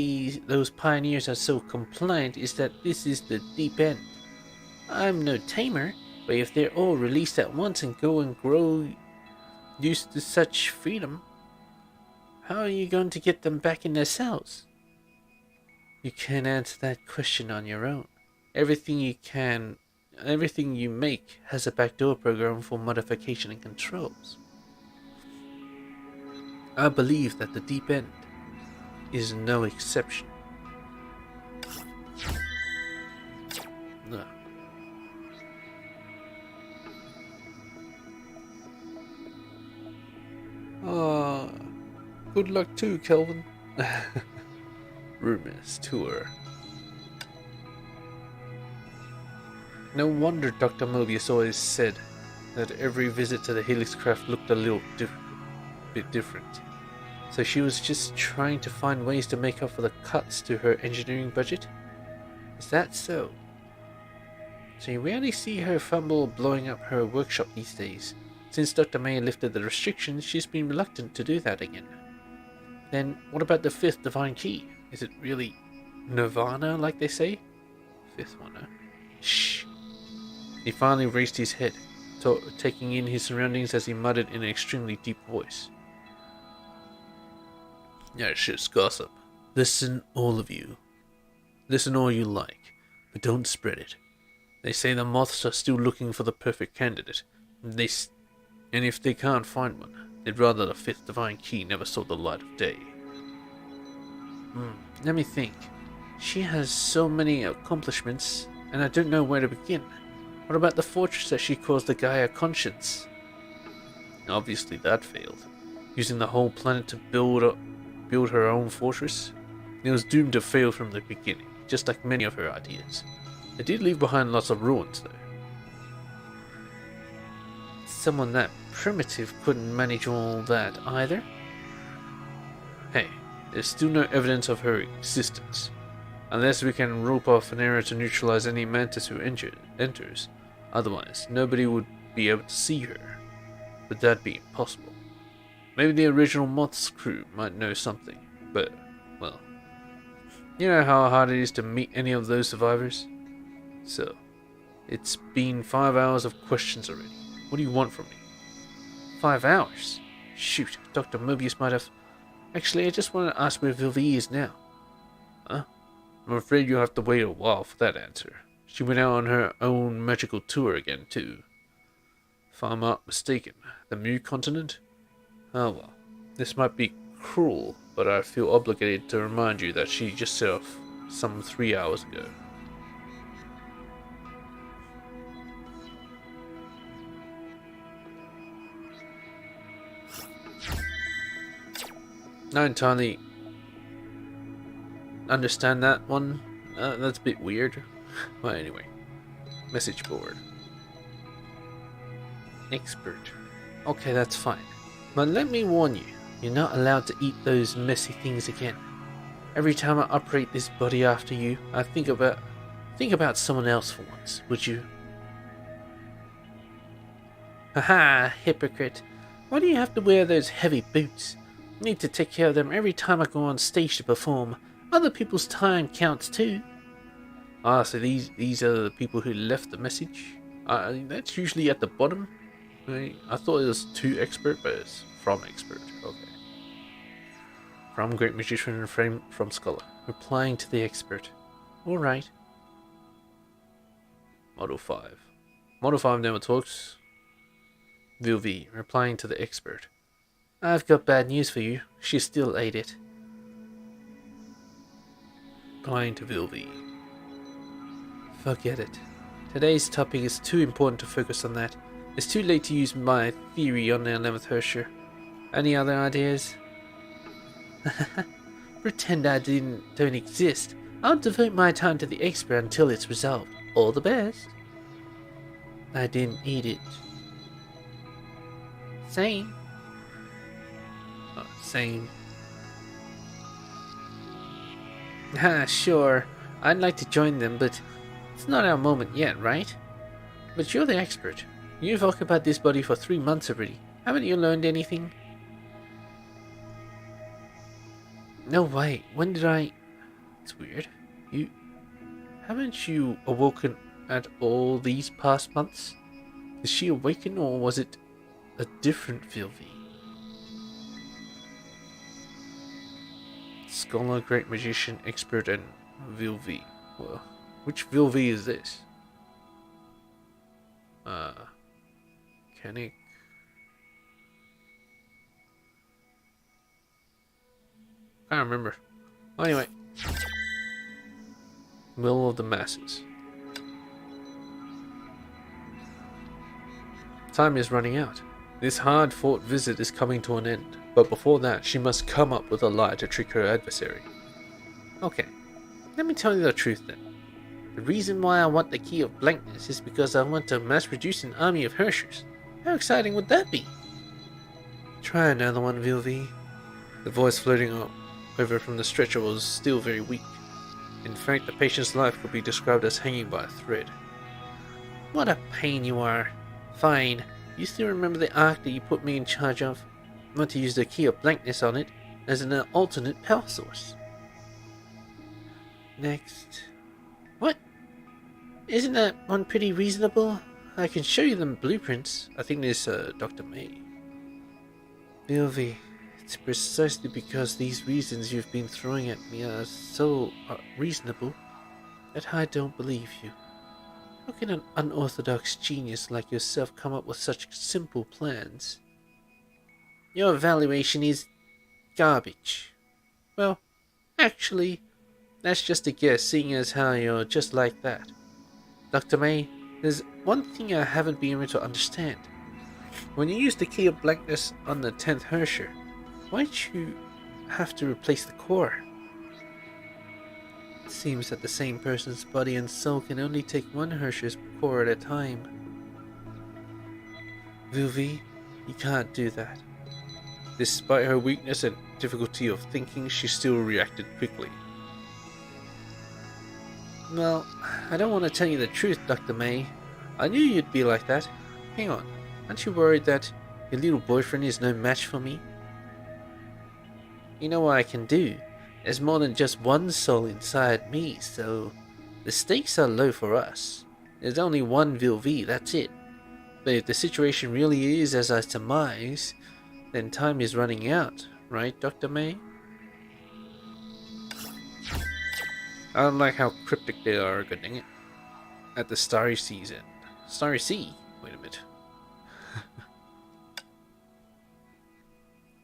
[SPEAKER 8] those pioneers are so compliant is that this is the deep end. I'm no tamer, but if they're all released at once and go and grow used to such freedom, how are you going to get them back in their cells? You can't answer that question on your own. Everything you make has a backdoor program for modification and controls. I believe that the deep end is no exception. No. Good luck too, Kelvin. Rumors tour. No wonder Dr. Mobius always said that every visit to the Helix craft looked a little bit different. So she was just trying to find ways to make up for the cuts to her engineering budget? Is that so? So you rarely see her fumble blowing up her workshop these days. Since Dr. May lifted the restrictions, she's been reluctant to do that again. Then what about the fifth divine key? Is it really Nirvana, like they say? Fifth one, huh? Shh. He finally raised his head, taking in his surroundings as he muttered in an extremely deep voice. Yeah, it's just gossip. Listen, all of you. Listen all you like, but don't spread it. They say the moths are still looking for the perfect candidate. And if they can't find one, they'd rather the fifth divine key never saw the light of day. Let me think. She has so many accomplishments, and I don't know where to begin. What about the fortress that she calls the Gaia Conscience? Obviously that failed. Using the whole planet to build her own fortress? It was doomed to fail from the beginning, just like many of her ideas. It did leave behind lots of ruins, though. Someone that primitive couldn't manage all that either. Hey, there's still no evidence of her existence. Unless we can rope off an error to neutralize any mantis who enters. Otherwise, nobody would be able to see her. Would that be impossible? Maybe the original Moth's crew might know something, but, well, you know how hard it is to meet any of those survivors? So, it's been 5 hours of questions already. What do you want from me? 5 hours? Shoot, Dr. Mobius might have... Actually, I just want to ask where Vilvi is now. Huh? I'm afraid you'll have to wait a while for that answer. She went out on her own magical tour again, too. If I'm not mistaken, the Mu continent? Oh well, this might be cruel, but I feel obligated to remind you that she just set off some 3 hours ago. Not entirely understand that one. That's a bit weird. Well, anyway. Message board. Expert. Okay, that's fine. But let me warn you, you're not allowed to eat those messy things again. Every time I operate this body after you, I think about someone else for once, would you? Haha, hypocrite. Why do you have to wear those heavy boots? I need to take care of them every time I go on stage to perform. Other people's time counts too. Ah, so these are the people who left the message? That's usually at the bottom. I thought it was to expert, but it's from expert. Okay. From great magician and from scholar. Replying to the expert. Alright. Model 5. Model 5 never talks. Vilvi, replying to the expert. I've got bad news for you. She still ate it. Replying to Vilvi. Forget it. Today's topic is too important to focus on that. It's too late to use my theory on the 11th Hersher. Any other ideas? Pretend I don't exist. I'll devote my time to the expert until it's resolved. All the best. I didn't eat it. Same. Oh, same. Sure. I'd like to join them, but it's not our moment yet, right? But you're the expert. You've occupied this body for 3 months already. Haven't you learned anything? No way. When did I... It's weird. Haven't you awoken at all these past months? Did she awaken, or was it a different Vilvi? Scholar, great magician, expert, and Vilvi. Well, which Vilvi is this? Mechanic. Can't remember. Well, anyway. Will of the masses. Time is running out. This hard-fought visit is coming to an end, but before that, she must come up with a lie to trick her adversary. Okay, let me tell you the truth then. The reason why I want the key of blankness is because I want to mass produce an army of Hershers. How exciting would that be? Try another one, Vilvi. The voice floating over from the stretcher was still very weak. In fact, the patient's life could be described as hanging by a thread. What a pain you are. Fine. You still remember the arc that you put me in charge of? I want to use the key of blankness on it as an alternate power source. Next. What? Isn't that one pretty reasonable? I can show you the blueprints. I think there's Dr. May. Vilvi, it's precisely because these reasons you've been throwing at me are so reasonable that I don't believe you. How can an unorthodox genius like yourself come up with such simple plans? Your evaluation is garbage. Well, actually, that's just a guess, seeing as how you're just like that. Dr. May, there's one thing I haven't been able to understand. When you use the key of blankness on the 10th Hersher, why'd you have to replace the core? It seems that the same person's body and soul can only take one Hersher's core at a time. Vilvi, you can't do that. Despite her weakness and difficulty of thinking, she still reacted quickly. Well, I don't want to tell you the truth, Dr. May. I knew you'd be like that. Hang on, aren't you worried that your little boyfriend is no match for me? You know what I can do? There's more than just one soul inside me, so the stakes are low for us. There's only one Vilvi, that's it. But if the situation really is as I surmise, then time is running out, right, Dr. May? I don't like how cryptic they are, good dang it. At the Starry Sea's end. Starry Sea? Wait a minute.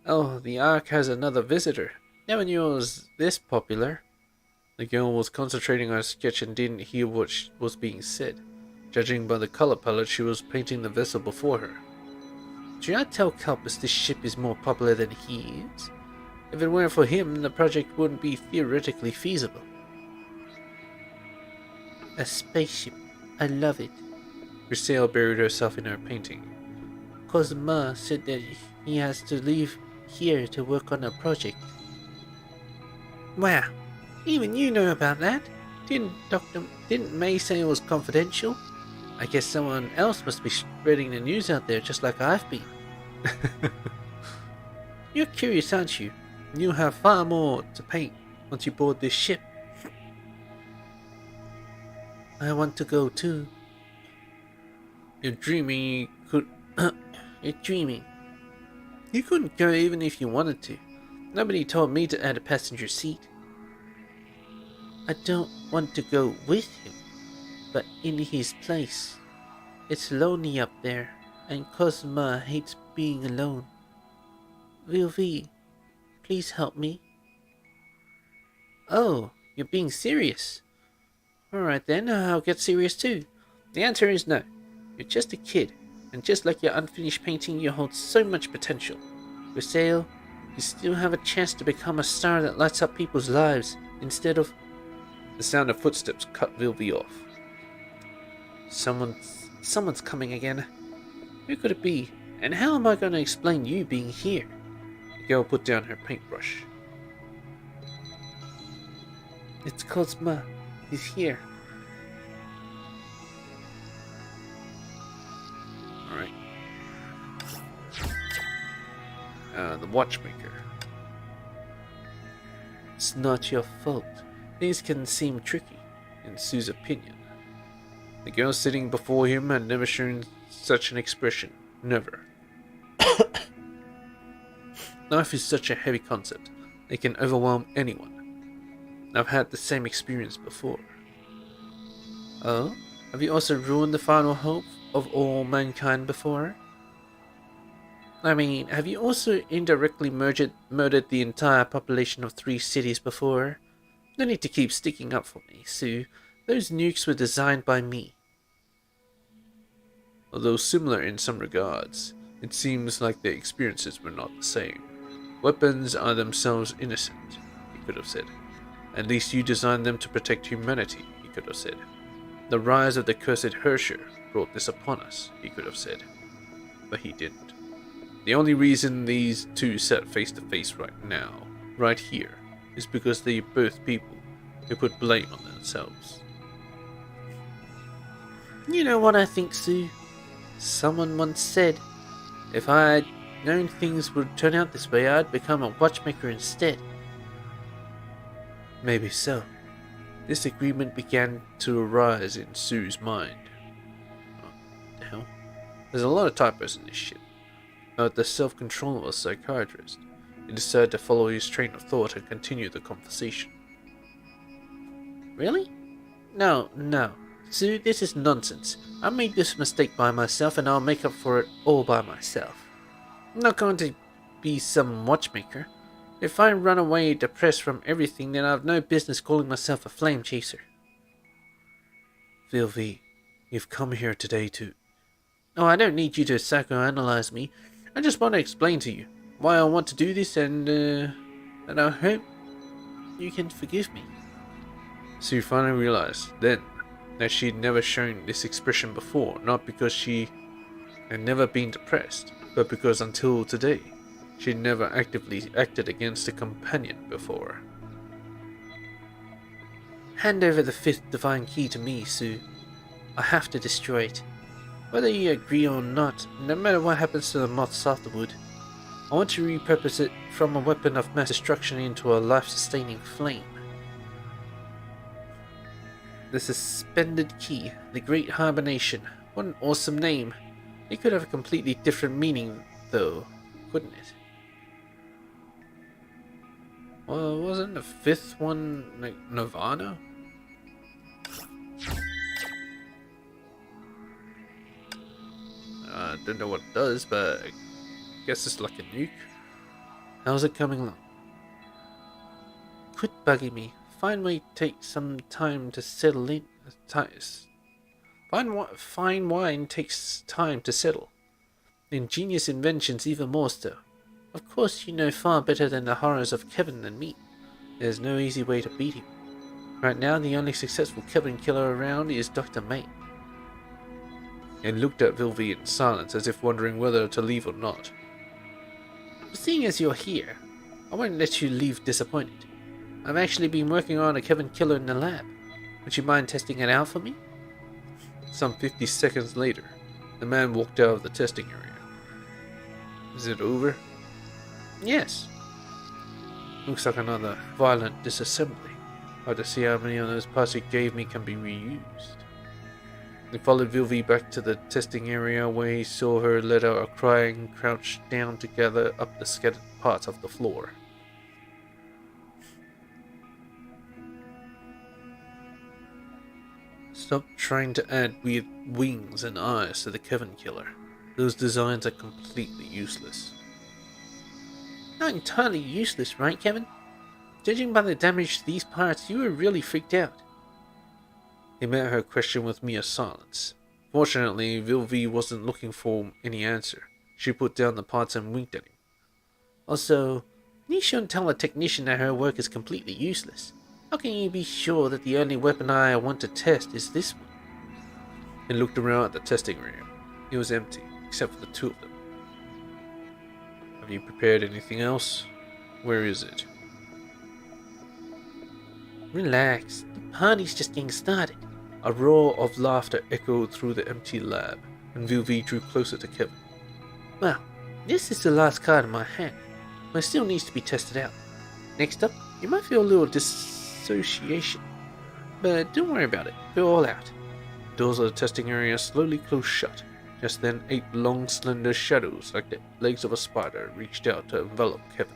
[SPEAKER 8] Oh, the Ark has another visitor. Never knew it was this popular. The girl was concentrating on her sketch and didn't hear what was being said. Judging by the color palette, she was painting the vessel before her. Should I tell Kalpus this ship is more popular than he is? If it weren't for him, the project wouldn't be theoretically feasible. A spaceship. I love it. Briseille buried herself in her painting. Cosma said that he has to leave here to work on a project. Wow, even you know about that? Didn't May say it was confidential? I guess someone else must be spreading the news out there just like I've been. You're curious, aren't you? You'll have far more to paint once you board this ship. I want to go too. You're dreaming you could... You're dreaming. You couldn't go even if you wanted to. Nobody told me to add a passenger seat. I don't want to go with him, but in his place. It's lonely up there, and Cosma hates being alone. Vilvi, please help me. Oh, you're being serious. Alright then, I'll get serious too. The answer is no. You're just a kid, and just like your unfinished painting, you hold so much potential. Briseille, you still have a chance to become a star that lights up people's lives, instead of... The sound of footsteps cut Vilvi off. Someone's coming again. Who could it be? And how am I going to explain you being here? The girl put down her paintbrush. It's Cosma. He's here. Alright. The watchmaker. It's not your fault. Things can seem tricky, in Sue's opinion. The girl sitting before him had never shown such an expression. Never. Life is such a heavy concept. It can overwhelm anyone. I've had the same experience before. Oh? Have you also ruined the final hope of all mankind before? I mean, have you also indirectly murdered the entire population of 3 cities before? No need to keep sticking up for me, Sue. Those nukes were designed by me. Although similar in some regards, it seems like their experiences were not the same. Weapons are themselves innocent, he could have said. At least you designed them to protect humanity, he could have said. The rise of the cursed Hersher brought this upon us, he could have said. But he didn't. The only reason these two sat face to face right now, right here, is because they are both people who put blame on themselves.
[SPEAKER 9] You know what I think, Sue? Someone once said, if I had known things would turn out this way, I'd become a watchmaker instead.
[SPEAKER 8] Maybe so. This agreement began to arise in Sue's mind. What the hell? There's a lot of typos in this shit. But the self-control of a psychiatrist, he decided to follow his train of thought and continue the conversation.
[SPEAKER 9] Really? No. Sue, this is nonsense. I made this mistake by myself and I'll make up for it all by myself. I'm not going to be some watchmaker. If I run away depressed from everything, then I've no business calling myself a flame chaser.
[SPEAKER 8] Vilvi, you've come here today to...
[SPEAKER 9] Oh, I don't need you to psychoanalyze me. I just want to explain to you why I want to do this and I hope you can forgive me.
[SPEAKER 8] Sue finally realized then that she'd never shown this expression before, not because she had never been depressed, but because until today, she'd never actively acted against a companion before.
[SPEAKER 9] Hand over the fifth divine key to me, Sue. I have to destroy it. Whether you agree or not, no matter what happens to the moths afterward, I want to repurpose it from a weapon of mass destruction into a life-sustaining flame. The suspended key, the Great Hibernation. What an awesome name. It could have a completely different meaning, though, couldn't it?
[SPEAKER 8] Well, wasn't the fifth one like Nirvana? I don't know what it does, but I guess it's like a nuke.
[SPEAKER 9] How's it coming along? Quit bugging me. Fine wine takes some time to settle in. Fine wine takes time to settle. Ingenious inventions even more so. Of course you know far better than the horrors of Kevin than me. There's no easy way to beat him. Right now the only successful Kevin killer around is Dr. May.
[SPEAKER 8] And looked at Vilvi in silence as if wondering whether to leave or not.
[SPEAKER 9] Seeing as you're here, I won't let you leave disappointed. I've actually been working on a Kevin killer in the lab. Would you mind testing it out for me?
[SPEAKER 8] Some 50 seconds later, the man walked out of the testing area. Is it over?
[SPEAKER 9] Yes.
[SPEAKER 8] Looks like another violent disassembly. I'll have to see how many of those parts he gave me can be reused. He followed Vilvi back to the testing area where he saw her let out a cry and crouched down to gather up the scattered parts of the floor. Stop trying to add weird wings and eyes to the Kevin killer. Those designs are completely useless.
[SPEAKER 9] Not entirely useless, right, Kevin? Judging by the damage to these parts, you were really freaked out.
[SPEAKER 8] He met her question with mere silence. Fortunately, Vilvi wasn't looking for any answer. She put down the parts and winked at him.
[SPEAKER 9] Also, you shouldn't tell a technician that her work is completely useless. How can you be sure that the only weapon I want to test is this one?
[SPEAKER 8] He looked around at the testing area. It was empty, except for the two of them. Have you prepared anything else? Where is it?
[SPEAKER 9] Relax, the party's just getting started.
[SPEAKER 8] A roar of laughter echoed through the empty lab, and Vilvi drew closer to Kevin.
[SPEAKER 9] Well, this is the last card in my hand, but it still needs to be tested out. Next up, you might feel a little dissociation, but don't worry about it, go all out.
[SPEAKER 8] The doors of the testing area slowly closed shut. Just then, 8 long, slender shadows, like the legs of a spider, reached out to envelop Kevin.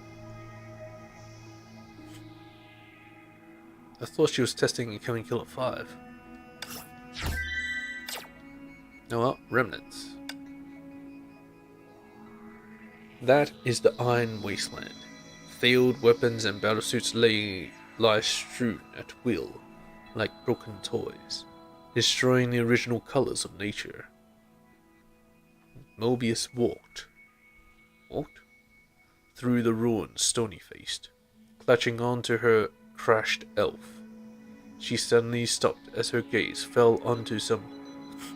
[SPEAKER 8] I thought she was testing Kevin Killer 5. Oh well, remnants. That is the Iron Wasteland. Failed weapons and battlesuits lie strewn at will, like broken toys, destroying the original colors of nature. Mobius walked through the ruins, stony-faced, clutching onto her crashed elf.
[SPEAKER 1] She suddenly stopped as her gaze fell onto some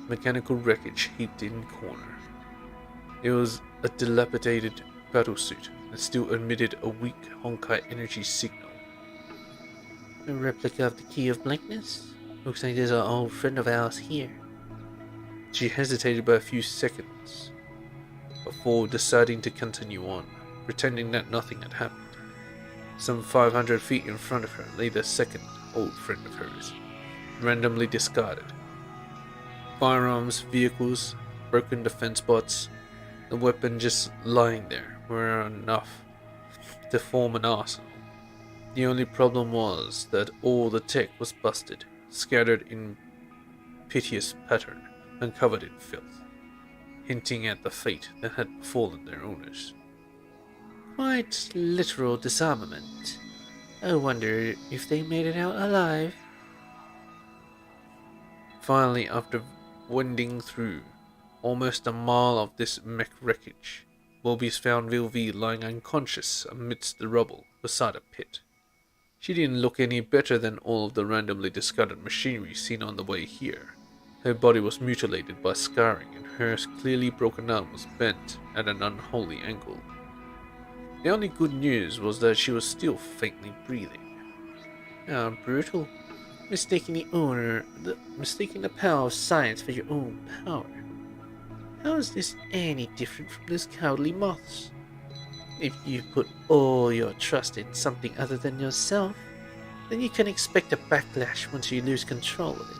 [SPEAKER 1] mechanical wreckage heaped in the corner. It was a dilapidated battlesuit that still emitted a weak Honkai energy signal.
[SPEAKER 9] A replica of the Key of Blankness? Looks like there's an old friend of ours here.
[SPEAKER 1] She hesitated by a few seconds before deciding to continue on, pretending that nothing had happened. Some 500 feet in front of her lay the second old friend of hers, randomly discarded. Firearms, vehicles, broken defense bots, the weapon just lying there were enough to form an arsenal. The only problem was that all the tech was busted, scattered in piteous pattern, and covered in filth, hinting at the fate that had befallen their owners.
[SPEAKER 9] Quite literal disarmament. I wonder if they made it out alive.
[SPEAKER 1] Finally, after wending through almost a mile of this mech wreckage, Mobius found Vilvi lying unconscious amidst the rubble beside a pit. She didn't look any better than all of the randomly discarded machinery seen on the way here. Her body was mutilated by scarring, and her clearly broken arm was bent at an unholy angle. The only good news was that she was still faintly breathing.
[SPEAKER 9] How brutal. Mistaking the power of science for your own power. How is this any different from those cowardly moths? If you put all your trust in something other than yourself, then you can expect a backlash once you lose control of it.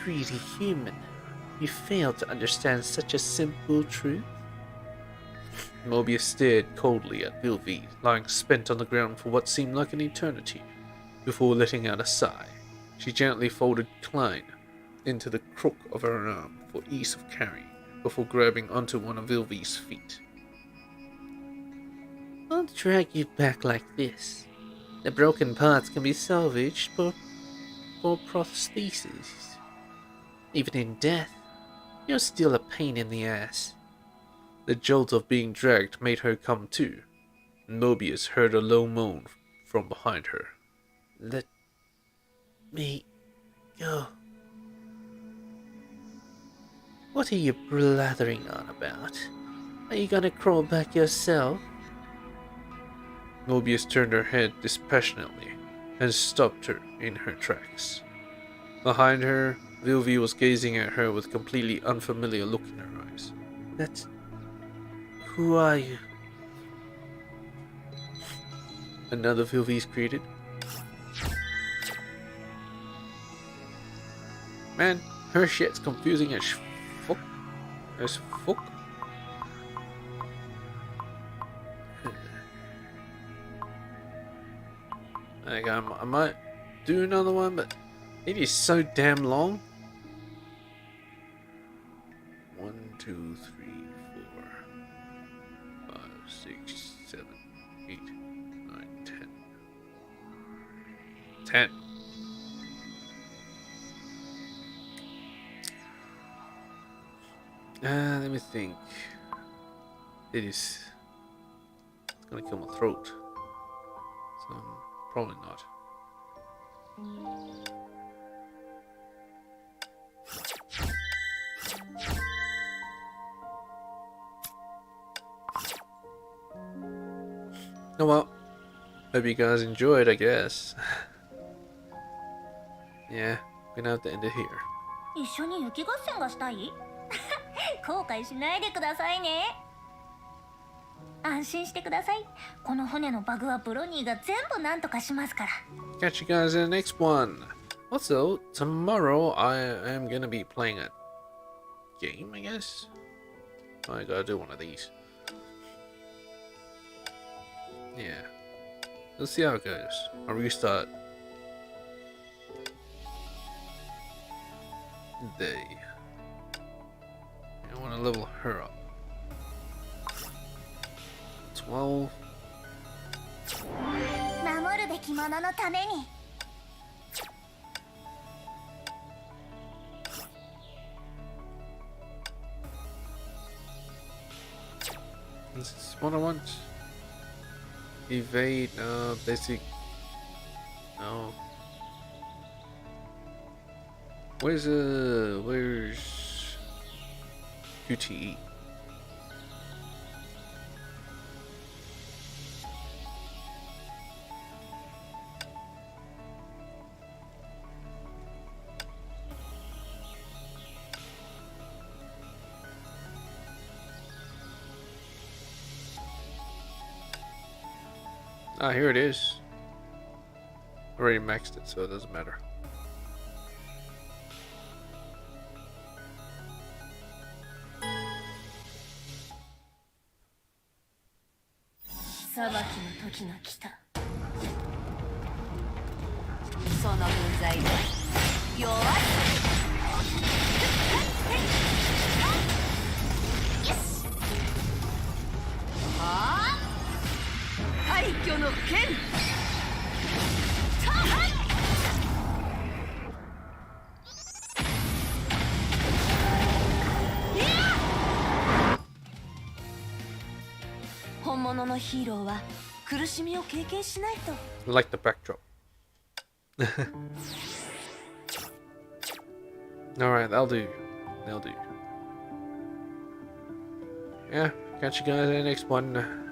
[SPEAKER 9] Greedy human, you fail to understand such a simple truth?
[SPEAKER 1] Mobius stared coldly at Vilvi, lying spent on the ground for what seemed like an eternity, before letting out a sigh. She gently folded Klein into the crook of her arm for ease of carrying, before grabbing onto one of Vilvi's feet.
[SPEAKER 9] I'll drag you back like this. The broken parts can be salvaged for prostheses. Even in death, you're still a pain in the ass.
[SPEAKER 1] The jolt of being dragged made her come to, and Mobius heard a low moan from behind her.
[SPEAKER 9] Let me go. What are you blathering on about? Are you gonna crawl back yourself?
[SPEAKER 1] Mobius turned her head dispassionately and stopped her in her tracks. Behind her, Vilvi was gazing at her with a completely unfamiliar look in her eyes.
[SPEAKER 9] Who are you?
[SPEAKER 1] Another Vilvi's greeted. Man, her shit's confusing as fuck. As fuck. Like, I might do another one, but it is so damn long. 1, 2, 3, 4, 5, 6, 7, 8, 9, 10. 10. Let me think. It's gonna kill my throat. So probably not. Oh well. Hope you guys enjoyed, I guess. Yeah, we're gonna have to end it here.
[SPEAKER 3] 一緒に雪合戦がしたい後悔しないでくださいね。安心してください。この船のバグはブロニーが全部なんとかしますから。
[SPEAKER 1] Catch you guys in the next one. Also, tomorrow I am gonna be playing a game, I guess. I gotta do one of these. Yeah. Let's see how it goes. I'll restart. Day. I want to level her up. 12.
[SPEAKER 7] 守るべきもののために。
[SPEAKER 1] This is what I want. Evade, basic. No. Where's QTE? Ah, here it is. Already maxed it, so it doesn't matter. I like the backdrop. Alright, that'll do. That'll do. Yeah, catch you guys in the next one.